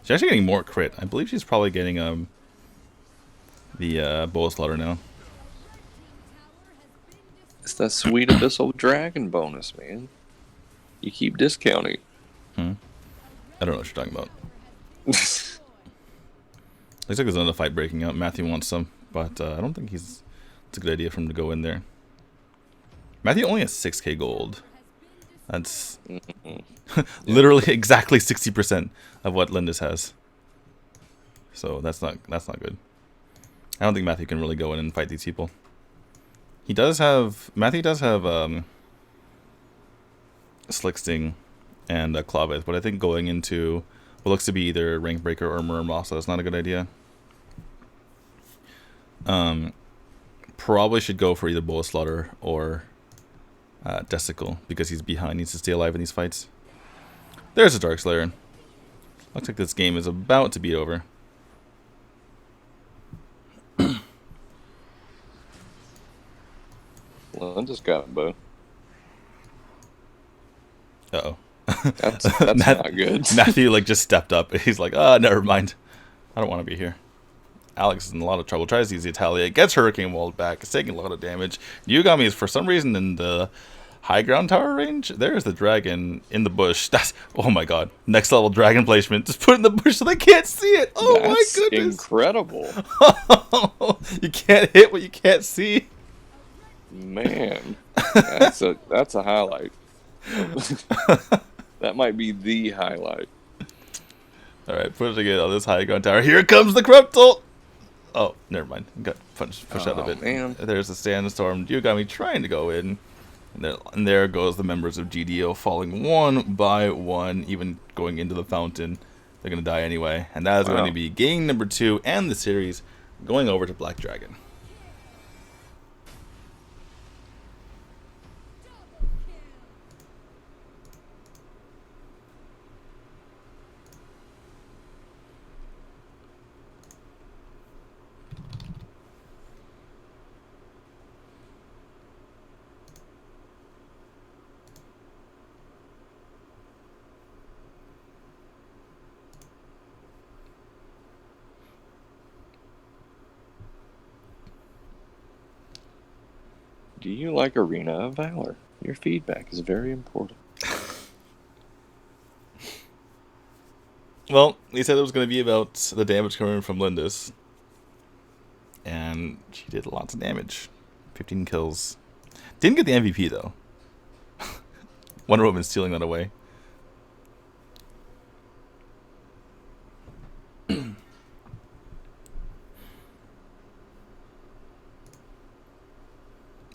She's actually getting more crit. I believe she's probably getting the Boa Slaughter now. It's that sweet Abyssal Dragon bonus, man. You keep discounting. I don't know what you're talking about. Looks like there's another fight breaking out. Matthew wants some, but I don't think it's a good idea for him to go in there. Matthew only has 6k gold. That's literally exactly 60% of what Lindis has. So that's not good. I don't think Matthew can really go in and fight these people. Matthew does have Slick Sting and Claves, but I think going into what looks to be either Rankbreaker or Murmasa is not a good idea. Probably should go for either Boa Slaughter or Desicle because he's behind, needs to stay alive in these fights. There's a Darkslayer. Looks like this game is about to be over. Lindis got bow. Uh-oh. That's not good. Matthew just stepped up. He's like, never mind. I don't want to be here. Alex is in a lot of trouble. Tries to use the Italia. Gets Hurricane Walled back. It's taking a lot of damage. Yugami is for some reason in the high ground tower range. There's the dragon in the bush. That's... Oh my god. Next level dragon placement. Just put it in the bush so they can't see it. Oh That's my goodness. Incredible. You can't hit what you can't see. Man. That's a highlight. That might be the highlight. Alright, push again on this high ground tower. Here comes the Corrupt ult! Oh, never mind. Got pushed out a bit. Man. There's the Sandstorm. Yugami trying to go in. And there goes the members of GDO falling one by one, even going into the fountain. They're going to die anyway. And that is going to be game number 2 and the series going over to Black Dragon. Do you like Arena of Valor? Your feedback is very important. Well, he said it was going to be about the damage coming from Lindis. And she did lots of damage. 15 kills. Didn't get the MVP, though. Wonder Woman stealing that away.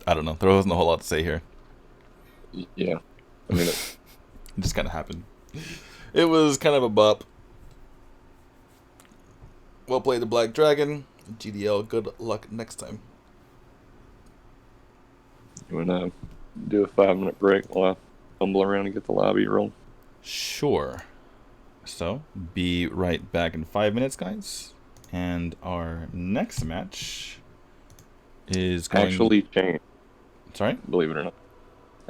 I don't know. There wasn't a whole lot to say here. Yeah. I mean, It just kind of happened. It was kind of a bop. Well played, the Black Dragon. GDL, good luck next time. You want to do a 5-minute break while I fumble around and get the lobby rolling? Sure. So, be right back in 5 minutes, guys. And our next match is going... Actually changed, Sorry? believe it or not.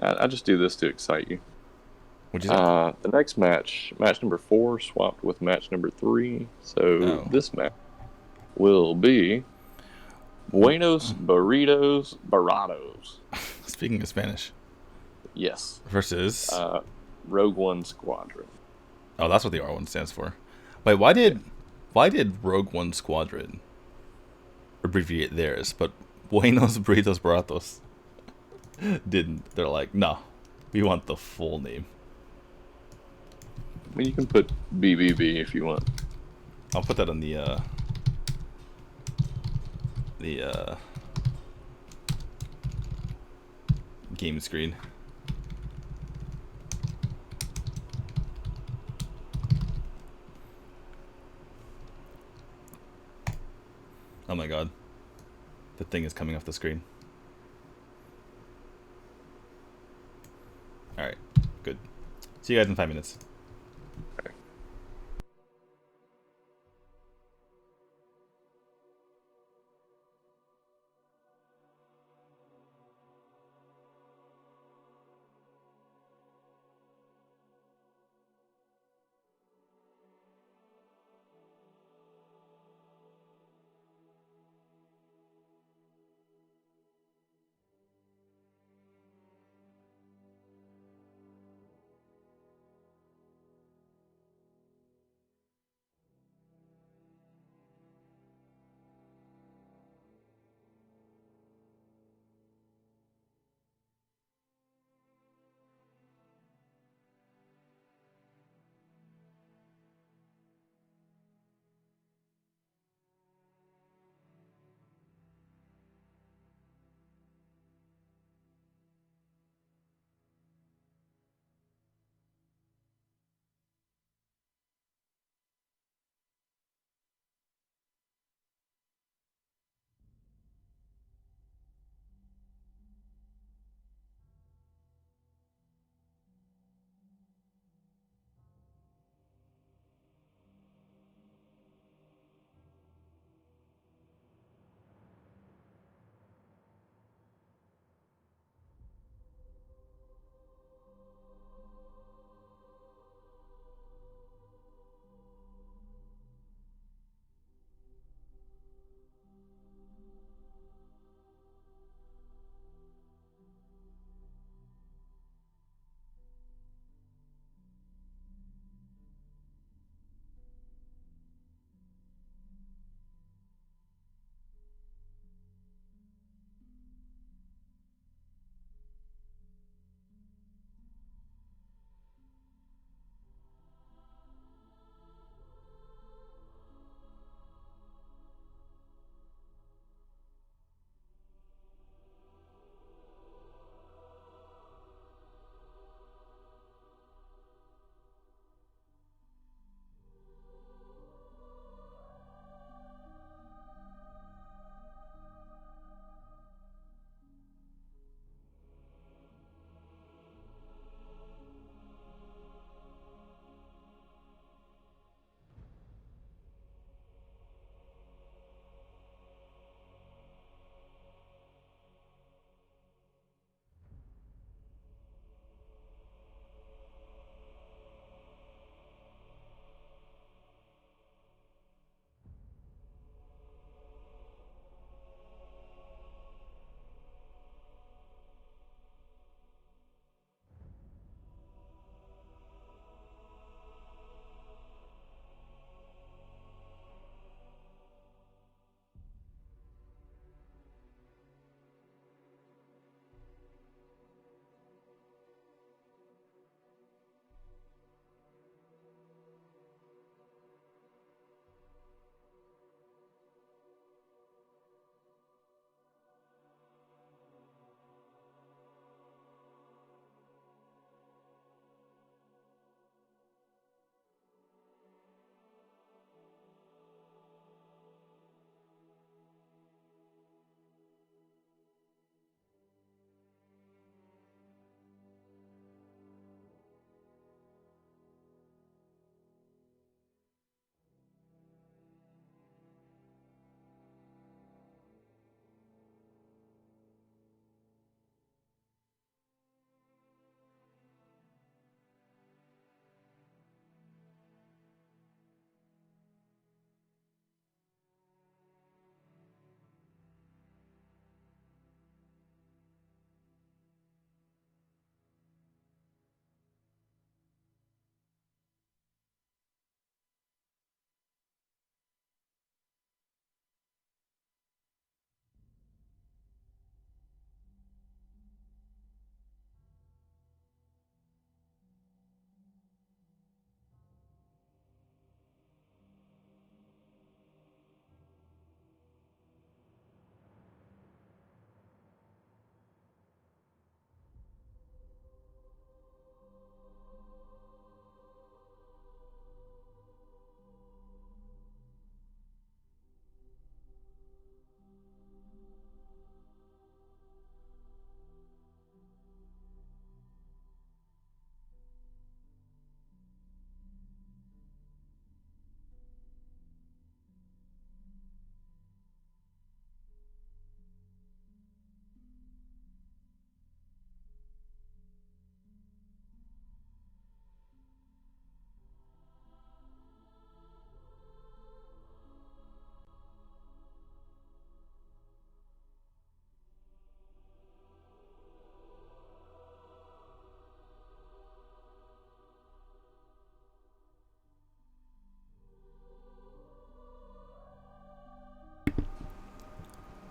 I just do this to excite you. What'd you say? The next match number 4, swapped with match number 3. So this match will be Buenos Burritos Baratos. Speaking of Spanish. Yes. Versus... Rogue One Squadron. Oh, that's what the R1 stands for. Wait, why did Rogue One Squadron abbreviate theirs, but Buenos Burritos Baratos didn't? They're like, no, we want the full name. I mean, you can put BBB if you want. I'll put that on the game screen. Oh my god. The thing is coming off the screen. Alright, good. See you guys in 5 minutes.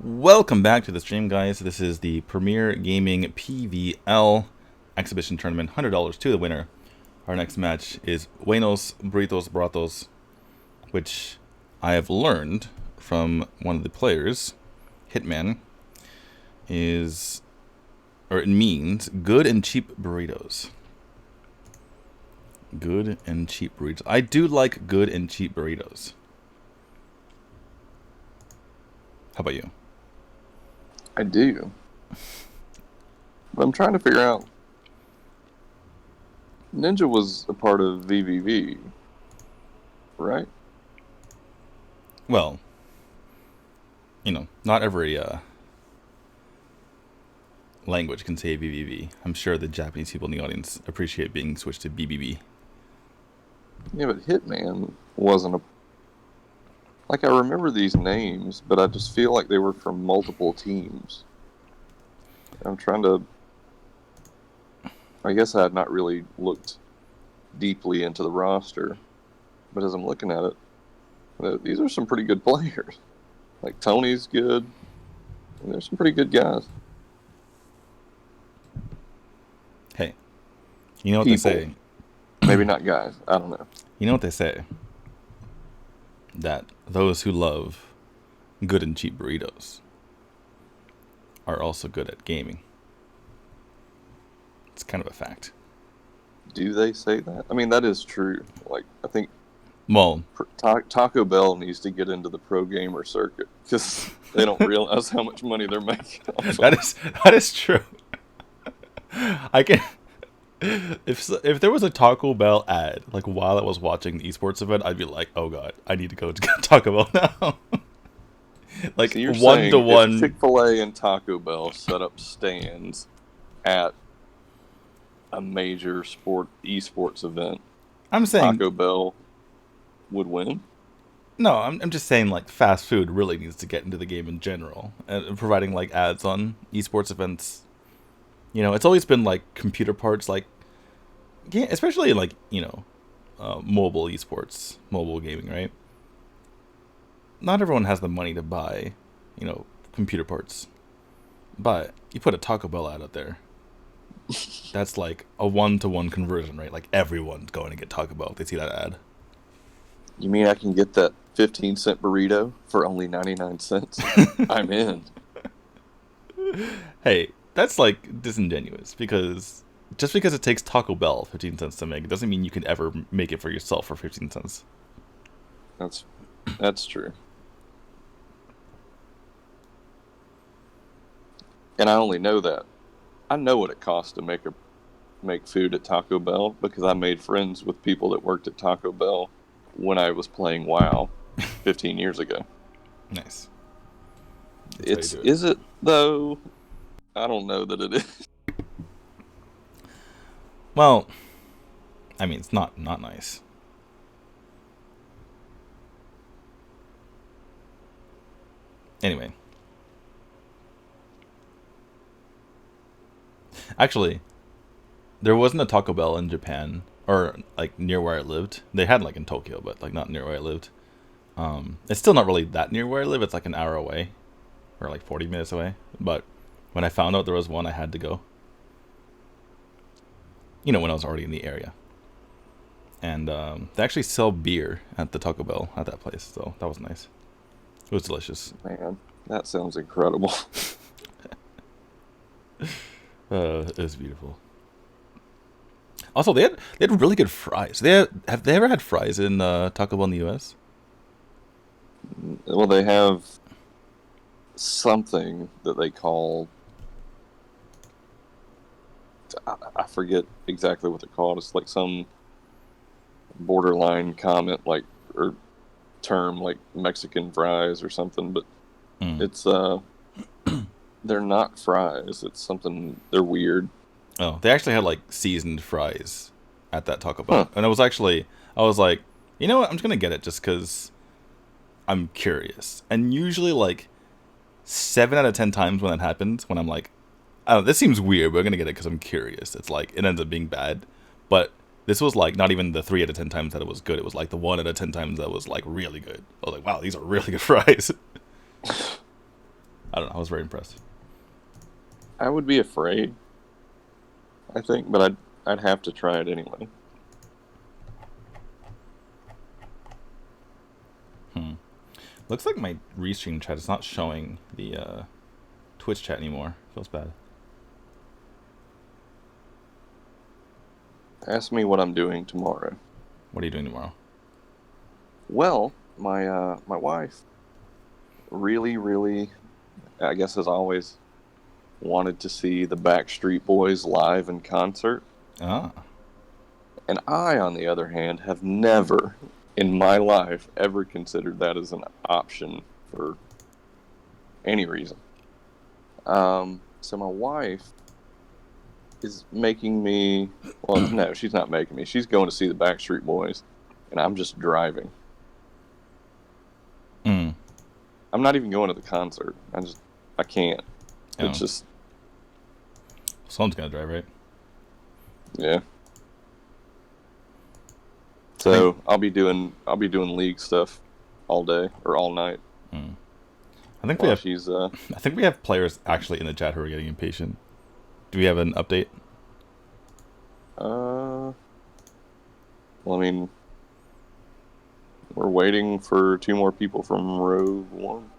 Welcome back to the stream, guys. This is the Premier Gaming PVL Exhibition Tournament. $100 to the winner. Our next match is Buenos Burritos Bratos, which I have learned from one of the players, Hitman, it means good and cheap burritos. Good and cheap burritos. I do like good and cheap burritos. How about you? I do. But I'm trying to figure out. Ninja was a part of VVV, right? Well, not every language can say VVV. I'm sure the Japanese people in the audience appreciate being switched to BBB. Yeah, but Hitman wasn't a. Like, I remember these names, but I just feel like they were from multiple teams. I'm trying to. I guess I had not really looked deeply into the roster, but as I'm looking at it, these are some pretty good players. Like, Tony's good. And there's some pretty good guys. Hey, you know what People. they say? Maybe not guys. I don't know. You know what they say? That those who love good and cheap burritos are also good at gaming. It's kind of a fact. Do they say that? I mean, that is true. Like, I think Well, Taco Bell needs to get into the pro gamer circuit because they don't realize how much money they're making. that is true. I can. If there was a Taco Bell ad like while I was watching the esports event, I'd be like, "Oh God, I need to go to Taco Bell now." Like So you're 1-to-1. If Chick-fil-A and Taco Bell set up stands at a major esports event, I'm saying Taco Bell would win. no. I'm just saying like fast food really needs to get into the game in general, and providing like ads on esports events. It's always been like computer parts, like especially like mobile esports, mobile gaming, right? Not everyone has the money to buy, computer parts, but you put a Taco Bell ad out there. That's like a 1-to-1 conversion, right? Like everyone's going to get Taco Bell if they see that ad. You mean I can get that 15-cent burrito for only 99 cents? I'm in. Hey, that's like disingenuous because just because it takes Taco Bell 15 cents to make it doesn't mean you can ever make it for yourself for 15 cents. That's true. And I only know that. I know what it costs to make food at Taco Bell because I made friends with people that worked at Taco Bell when I was playing WoW 15 years ago. Nice. Is it though? I don't know that it is. Well, I mean, it's not nice. Anyway. Actually, there wasn't a Taco Bell in Japan, or like near where I lived. They had like in Tokyo, but like not near where I lived. It's still not really that near where I live. It's like an hour away, or like 40 minutes away. But when I found out there was one, I had to go. When I was already in the area. And they actually sell beer at the Taco Bell at that place, so that was nice. It was delicious. Man, that sounds incredible. It was beautiful. Also, they had really good fries. Have they ever had fries in Taco Bell in the U.S.? Well, they have something that they call. I forget exactly what they're called. It's like some borderline comment, like or term, like Mexican fries or something. But it's they're not fries. It's something. They're weird. Oh, they actually had like seasoned fries at that Taco Bell, and I was like, you know what? I'm just gonna get it just because I'm curious. And usually, like 7 out of 10 times when that happens, when I'm like, oh, this seems weird, but I'm gonna get it because I'm curious. It's like it ends up being bad, but this was like not even the 3 out of 10 times that it was good. It was like the 1 out of 10 times that was like really good. I was like, wow, these are really good fries. I don't know. I was very impressed. I would be afraid, I think, but I'd have to try it anyway. Looks like my restream chat is not showing the Twitch chat anymore. Feels bad. Ask me what I'm doing tomorrow. What are you doing tomorrow? Well, my wife really, I guess as always, wanted to see the Backstreet Boys live in concert. Ah. And I, on the other hand, have never in my life ever considered that as an option for any reason. So my wife is making me, well, no, she's not making me. She's going to see the Backstreet Boys, and I'm just driving. Mm. I'm not even going to the concert. I can't. Oh. It's just, Someone's gonna drive, right? yeah. So I'll be doing league stuff all day or all night. I think While we have. she's I think we have players actually in the chat who are getting impatient. Do we have an update? well, I mean, we're waiting for 2 more people from Rogue One.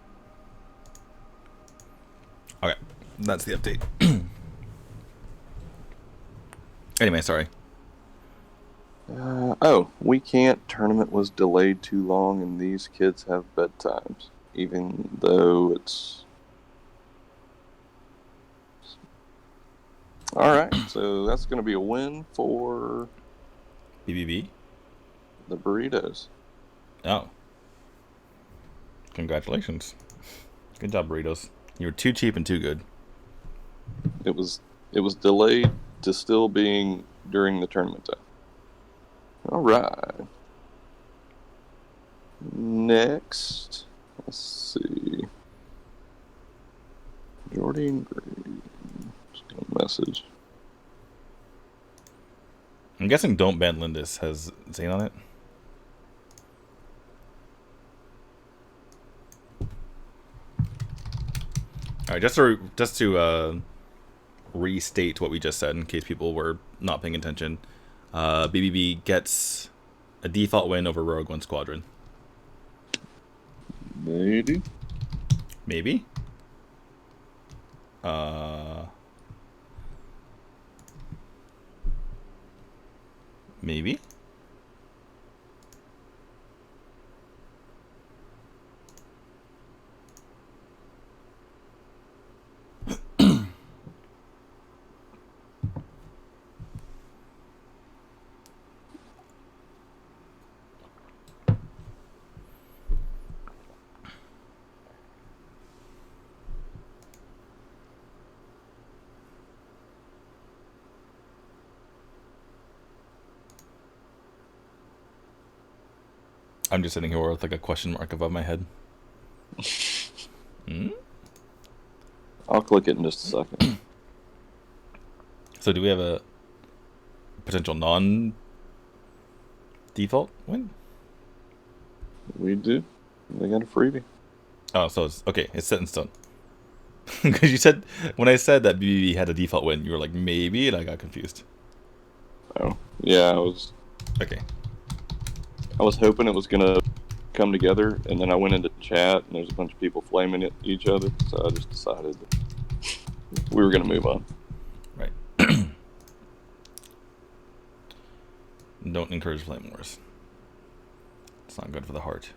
Okay, that's the update. Anyway, sorry. Weekend tournament was delayed too long, and these kids have bedtimes, even though it's. All right, so that's going to be a win for BBB. the Burritos. Oh. Congratulations. Good job, burritos. You were too cheap and too good. It was delayed to still being during the tournament time. All right. Next, let's see. Jordan Green. Just gonna message. I'm guessing Don't Ban Lindis has Zane on it. Alright, just to restate what we just said in case people were not paying attention. BBB gets a default win over Rogue One Squadron. Maybe. Maybe? Maybe? I'm just sitting here with like a question mark above my head. I'll click it in just a second. So do we have a potential non-default win? We do. They got a freebie. Oh, so it's okay. It's set in stone. Because you said when I said that BBB had a default win, you were like maybe, and I got confused. Oh, yeah. I was hoping it was gonna come together, and then I went into chat, and there's a bunch of people flaming at each other, so I just decided that we were gonna move on. Right. Don't encourage flame wars. It's not good for the heart.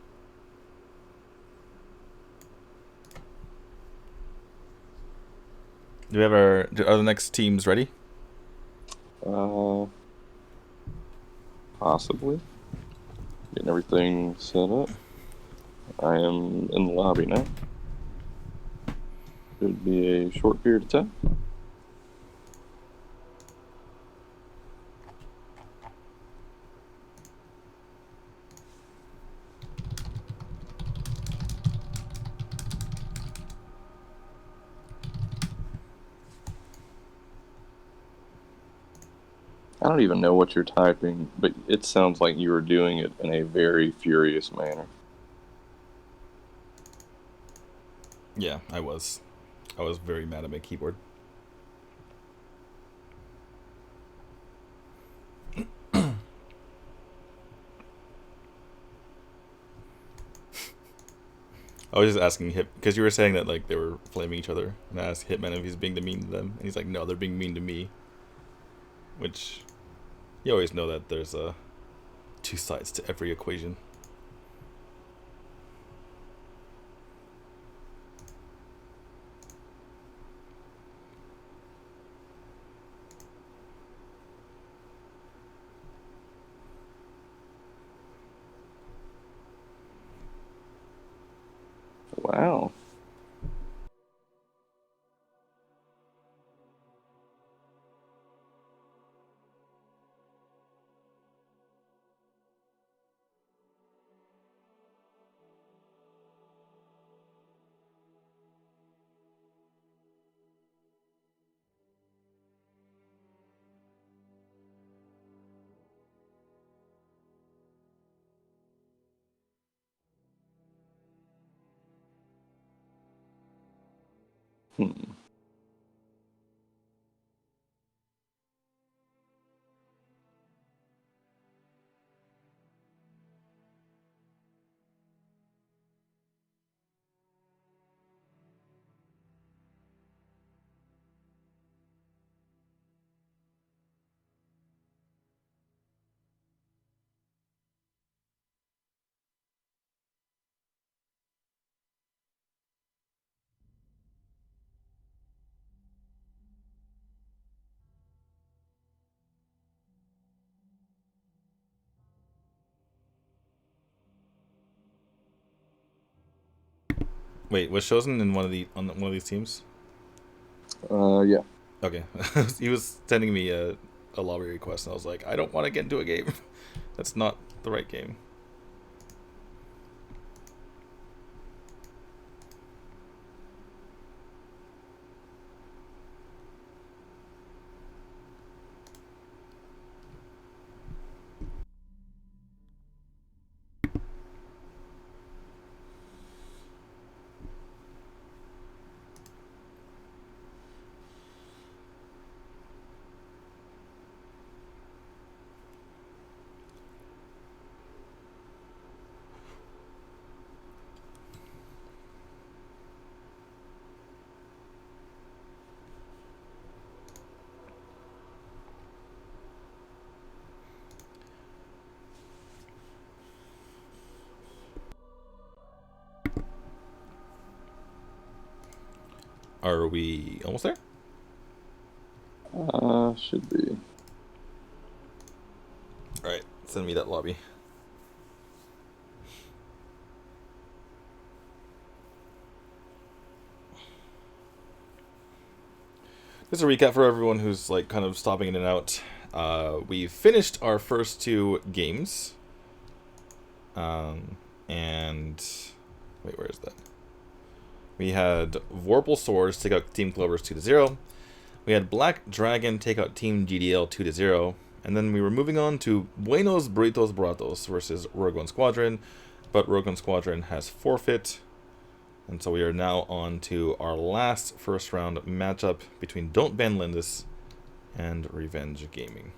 Do we have are the next teams ready? Possibly. Getting everything set up. I am in the lobby now. Should be a short period of time. I don't even know what you're typing, but it sounds like you were doing it in a very furious manner. Yeah, I was. I was very mad at my keyboard. I was just asking Hip because you were saying that like they were flaming each other, and I asked Hitman if he's being mean to them, and he's like, "No, they're being mean to me." Which you always know that there's two sides to every equation. Wow. Hmm. Wait, was Chosen in one of one of these teams? Yeah. Okay, he was sending me a lobby request, and I was like, I don't want to get into a game. That's not the right game. Are we almost there? Should be. All right, send me that lobby. Just a recap for everyone who's like kind of stopping in and out. We finished our first two games. And wait, where is that? We had Vorpal Swords take out Team Clover's 2-0. We had Black Dragon take out Team GDL 2-0. And then we were moving on to Buenos Burritos Baratos versus Rogue One Squadron. But Rogue One Squadron has forfeit. And so we are now on to our last first round matchup between Don't Ban Lindis and Revenge Gaming.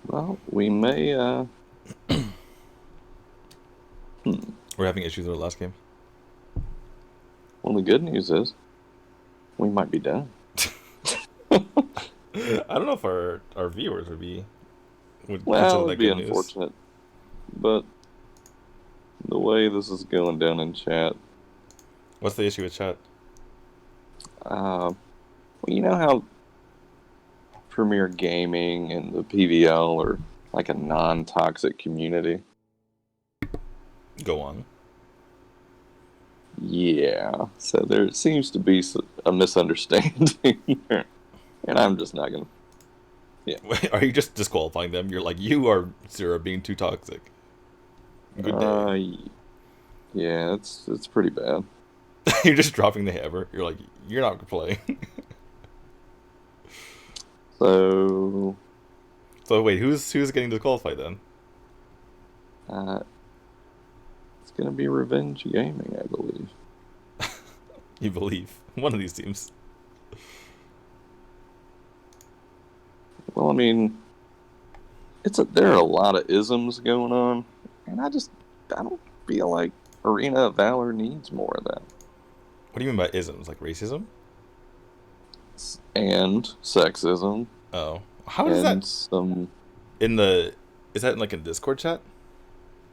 Well, we may. We're having issues with the last game. Well, the good news is we might be done. I don't know if our viewers would Well, consider it'd that be good news. unfortunate, but the way this is going down in chat, What's the issue with chat? well, you know how Premier Gaming and the PVL are like a non-toxic community. Go on. Yeah, so there seems to be a misunderstanding here, and I'm just not gonna. Wait, are you just disqualifying them? You're like, you are Zero being too toxic. Good day. Yeah, it's pretty bad. You're just dropping the hammer. You're like, you're not playing. So So wait, who's getting disqualified then? It's gonna be Revenge Gaming, I believe. You believe one of these teams? Well, I mean, there are a lot of isms going on, and I don't feel like Arena of Valor needs more of that. What do you mean by isms? Like racism? And sexism Oh, how does that and some. in the? Is that in like a Discord chat?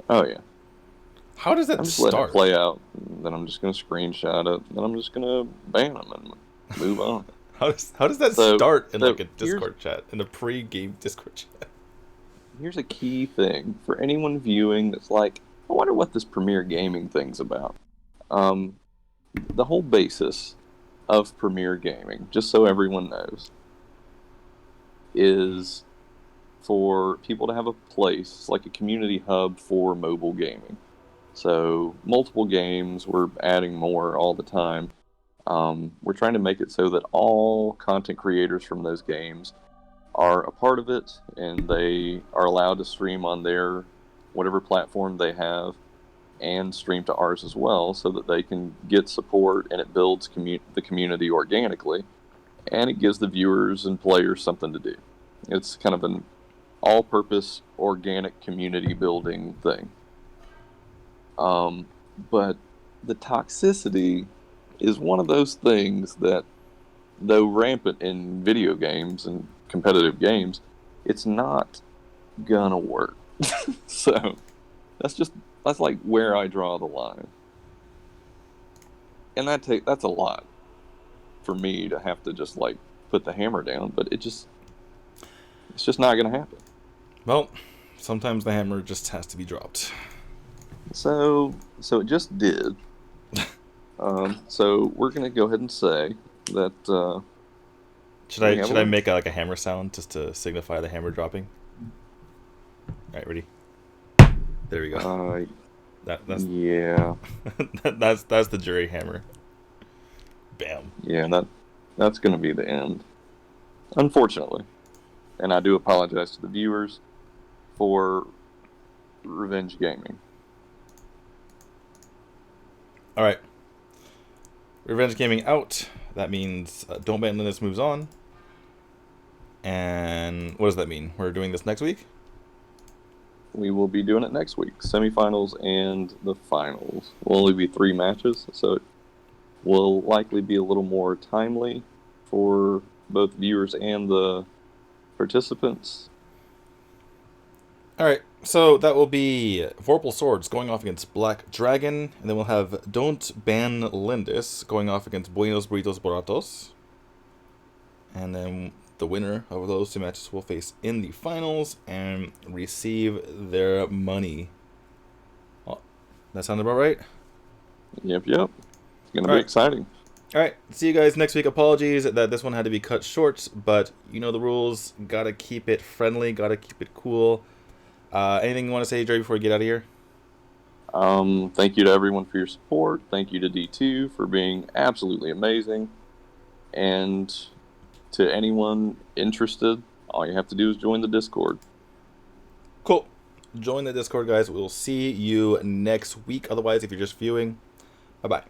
Oh yeah, How does that I'm just letting it start? play out. And then I'm just gonna screenshot it. Then I'm just gonna ban them and move on. How does that So, start in so like a Discord chat, in a pre-game Discord chat? here's a key thing for anyone viewing that's like, I wonder what this Premier Gaming thing's about. The whole basis of Premier Gaming, just so everyone knows, is for people to have a place, like a community hub for mobile gaming. So multiple games, we're adding more all the time. We're trying to make it so that all content creators from those games are a part of it, and they are allowed to stream on their whatever platform they have and stream to ours as well, so that they can get support, and it builds the community organically, and it gives the viewers and players something to do. It's kind of an all-purpose organic community building thing. But the toxicity is one of those things that, though rampant in video games and competitive games, it's not gonna work. So that's like where I draw the line, and that's a lot for me to have to just like put the hammer down. But it's just not gonna happen. Well, sometimes the hammer just has to be dropped. So it just did. So we're gonna go ahead and say that. Should I make like a hammer sound just to signify the hammer dropping? All right, ready? There we go. That's Yeah, that's the jury hammer. Bam. yeah, that's gonna be the end, unfortunately. And I do apologize to the viewers for Revenge Gaming. All right. Revenge Gaming out. That means Don't Ban Linus moves on. And what does that mean? We're doing this next week? We will be doing it next week. Semifinals and the finals will only be 3 matches, so it will likely be a little more timely for both viewers and the participants. All right. So that will be Vorpal Swords going off against Black Dragon. And then we'll have Don't Ban Lindis going off against Buenos Burritos Boratos. And then the winner of those 2 matches will face in the finals and receive their money. Oh, that sound about right? Yep. It's going to All be right. exciting. All right. See you guys next week. Apologies that this one had to be cut short, but you know the rules. Gotta keep it friendly. Gotta keep it cool. Anything you want to say, Dre, before we get out of here? Thank you to everyone for your support. Thank you to D2 for being absolutely amazing. And to anyone interested, all you have to do is join the Discord. Cool. Join the Discord, guys. We'll see you next week. Otherwise, if you're just viewing, bye-bye.